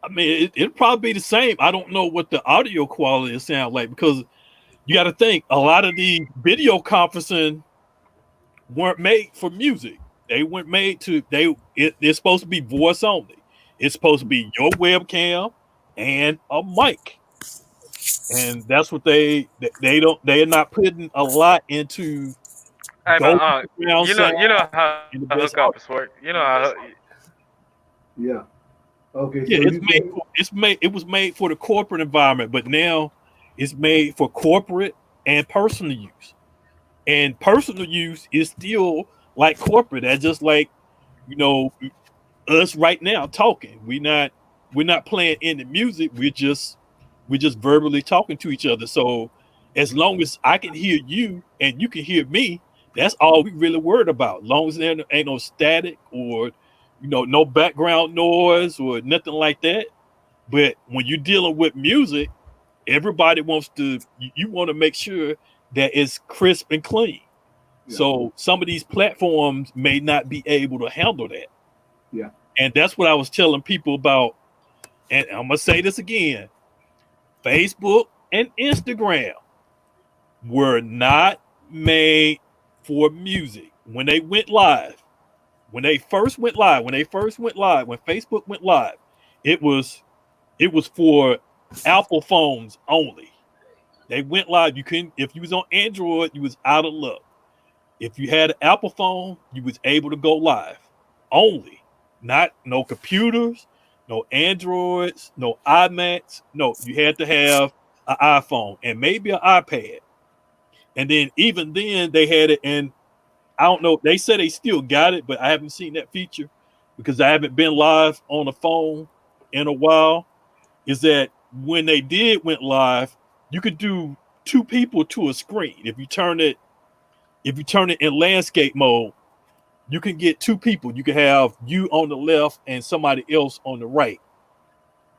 I mean, it'll probably be the same. I don't know what the audio quality sound like because you got to think a lot of the video conferencing weren't made for music. They weren't made to. It's supposed to be voice only. It's supposed to be your webcam and a mic, and that's what they're not putting a lot into. Hey, Go but around sound you know how and the best hookups work. You know how. Yeah. Okay. Yeah, So it was made for the corporate environment, but now it's made for corporate and personal use. And personal use is still like corporate. That's just like, you know, us right now talking. We're not playing any music. We're just verbally talking to each other. So as long as I can hear you and you can hear me, that's all we really worried about. As long as there ain't no static or no background noise or nothing like that. But when you're dealing with music, everybody wants to you want to make sure that it's crisp and clean. Yeah. So some of these platforms may not be able to handle that. Yeah. And that's what I was telling people about. And I'm gonna say this again. Facebook and Instagram were not made for music. When they went live, when Facebook went live, it was for Apple phones only. They went live. You couldn't, if you was on Android, you was out of luck. If you had an Apple phone, you was able to go live only. Not no computers, no Androids, no iMacs. No, you had to have an iPhone and maybe an iPad. And then even then they had it, and I don't know. They said they still got it, but I haven't seen that feature because I haven't been live on the phone in a while. Is that when they went live, you could do two people to a screen. If you turn it in landscape mode, you can get two people. You can have you on the left and somebody else on the right.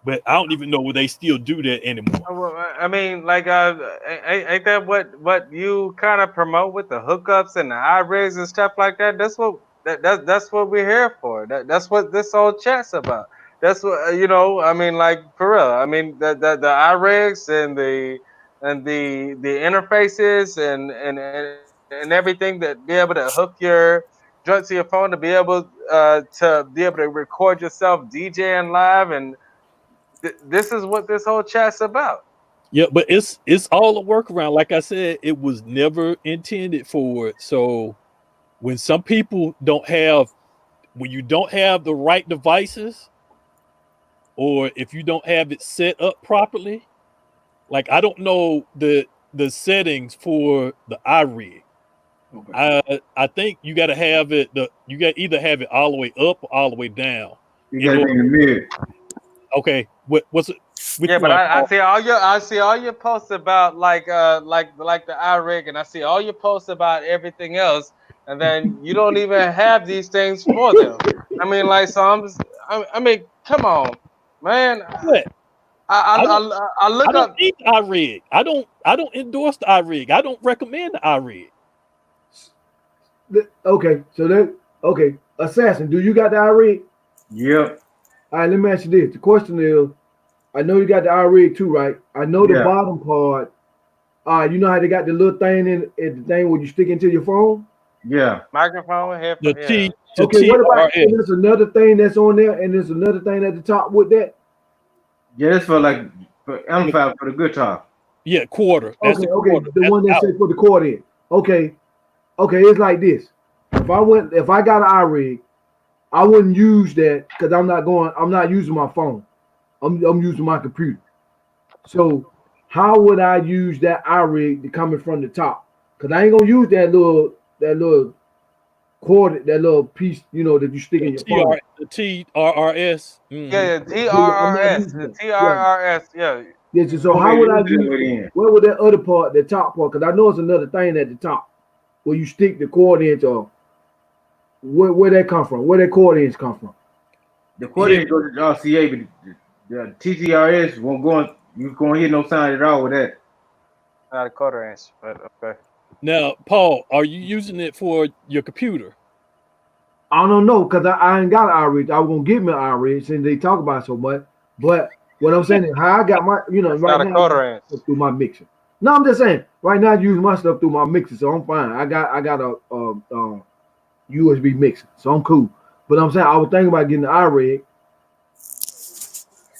But I don't even know whether they still do that anymore. I mean, like, ain't that what you kind of promote with the hookups and the iRigs and stuff like that? That's what we're here for. That's what this whole chat's about. That's what I mean, like for real. I mean, the iRigs and the interfaces and everything that be able to hook your joint to your phone to be able to record yourself DJing live and this is what this whole chat's about. Yeah, but it's all a workaround. Like I said, it was never intended for it. So when some people when you don't have the right devices, or if you don't have it set up properly, like I don't know the settings for the iRig. Okay. I think you got to have it. You got either have it all the way up or all the way down. You got to be in the mid. Okay. What's it? Yeah, but I see all your posts about like the iRig, and I see all your posts about everything else, and then you don't even have these things for them. I mean, like, so I mean, come on, man. What? I look I don't up. need the iRig. I don't endorse the iRig. I don't recommend the iRig. Okay, so then, okay, Assassin, do you got the iRig? Yep. All right, let me ask you this. The question is, I know you got the iRig too, right? I know the Yeah. bottom part. You know how they got the little thing in the thing where you stick into your phone? Yeah. Microphone, The headphone. Yeah. T, the Okay, what about TRS. there's another thing that's on there, and there's another thing at the top with that? Yeah, that's for amplifier for the guitar. Yeah, quarter. That's Okay, the okay, quarter. the That's one that out. says for the cord in. Okay, it's like this. If I got an iRig, I wouldn't use that because I'm not using my phone. I'm using my computer. So how would I use that iRig to coming from the top? Because I ain't gonna use that little cord, that little piece, that you stick in your phone. The TRRS. Mhm. Yeah, I'm not TRRS. using The that. TRRS. Yeah. Yeah, so how would I use where would that other part, the top part? Because I know it's another thing at the top where you stick the cord into. Where that come from? Where that cord ends come from? The cord in goes to the RCA, but the TTRS won't go. You gonna hear no sound at all with that. Not a quarter inch, but okay. Now, Paul, are you using it for your computer? I don't know because I ain't got an iRig. I was gonna give me an iRig since they talk about it so much. But what I'm saying is how I got my, It's right not a now quarter inch. through my mixer. No, I'm just saying right now I use my stuff through my mixer, so I'm fine. I got a USB mixer, so I'm cool. But I'm saying I was thinking about getting the iRig,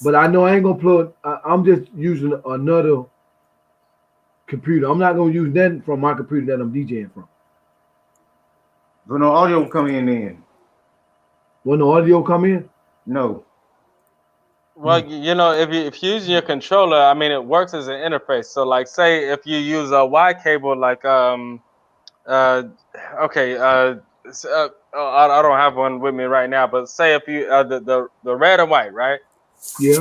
but I know I ain't gonna plug. I'm just using another computer. I'm not gonna use that from my computer that I'm DJing from. But no audio coming in then. When the audio come in, No. Well, if you're using your controller, I mean, it works as an interface. So, like, say if you use a Y cable, like okay, I don't have one with me right now, but say if you the red and white, right? yeah.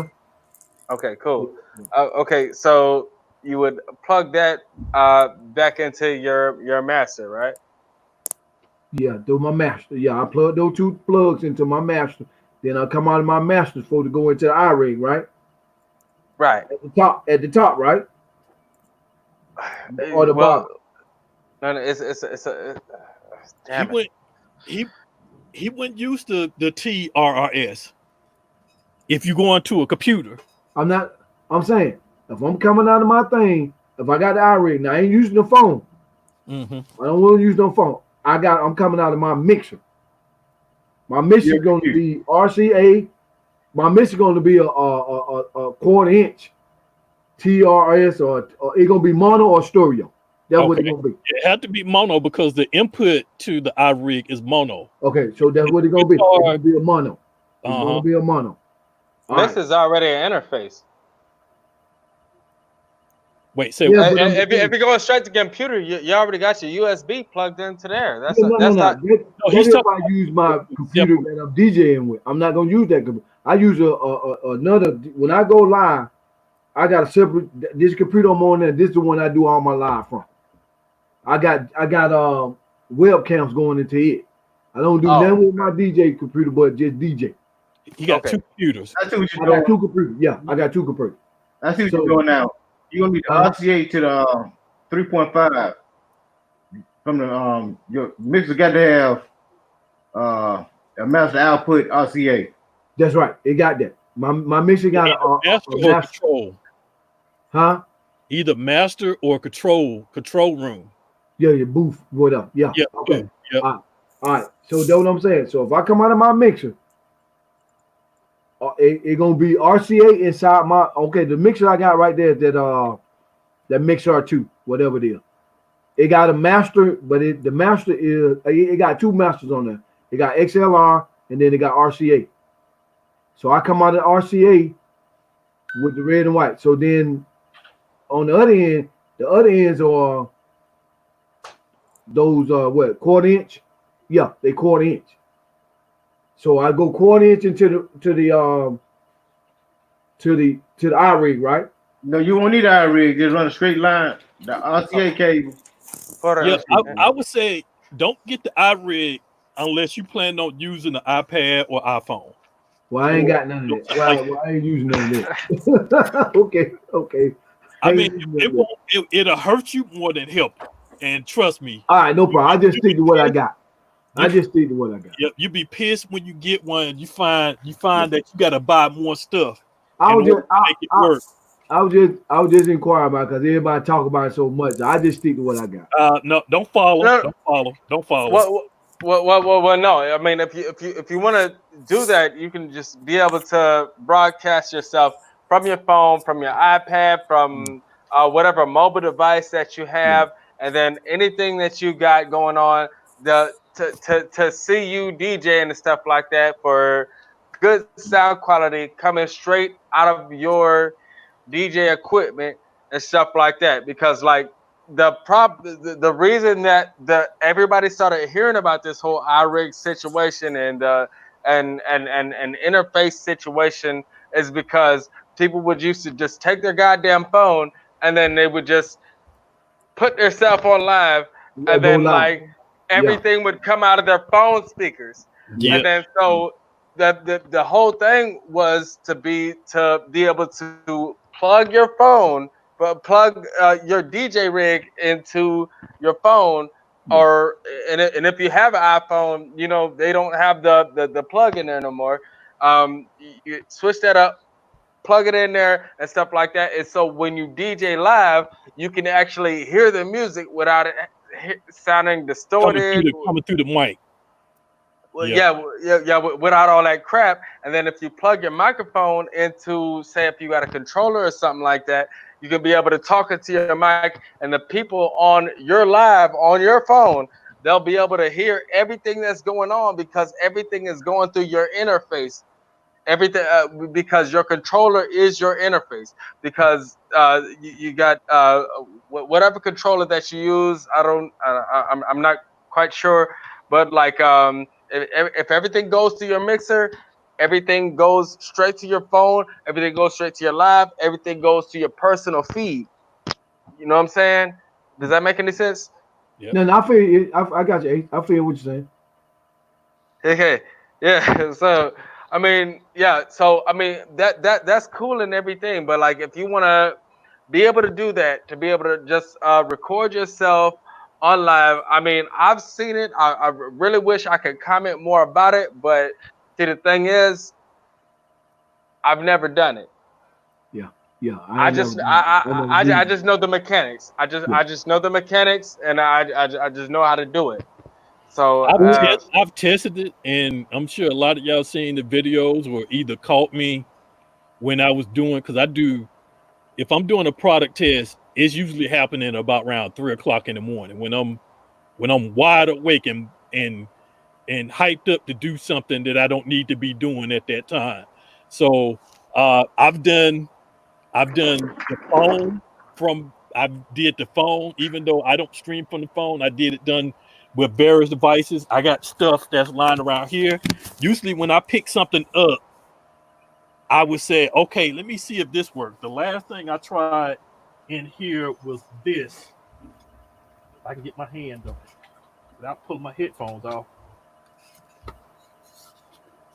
Okay, cool. Okay, so you would plug that back into your master, right? Yeah, through my master. Yeah, I plug those two plugs into my master. Then I come out of my master for to go into the iRig, right? Right. At the top, right? Or the Well, bottom. no, damn it. He wouldn't use the TRRS if you go onto a computer. I'm saying if I'm coming out of my thing, if I got the iRig, now I ain't using the phone. Mm-hmm. I don't want to use no phone. I'm coming out of my mixer. My mixer is going to be RCA. My mixer is going to be a quarter inch TRS or it's going to be mono or stereo. That's what it's going to be. It had to be mono because the input to the iRig is mono. Okay, so that's what it's going to be. It's going to be a mono. It's going to be a mono. This is already an interface. Wait, say if you're going straight to computer, you already got your USB plugged into there. That's no. not. That's if I use my computer that I'm DJing with. I'm not gonna use that computer. I use another. When I go live, I got a separate. This computer I'm on there. This is the one I do all my live from. I got webcams going into it. I don't do nothing with my DJ computer, but just DJ. You got two computers. I see what you're I doing. got two computers. Yeah, I got two computers. I see what you're doing now. You're gonna need the RCA to the 3.5 from the your mixer got to have a master output RCA. That's right. It got that. My mixer got a master or control. Huh? Either master or control room. Yeah, your booth, whatever. Yeah. Yeah. Okay. Yep. All right. So that's what I'm saying. So if I come out of my mixer, it gonna be RCA inside my. Okay, the mixer I got right there is that mixer 2, whatever it is. It got a master, but the master is it got two masters on there. It got XLR and then it got RCA. So I come out of RCA with the red and white. So then on the other end, the other ends are those quarter inch? Yeah, they quarter inch. So I go quarter inch into the iRig, right? No, you won't need an iRig. Just run a straight line. The RCA cable. Yeah, I would say don't get the iRig unless you plan on using the iPad or iPhone. Well, I ain't got none of that. Well, I ain't using none of that. Okay. I mean, it'll hurt you more than help you. And trust me. All right, no problem. I just stick to what I got. Yep, you be pissed when you get one. You find that you got to buy more stuff. I was just inquiring about because everybody talk about it so much. I just stick to what I got. No, don't follow. Don't follow. Well, no. I mean, if you want to do that, you can just be able to broadcast yourself from your phone, from your iPad, from whatever mobile device that you have, and then anything that you got going on, to see you DJ and stuff like that for good sound quality coming straight out of your DJ equipment and stuff like that. Because like the reason that everybody started hearing about this whole iRig situation and interface situation is because people would used to just take their goddamn phone and then they would just put themselves on live and then like everything would come out of their phone speakers. And then so the whole thing was to be able to plug your phone, but plug your DJ rig into your phone, and if you have an iPhone, you know they don't have the plug in there no more. You switch that up, plug it in there, and stuff like that. And so when you DJ live, you can actually hear the music without it sounding distorted, coming through the mic. Without all that crap. And then if you plug your microphone into, say, if you got a controller or something like that, you can be able to talk into your mic, and the people on your live on your phone, they'll be able to hear everything that's going on because everything is going through your interface. Everything because your controller is your interface. Because you got whatever controller that you use. I'm not quite sure, but like if everything goes to your mixer, everything goes straight to your phone, everything goes straight to your live, everything goes to your personal feed. You know what I'm saying? Does that make any sense? Yep. No, I feel I got you. I feel what you're saying. Okay, yeah. So I mean, yeah. So I mean that's cool and everything, but like if you want to be able to do that, to be able to just record yourself on live. I mean, I've seen it. I really wish I could comment more about it, but see, the thing is, I've never done it. Yeah. I just know the mechanics. I just know the mechanics, and I just know how to do it. So I've tested it, and I'm sure a lot of y'all seen the videos or either caught me when I was doing, because I do. If I'm doing a product test, it's usually happening about around 3 o'clock in the morning when I'm wide awake and hyped up to do something that I don't need to be doing at that time. So I've done the phone I did the phone, even though I don't stream from the phone. I did it done with various devices. I got stuff that's lying around here. Usually when I pick something up, I would say, okay, let me see if this works. The last thing I tried in here was this. If I can get my hand on it without pulling my headphones off.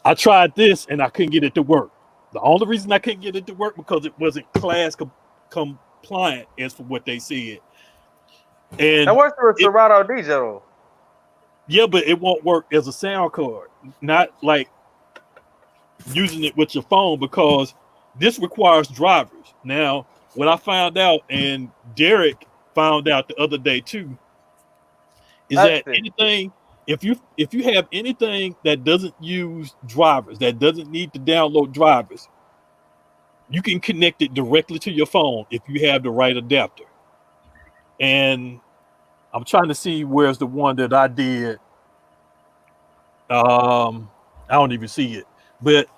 I tried this and I couldn't get it to work. The only reason I couldn't get it to work because it wasn't class compliant as for what they said. And that works for a Serato digital. Yeah, but it won't work as a sound card. Not like using it with your phone, because this requires drivers. Now, what I found out, and Derek found out the other day too, is that anything, if you have anything that doesn't use drivers, that doesn't need to download drivers, you can connect it directly to your phone if you have the right adapter. And I'm trying to see where's the one that I did. I don't even see it, but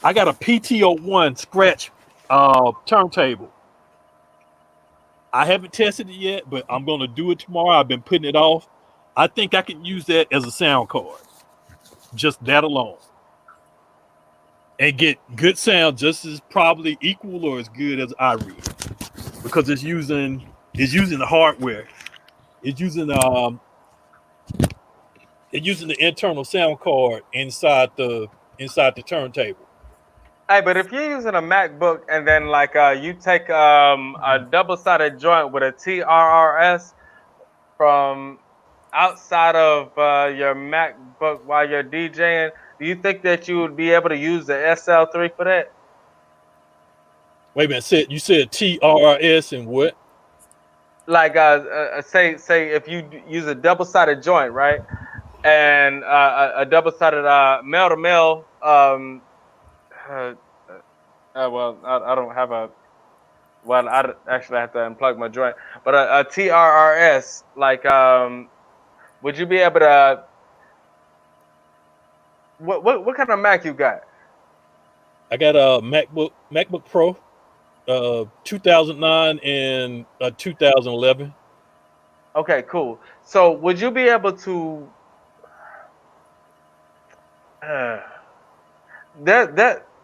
I got a PTO1 scratch turntable. I haven't tested it yet, but I'm going to do it tomorrow. I've been putting it off. I think I can use that as a sound card, just that alone, and get good sound just as probably equal or as good as iRig, because it's using the hardware. It's using the internal sound card inside the turntable. Hey, but if you're using a MacBook and then like you take a double-sided joint with a TRRS from outside of your MacBook while you're DJing, do you think that you would be able to use the SL3 for that? Wait a minute. You said TRRS and what? Like say if you use a double-sided joint, right, and a double-sided male to male. Well, I don't have a. Well, I actually have to unplug my joint, but a TRRS, like, would you be able to? What kind of Mac you got? I got a MacBook Pro, 2009 and 2011. Okay, cool. So would you be able to?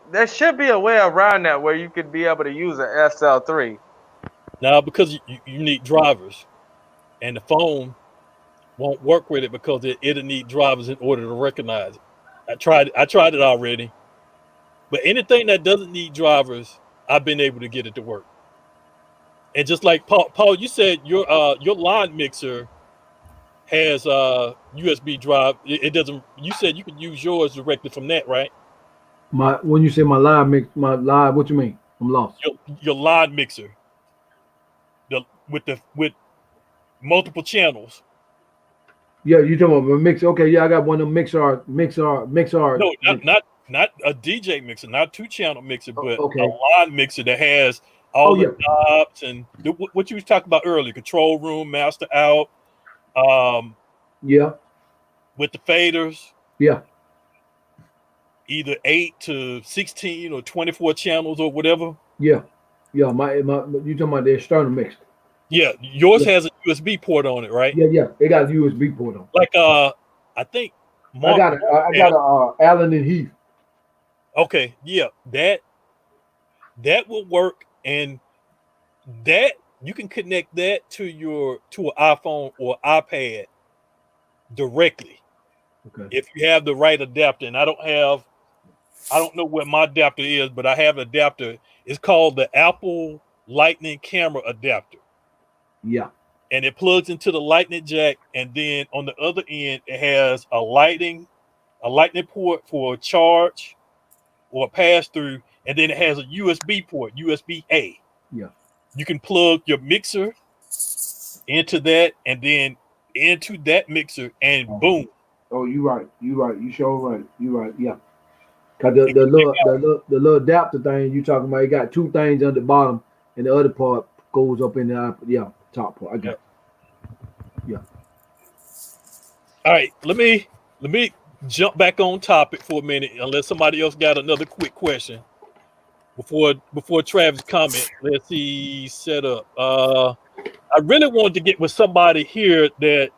There should be a way around that where you could be able to use an SL3. Now, because you need drivers, and the phone won't work with it because it'll need drivers in order to recognize it. I tried it already, but anything that doesn't need drivers, I've been able to get it to work. And just like Paul, you said your line mixer has USB drive. It doesn't. You said you could use yours directly from that, right? When you say my live mix, what you mean? I'm lost. Your line mixer, with multiple channels. Yeah, you talking about a mixer? Okay, yeah, I got one of them mixer. No, not a DJ mixer, not 2-channel mixer, but okay. a line mixer that has all the knobs and what you was talking about earlier: control room, master out. Yeah. With the faders. Yeah. Either 8 to 16 or 24 channels or whatever. Yeah. Yeah. My you talking about the external mixer? Yeah, yours has a USB port on it, right? Yeah. It got a USB port on it. Like I think I got a Allen and Heath. Okay, yeah, that will work, and that you can connect that to an iPhone or iPad directly. Okay. If you have the right adapter, and I don't know what my adapter is, but I have an adapter. It's called the Apple Lightning Camera Adapter. Yeah. And it plugs into the lightning jack, and then on the other end it has a lightning port for a charge or a pass through, and then it has a USB port, USB-A. Yeah. You can plug your mixer into that, and then into that mixer, and boom. Oh, you right. You sure right. You right. Yeah. Cause the little adapter thing you talking about, you got two things on the bottom, and the other part goes up in the top part. I got it. Yeah. All right, let me jump back on topic for a minute, unless somebody else got another quick question before Travis comment. Let's see, set up. I really wanted to get with somebody here that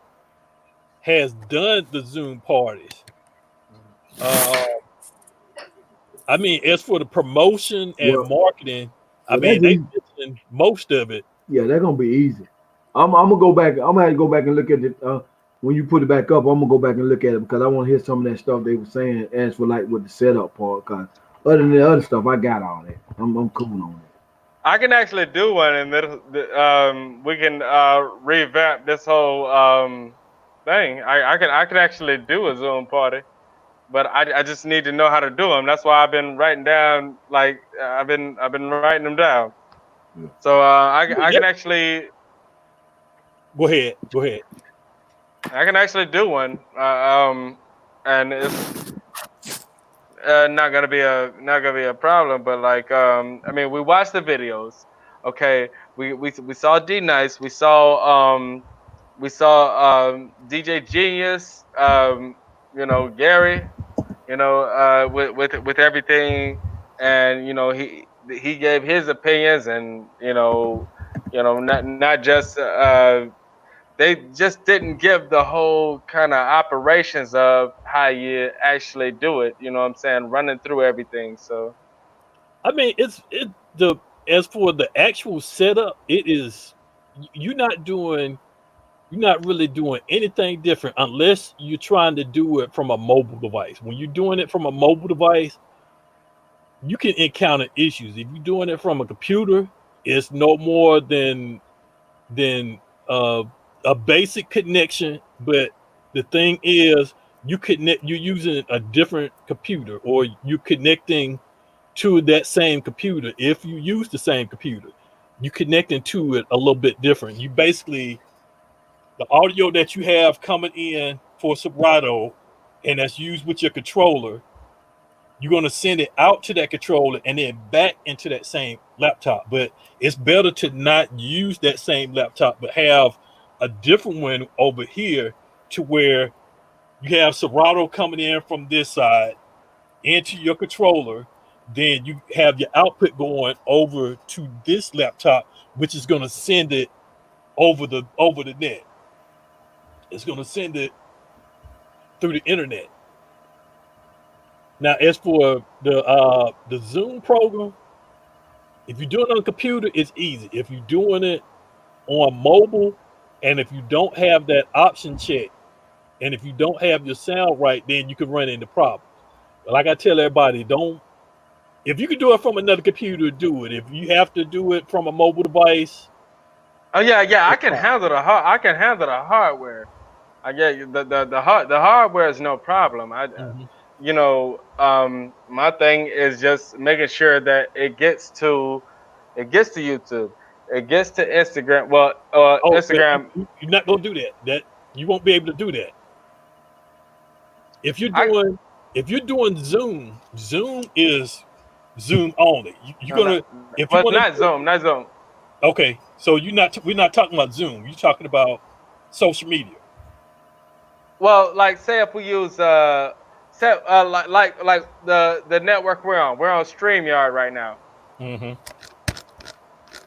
has done the Zoom parties. I mean, as for the promotion and marketing, I mean, they mentioned most of it. Yeah, that's gonna be easy. I'm gonna go back. I'm gonna have to go back and look at it when you put it back up. I'm gonna go back and look at it because I want to hear some of that stuff they were saying as for like with the setup part. Cause other than the other stuff, I got all that. I'm cool on it. I can actually do one, and we can revamp this whole thing. I can actually do a Zoom party, but I just need to know how to do them. That's why I've been writing down, like I've been writing them down. Yeah. So I can actually go ahead. I can actually do one, and it's not gonna be a problem. But like I mean, we watched the videos. Okay, we saw D Nice. We saw DJ Genius. You know, Gary. You know, with everything, and you know he gave his opinions, and you know not just they just didn't give the whole kind of operations of how you actually do it. You know what I'm saying? Running through everything. So, I mean, as for the actual setup, it is you're not really doing anything different unless you're trying to do it from a mobile device. When you're doing it from a mobile device, you can encounter issues. If you're doing it from a computer, it's no more than a basic connection. But the thing is, you're using a different computer, or you're connecting to that same computer. If you use the same computer, you connecting to it a little bit different. You basically, the audio that you have coming in for Serato and that's used with your controller, you're going to send it out to that controller and then back into that same laptop. But it's better to not use that same laptop, but have a different one over here, to where you have Serato coming in from this side into your controller. Then you have your output going over to this laptop, which is going to send it over the net. It's going to send it through the internet. Now, as for the Zoom program, if you're doing it on a computer, it's easy. If you're doing it on mobile, and if you don't have that option checked, and if you don't have your sound right, then you can run into problems. But like I tell everybody, if you can do it from another computer, do it. If you have to do it from a mobile device, oh yeah, I can handle the hardware. I get you. The hardware is no problem. My thing is just making sure that it gets to YouTube, it gets to Instagram. Well, Instagram. You're not gonna do that. That you won't be able to do that. If you're doing Zoom is Zoom only. Not Zoom. Okay, so we're not talking about Zoom. You're talking about social media. Well, like say if we use like the network we're on StreamYard right now. Mm-hmm.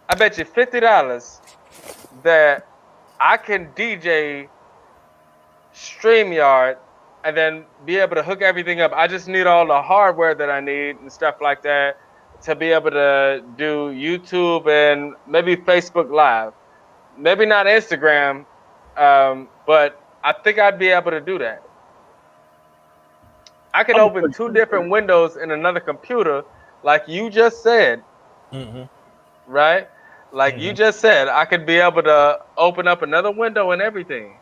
I bet you $50 that I can DJ StreamYard and then be able to hook everything up. I just need all the hardware that I need and stuff like that to be able to do YouTube and maybe Facebook Live. Maybe not Instagram, but I think I'd be able to do that. I can open 2 different windows in another computer, like you just said. Mm-hmm. Right? Like you just said, I could be able to open up another window and everything.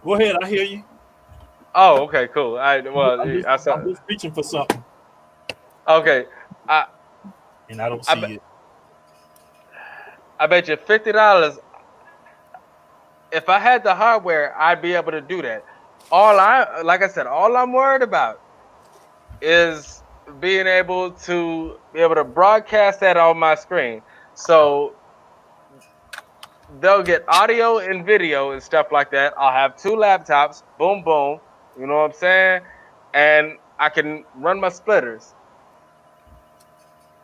Go ahead, I hear you. Oh, okay, cool. I'm just reaching for something. Okay. And I don't see it. I bet you $50. If I had the hardware, I'd be able to do that. All I'm worried about is being able to broadcast that on my screen. So they'll get audio and video and stuff like that. I'll have 2 laptops, boom, boom. You know what I'm saying? And I can run my splitters.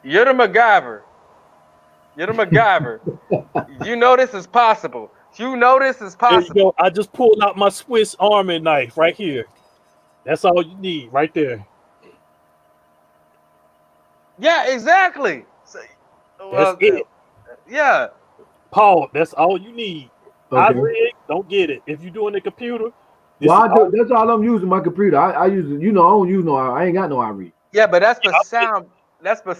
You're the MacGyver. You know this is possible. There you go. I just pulled out my Swiss Army knife right here. That's all you need right there. Yeah, exactly. That's it. Yeah. Paul, that's all you need. Okay. Don't get it. If you're doing the computer, that's all I'm using, my computer. I use it. I don't use I ain't got no iRead. Yeah, but that's for sound. That's for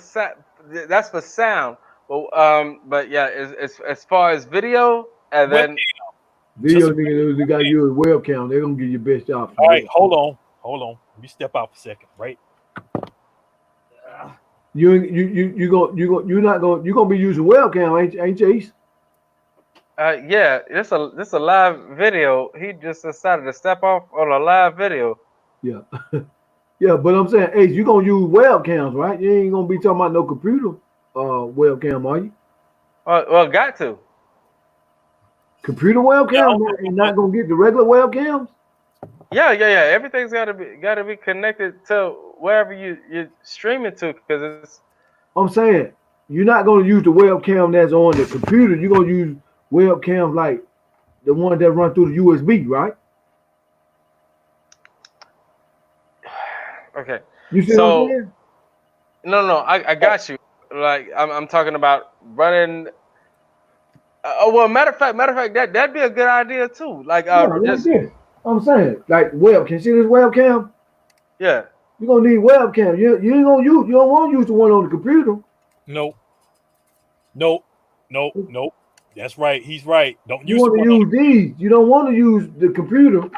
sound. But yeah, as far as video, and then video, nigga, you got to use webcam. They're gonna give you best option. All right, hold on. Let me step out for a second, right? You're gonna be using webcam, ain't you, Ace? Yeah, this a live video. He just decided to step off on a live video. Yeah. Yeah, but I'm saying, Ace, you're gonna use webcams, right? You ain't gonna be talking about no computer webcam, are you? Well, got to. Computer webcam, you're not gonna get the regular webcams? Yeah. Everything's gotta be connected to wherever you're streaming to, because it's. I'm saying you're not gonna use the webcam that's on the computer. You're gonna use webcams like the one that run through the USB, right? Okay. You see what I'm saying? No, I got you. Like I'm talking about running. Well, matter of fact, that'd be a good idea too. Like I'm saying, like, can you see this webcam? Yeah. You're gonna need webcam. You ain't gonna use. You don't want to use the one on the computer. Nope. That's right. He's right. Don't You use the want to one on use these. You don't want to use the computer.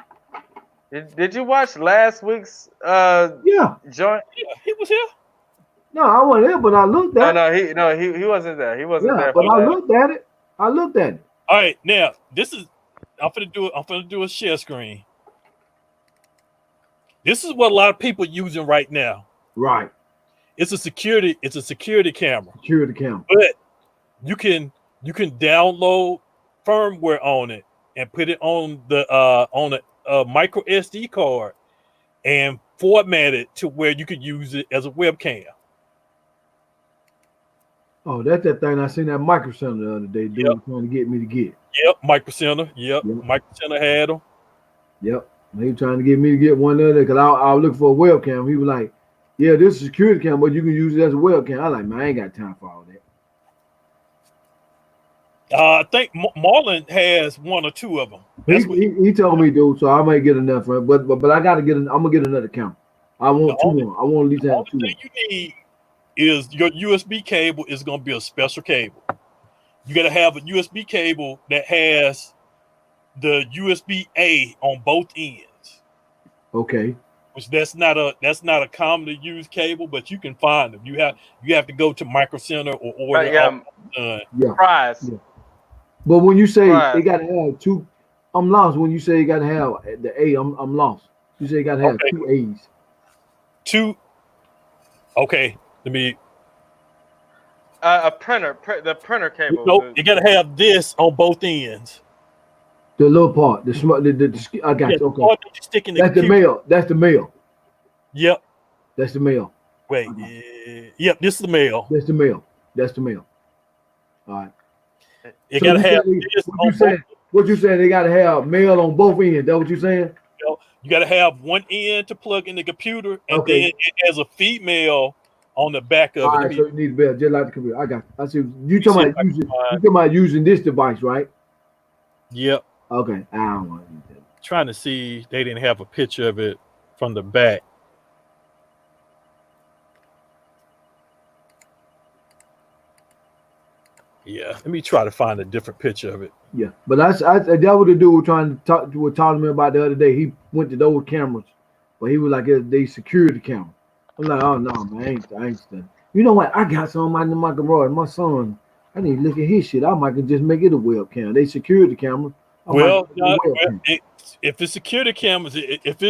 Did you watch last week's Yeah. joint? Yeah, he was here. No, I wasn't there, but I looked at it. He wasn't there. He wasn't Yeah, there but for I that. looked at it. I looked at it. All right, now I'm gonna do a share screen. This is what a lot of people are using right now. Right. It's a security camera. Security camera. But you can download firmware on it and put it on a micro SD card and format it to where you could use it as a webcam. Oh, that's that thing I seen that Micro Center the other day. Dude was trying to get me to get. Yep, Micro Center. Yep. Micro Center had them. Yep. He was trying to get me to get one of there because I was looking for a webcam. He was like, "Yeah, this is a security camera, but you can use it as a webcam." I was like, "Man, I ain't got time for all that." I think Marlon has one or two of them. He told me, dude, so I might get enough for it. But I gotta I'm gonna get another camera. I want two more. I want at least to have two. The only thing you need is your USB cable is gonna be a special cable. You gotta have a USB cable that has the USB-A on both ends. Okay. Which that's not a commonly used cable, but you can find them. You have to go to Micro Center or order. Prize. Yeah. But when you say it gotta have two, I'm lost. When you say you gotta have the A, I'm lost. You say you gotta have two A's. Two. Okay, let me. A printer, the printer cable. Nope, you gotta have this on both ends. The little part, the I got you. Okay. That's the mail. That's the mail. Yep. That's the mail. Wait. Yep. This is the mail. That's the mail. That's the mail. All right. You gotta have. What you saying? They gotta have mail on both ends. That what you saying? You gotta have one end to plug in the computer, and then it has a female on the back of it. All right. So you need a bell just like the computer. I got you. I see. You talking about using this device, right? Yep. Okay. I don't want to use that. Trying to see, they didn't have a picture of it from the back. Yeah, let me try to find a different picture of it. Yeah, but that what the dude was trying to talk to me about the other day. He went to those cameras, but he was like, they security camera. I'm like, oh no, man, I ain't studying. You know what? I got some in my garage. My son, I need to look at his shit. I might just make it a webcam. They security camera. If it's security cameras, if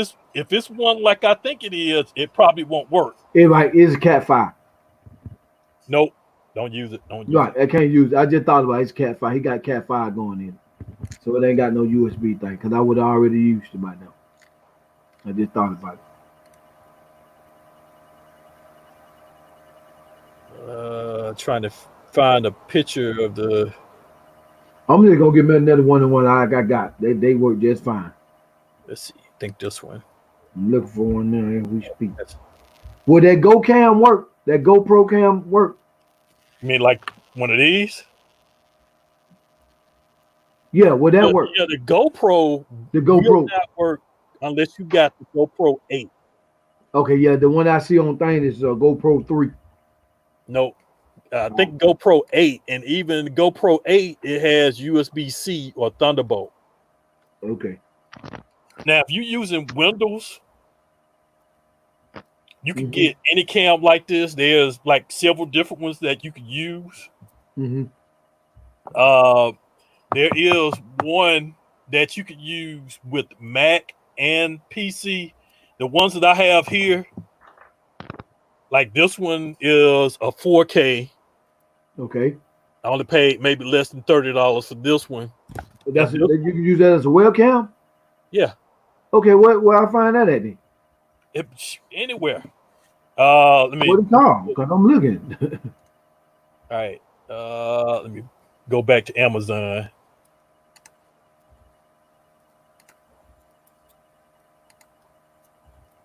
it's one like I think it is, it probably won't work. It's a Cat 5. Nope, don't use it. Don't use it. I can't use it. I just thought about it. It's Cat 5. He got Cat 5 going in, so it ain't got no USB thing. Because I would have already used it by now. I just thought about it. Trying to find a picture of the. I'm just gonna give me another one I got. They work just fine. Let's see. I think this one. I'm looking for one now as we speak. Will that GoCam work? That GoPro cam work? You mean like one of these? Yeah, will that work? Yeah, the GoPro. Will not work unless you got the GoPro 8. Okay, yeah, the one I see on thing is GoPro 3. Nope. I think GoPro 8, and even GoPro 8, it has USB-C or Thunderbolt. Okay. Now, if you're using Windows, you can get any cam like this. There's like several different ones that you can use. There is one that you could use with Mac and PC. The ones that I have here, like this one is a 4K. Okay. I only paid maybe less than $30 for this one. You can use that as a webcam? Yeah. Okay, where I find that at then? Anywhere. Let me. What it's called? Because I'm looking. All right. Let me go back to Amazon.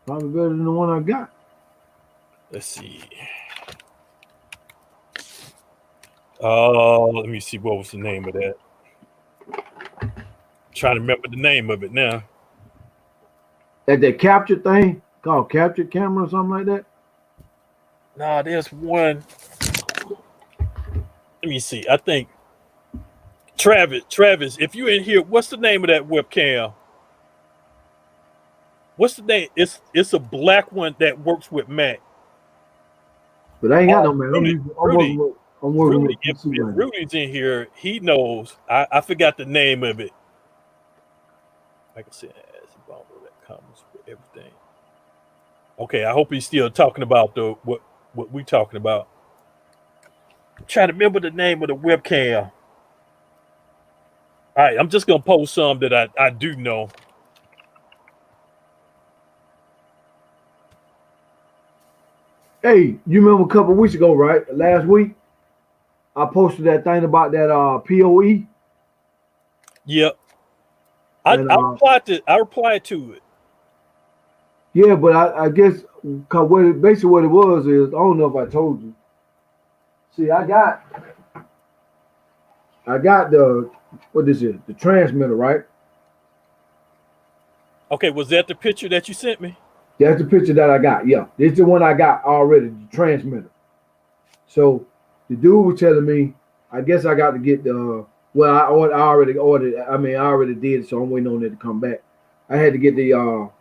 Probably better than the one I got. Let's see. Let me see, what was the name of that? I'm trying to remember the name of it now. At that capture thing? called capture camera or something like that? Nah, there's one. Let me see. I think Travis, if you're in here, what's the name of that webcam? What's the name? It's a black one that works with Mac. But I ain't got no man. Rudy, I'm working with if PC right now. Rudy's in here, he knows. I forgot the name of it. Like I said, it's a bundle that comes with everything. Okay, I hope he's still talking about what we talking about. I'm trying to remember the name of the webcam. All right, I'm just gonna post some that I do know. Hey, you remember a couple of weeks ago, right? Last week, I posted that thing about that POE. Yep. And, I replied to it. Yeah, but I guess cause basically what it was is, I don't know if I told you. See, I got the what is it? The transmitter, right? Okay, was that the picture that you sent me? That's the picture that I got. Yeah, this is the one I got already, the transmitter. So the dude was telling me, I guess I got to get the. Well, I already ordered. I mean, I already did, so I'm waiting on it to come back. I had to get the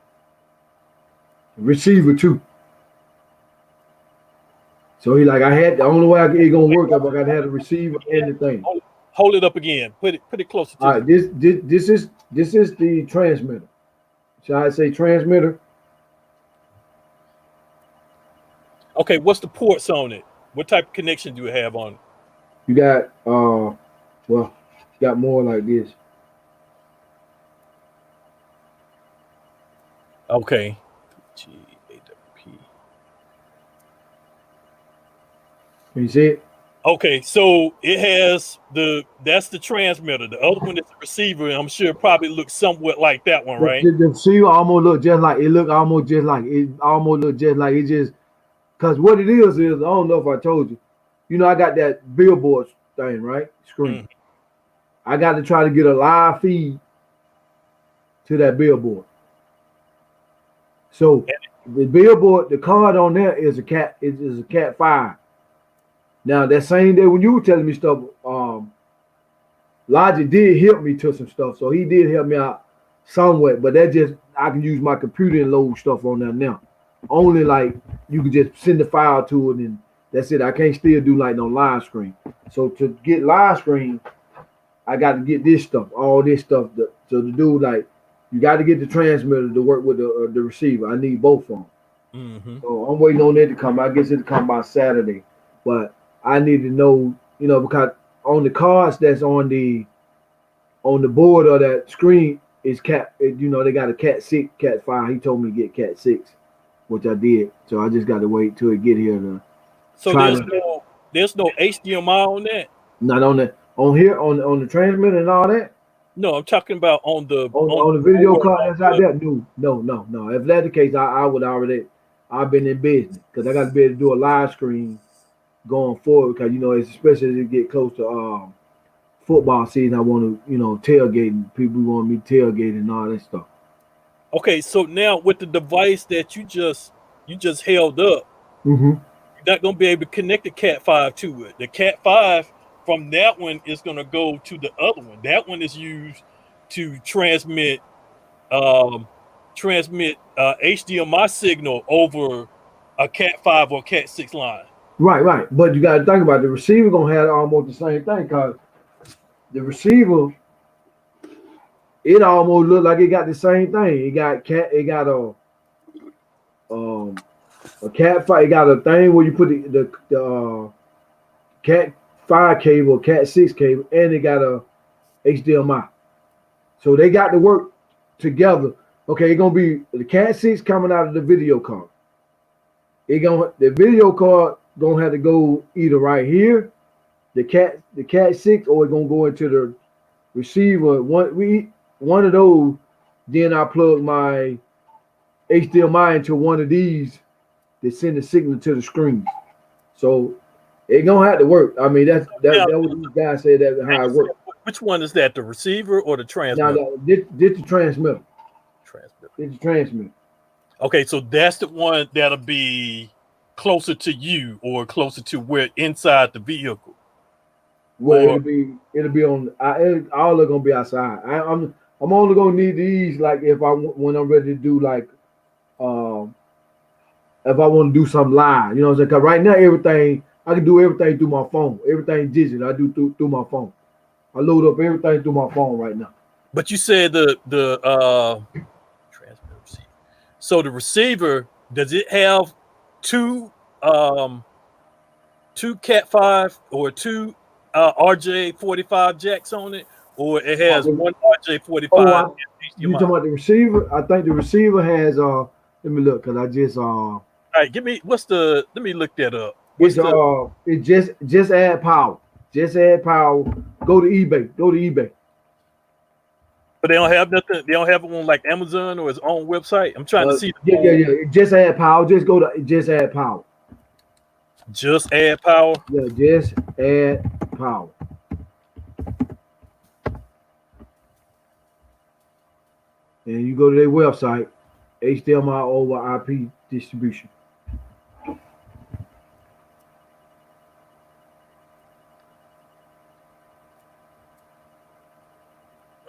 receiver too. So he like, I had the only way it gonna work. I got to have the receiver and the thing. Hold it up again. Put it closer to. All right, this is the transmitter. Shall I say transmitter? Okay, what's the ports on it? What type of connection do you have on it? You got well, got more like this. Okay. G-A-W-P. Can you see it? Okay, so it has that's the transmitter. The other one is the receiver. I'm sure it probably looks somewhat like that one, right? The receiver almost look just like it. Look almost just like it. Almost look just like it. Just because what it is I don't know if I told you. You know, I got that billboard thing, right? Screen. I got to try to get a live feed to that billboard. So the billboard, the card on there is a Cat. It is a Cat 5. Now that same day when you were telling me stuff, Logic did help me to some stuff, so he did help me out somewhat. But that just I can use my computer and load stuff on there now. Only like you can just send the file to it and that's it. I can't still do like no live screen. So to get live screen, I got to get this stuff, all this stuff. So to do like, you got to get the transmitter to work with the receiver. I need both of them. Mm-hmm. So I'm waiting on it to come. I guess it'll come by Saturday, but I need to know, because on the cards that's on the board of that screen is Cat. They got a Cat 6, Cat 5. He told me to get Cat 6, which I did. So I just got to wait till it get here to. So there's no HDMI on that. Not on the here on the transmitter and all that. No, I'm talking about on the video card that's out there. No. If that's the case, I would already. I've been in business because I got to be able to do a live screen going forward because it's especially as it get close to football season. I want to tailgating. People want me tailgating and all that stuff. Okay, so now with the device that you just held up, you're not going to be able to connect the Cat 5 to it. The Cat 5 from that one is going to go to the other one. That one is used to transmit HDMI signal over a Cat 5 or Cat 6 line. Right. But you got to think about it. The receiver gonna have almost the same thing because the receiver, it almost look like it got the same thing. It got a Cat 5. It got a thing where you put the Cat 5 cable, Cat 6 cable, and it got a HDMI. So they got to work together. Okay, it's gonna be the Cat 6 coming out of the video card. The video card gonna have to go either right here, the Cat 6, or it's gonna go into the receiver. One of those. Then I plug my HDMI into one of these that send the signal to the screen. So it gonna have to work. I mean, that what these guys say that's how it works. Which one is that? The receiver or the transmitter? Now, this the transmitter. It's the transmitter. Okay, so that's the one that'll be closer to you or closer to where inside the vehicle. Well, Or- it'll be on. All are gonna be outside. I'm only gonna need these like when I'm ready to do like if I want to do something live. You know what I'm saying? Cause right now everything I can do everything through my phone. Everything digital I do through my phone. I load up everything through my phone right now. But you said the transmitter receiver. So the receiver, does it have two Cat 5 or two RJ45 jacks on it, or it has one RJ45? Oh, you talking about the receiver? I think the receiver has let me look because I just All right, let me look that up. It just add power. Just add power. Go to eBay. But they don't have nothing. They don't have it on like Amazon or its own website. I'm trying to see. Yeah. Just add power. Just go to just add power. Just add power. Yeah, just add power. And you go to their website, HDMI over IP distribution.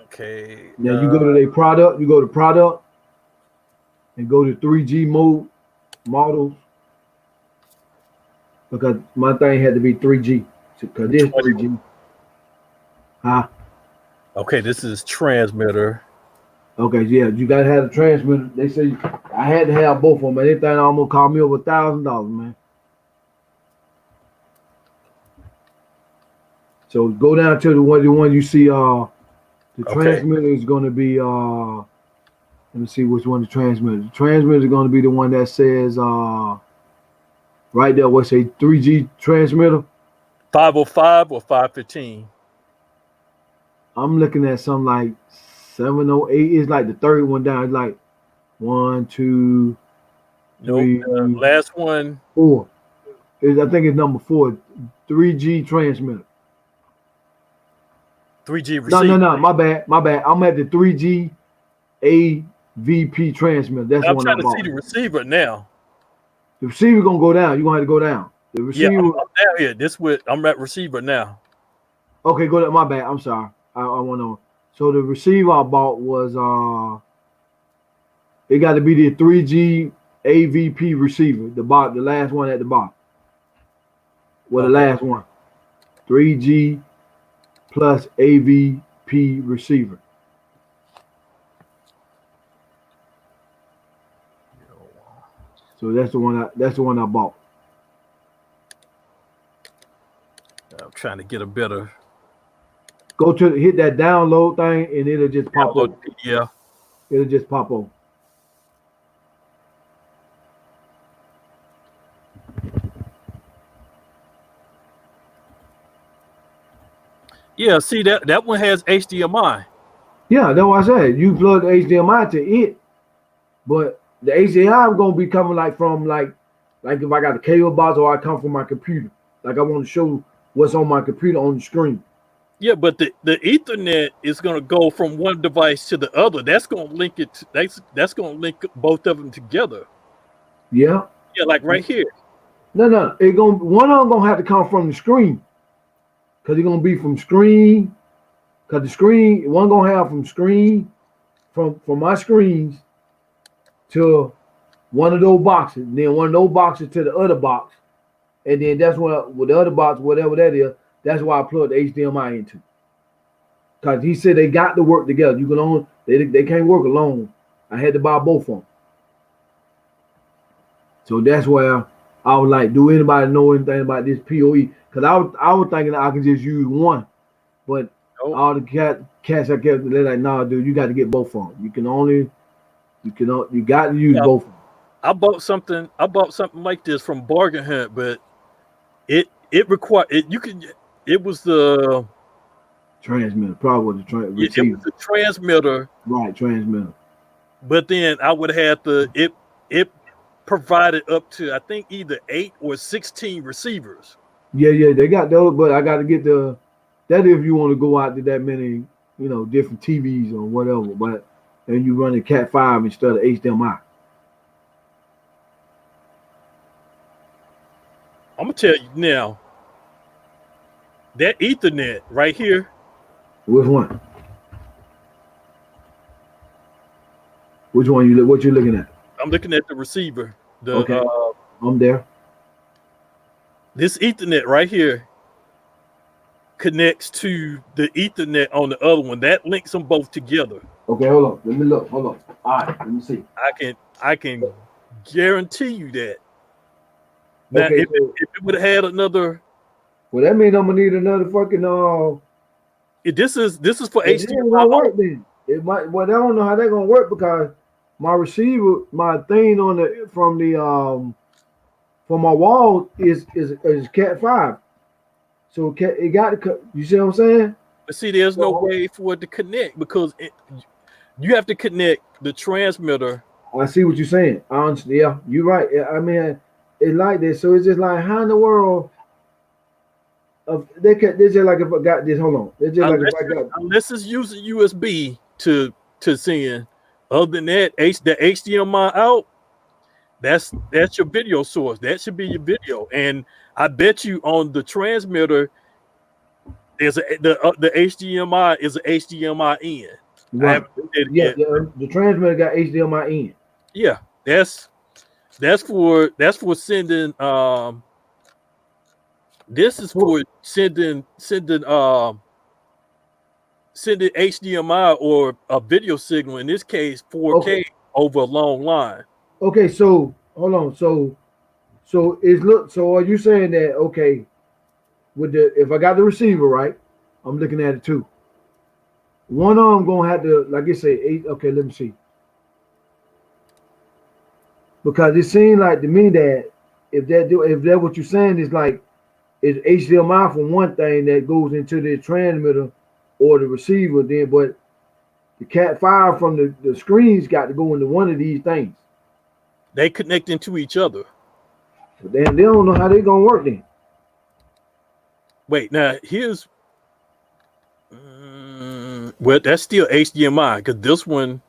Okay. Now you go to their product. You go to product, and go to 3G mode models. Because my thing had to be 3G. Because this 3G. Huh? Okay, this is transmitter. Okay, yeah, you gotta have the transmitter. They say I had to have both of them. Anything almost cost me over $1,000, man. So go down to the one you see. The transmitter is gonna be let me see which one the transmitter. The transmitter is gonna be the one that says right there. What's a 3G transmitter? 505 or 515. I'm looking at something like 708. It's like the third one down. It's like 1, 2, 3. Nope. Last one. 4. I think it's number 4. 3G transmitter. 3G receiver. No. My bad. I'm at the 3G AVP transmitter. That's I'm one trying I to bought. see the receiver now. The receiver gonna go down. You're gonna have to go down. The receiver. Yeah, I'm down here. I'm at receiver now. Okay, go down. My bad. I'm sorry. I went on. So the receiver I bought was it got to be the 3G AVP receiver. The last one at the bottom. Well, the last one. 3G plus AVP receiver. So that's the one I bought. I'm trying to get a better. Go to hit that download thing and it'll just pop up. Yeah. It'll just pop up. Yeah, see that one has HDMI. Yeah, that's what I said. You plug the HDMI to it, but the HDMI is gonna be coming from if I got the cable box or I come from my computer. Like I want to show what's on my computer on the screen. Yeah, but the Ethernet is going to go from one device to the other. That's going to link it. That's going to link both of them together. Yeah. Yeah, like right here. No. One of them gonna have to come from the screen, cause it's gonna be from screen. Cause the screen one gonna have from screen from my screens to one of those boxes, and then one of those boxes to the other box, and then that's what with the other box, whatever that is. That's why I plugged the HDMI into. Cause he said they got to work together. You can only they can't work alone. I had to buy both of them. So that's where I was like, do anybody know anything about this PoE? Cause I was thinking that I can just use one, but all the cats I kept, they're like, nah, dude, you got to get both of them. You got to use both of them. I bought something like this from Bargain Hunt, but it required it. It was the transmitter, probably was the receiver. It was the transmitter, right? Transmitter. But then I would have it provided up to I think either 8 or 16 receivers. Yeah, they got those, but I got to get that if you want to go out to that many, different TVs or whatever. But and you run a Cat 5 instead of HDMI. I'm gonna tell you now. That Ethernet right here. Which one? Which one you look? What you looking at? I'm looking at the receiver. The Okay, I'm there. This Ethernet right here connects to the Ethernet on the other one. That links them both together. Okay, hold on. Let me look. Hold on. All right, let me see. I can guarantee you that. Now, Okay, if it would have had another, well, that means I'm gonna need another fucking this is for it ain't HDMI. gonna work then. It might. Well, I don't know how that's gonna work because my receiver, my thing on the from my wall is Cat 5. So it got to cut. You see what I'm saying? But see, there's no way for it to connect because you have to connect the transmitter. I see what you're saying. Honestly, yeah, you're right. I mean, it's like this. So it's just like, how in the world? They just like if I got this. Hold on. It's just like if I got. Unless it's using USB to send. Other than that, the HDMI out. That's your video source. That should be your video. And I bet you on the transmitter, there's the HDMI is an HDMI in. Right. The transmitter got HDMI in. Yeah, that's for sending. This is for sending HDMI or a video signal. In this case, 4K over a long line. Okay, so hold on. So are you saying that with if I got the receiver right, I'm looking at it too. One of them gonna have to, like I say, 8. Okay, let me see. Because it seems like to me that if that what you're saying is like it's HDMI from one thing that goes into the transmitter or the receiver, then but the Cat 5 from the screens got to go into one of these things. They connecting to each other. So they don't know how they're gonna work then. Wait, now here's well, that's still HDMI because this one.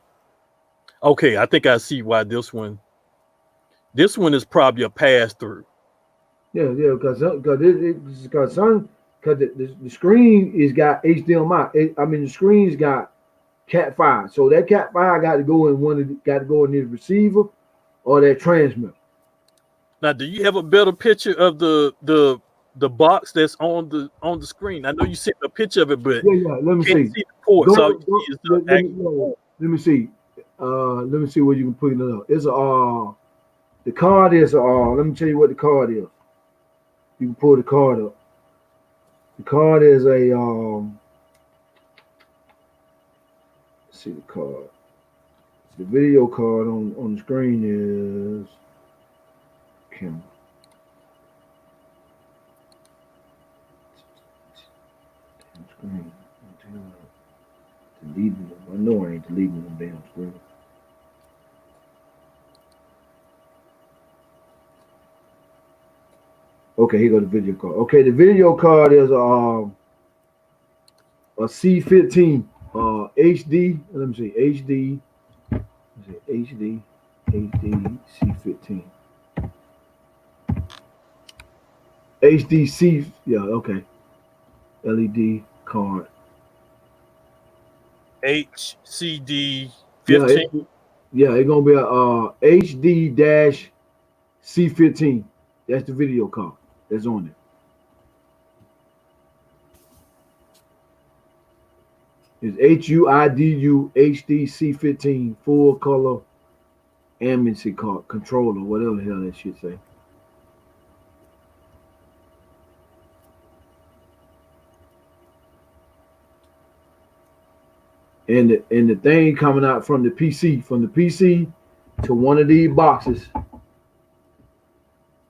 Okay, I think I see why this one is probably a pass through. Yeah, because the screen is got HDMI. I mean, the screen's got Cat 5. So that Cat 5 got to go in the receiver or that transmitter. Now, do you have a better picture of the box that's on the screen? I know you sent a picture of it, but yeah. Let me see. The port, let me see. Let me see where you can put it up. It's the card is let me tell you what the card is. You can pull the card up. The card is a let's see the card. The video card on the screen is camera. Screen. Deleting them. I know I ain't deleting them damn screen. Okay, here go the video card. Okay, the video card is a C15 HD. Let me see, HD. HD C15. HDC. Yeah, okay. LED card. HCD 15. Yeah, it's gonna be a HD C15. That's the video card that's on it. It's HUIDU HD C15 full color ambient card controller, whatever the hell that shit say. And the thing coming out from the PC to one of these boxes, and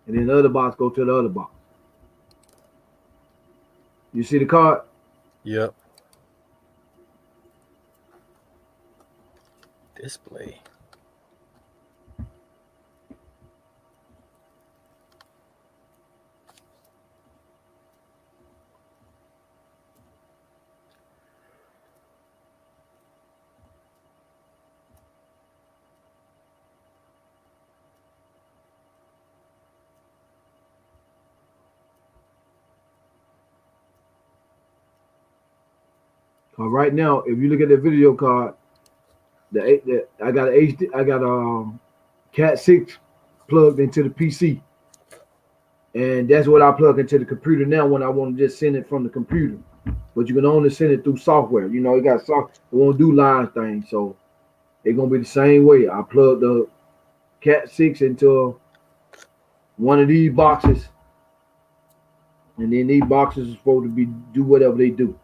then the other box go to the other box. You see the card? Yep. Display. Right now, if you look at the video card, I got a HD, I got Cat 6 plugged into the PC, and that's what I plug into the computer now when I want to just send it from the computer. But you can only send it through software. You know, it got soft. It won't do live things, so it's gonna be the same way. I plug the Cat 6 into one of these boxes, and then these boxes are supposed to do whatever they do.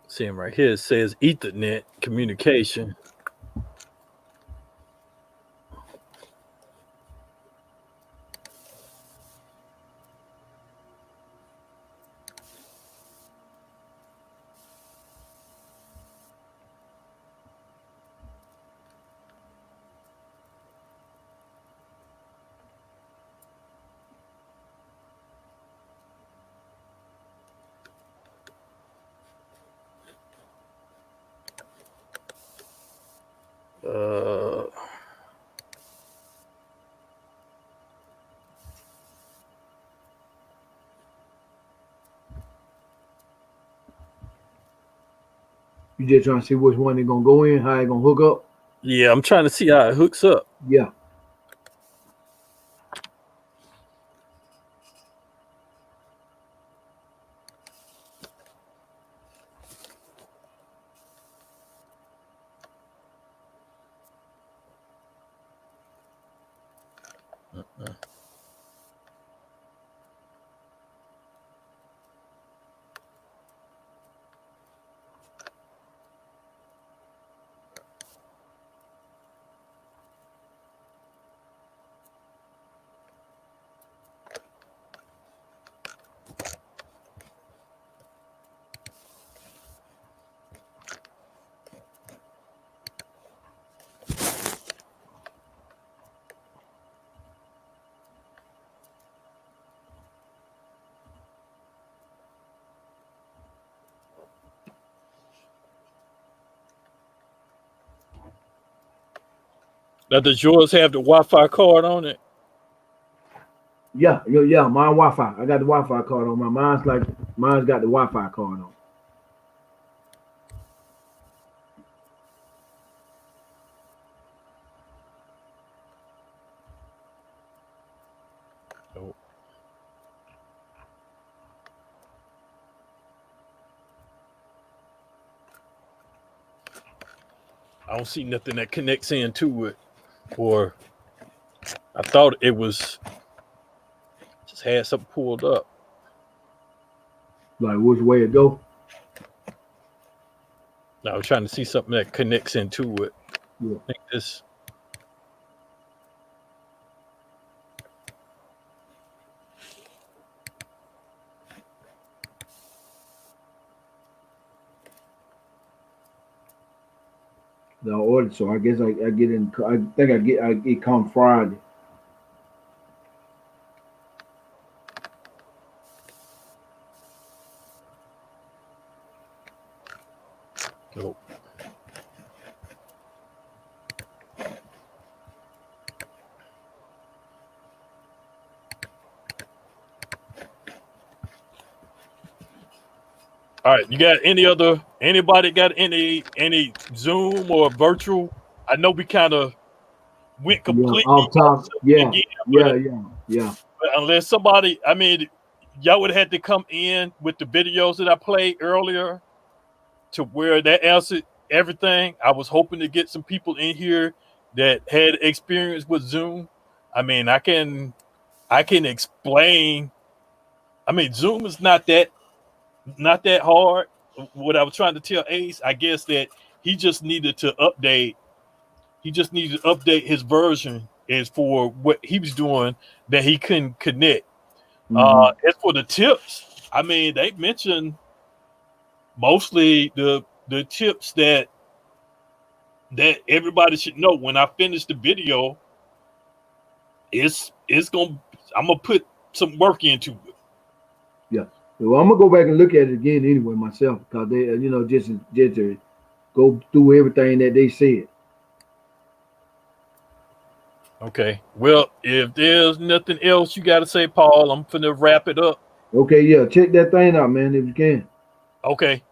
See him right here. It says Ethernet communication. You just trying to see which one they're gonna go in, how they gonna hook up. Yeah, I'm trying to see how it hooks up. Yeah. Now, does yours have the Wi-Fi card on it? Yeah, mine Wi-Fi. I got the Wi-Fi card on mine. Mine's got the Wi-Fi card on. Oh. I don't see nothing that connects into it, or I thought it was just had something pulled up. Like which way it go? I was trying to see something that connects into it. Yeah. I think this. The order, so I guess I get in. I think it come Friday. Oh. All right, you got anybody got any Zoom or virtual? I know we kind of went completely off top. Yeah, again, yeah. But unless somebody, I mean, y'all would have had to come in with the videos that I played earlier to where that answered everything. I was hoping to get some people in here that had experience with Zoom. I mean, I can explain. I mean, Zoom is not that hard. What I was trying to tell Ace, I guess that he just needed to update. He just needed to update his version as for what he was doing that he couldn't connect. As for the tips, I mean, they mentioned mostly the tips that everybody should know. When I finish the video, I'm gonna put some work into it. Yeah. Well, I'm gonna go back and look at it again anyway myself because they, just to go through everything that they said. Okay. Well, if there's nothing else you got to say, Paul, I'm finna wrap it up. Okay, yeah, check that thing out, man, if you can. Okay.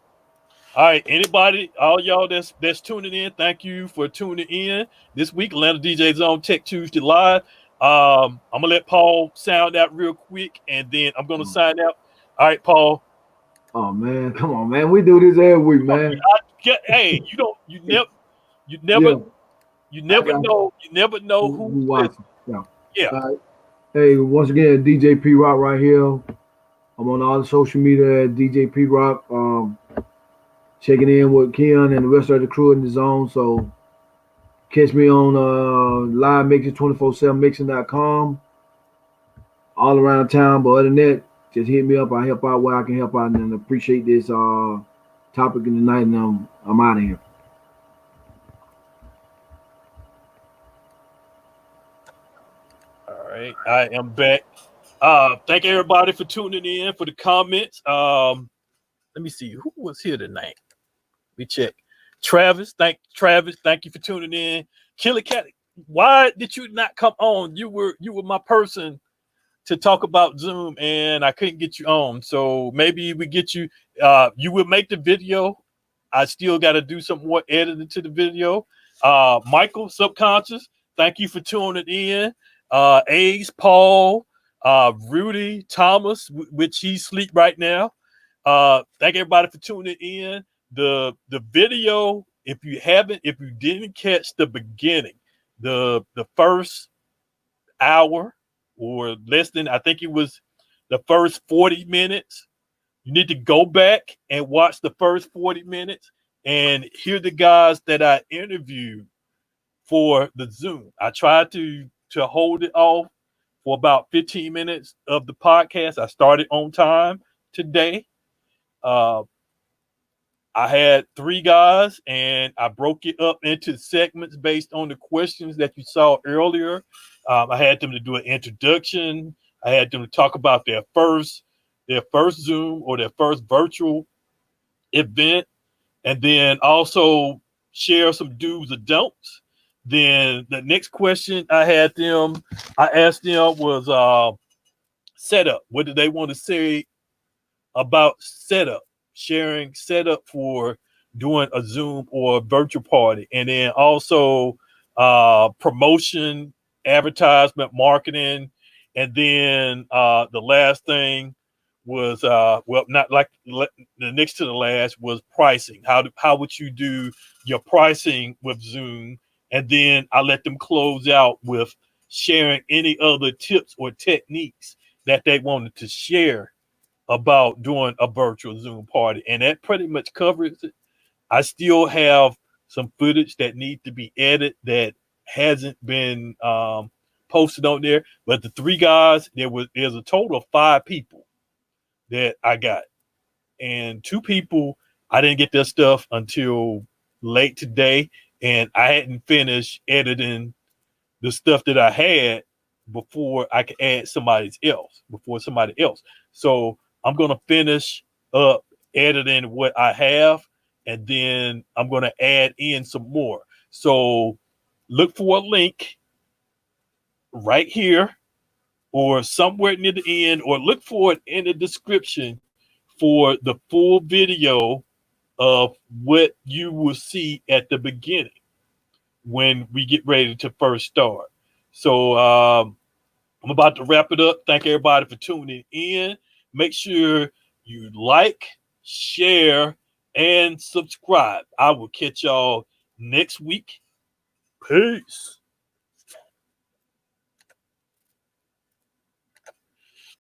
All right. Anybody, all y'all that's tuning in, thank you for tuning in this week. Atlanta DJ Zone Tech Tuesday Live. I'm gonna let Paul sound out real quick, and then I'm gonna sign out. All right, Paul. Oh man, come on, man. We do this every week, man. Hey, you never Yeah, know who's who watching. Yeah. Yeah. All right. Hey, once again, DJ P Rock right here. I'm on all the social media at DJ P Rock. Checking in with Ken and the rest of the crew in the zone. So catch me on live mixing 247mixing.com all around town. But other than that, just hit me up. I help out where I can help out, and appreciate this topic in the night. And I'm out of here. All right, I am back. Thank everybody for tuning in, for the comments. Let me see who was here tonight. We check. Travis, thank you for tuning in. Killer Cat, why did you not come on? You were my person to talk about Zoom, and I couldn't get you on. So maybe we get you. You will make the video. I still got to do some more editing to the video. Michael, Subconscious, thank you for tuning in. Ace, Paul, Rudy, Thomas, which he's asleep right now. Thank everybody for tuning in. The video, if you didn't catch the beginning, the first hour or less than, I think it was the first 40 minutes. You need to go back and watch the first 40 minutes and hear the guys that I interviewed for the Zoom. I tried to hold it off for about 15 minutes of the podcast. I started on time today. I had 3 guys, and I broke it up into segments based on the questions that you saw earlier. I had them to do an introduction. I had them to talk about their first Zoom or their first virtual event, and then also share some do's and don'ts. Then the next question I asked them was setup. What did they want to say about setup? Sharing setup for doing a Zoom or a virtual party, and then also promotion, advertisement, marketing, and then the last thing was not like the next to the last was pricing. How would you do your pricing with Zoom? And then I let them close out with sharing any other tips or techniques that they wanted to share about doing a virtual Zoom party, and that pretty much covers it. I still have some footage that need to be edited that hasn't been posted on there, but the 3 guys, there's a total of 5 people that I got, and 2 people I didn't get their stuff until late today, and I hadn't finished editing the stuff that I had before I could add somebody else. So I'm going to finish up editing what I have, and then I'm going to add in some more. So look for a link right here or somewhere near the end, or look for it in the description for the full video of what you will see at the beginning when we get ready to first start. So I'm about to wrap it up. Thank everybody for tuning in. Make sure you like, share, and subscribe. I will catch y'all next week. Peace.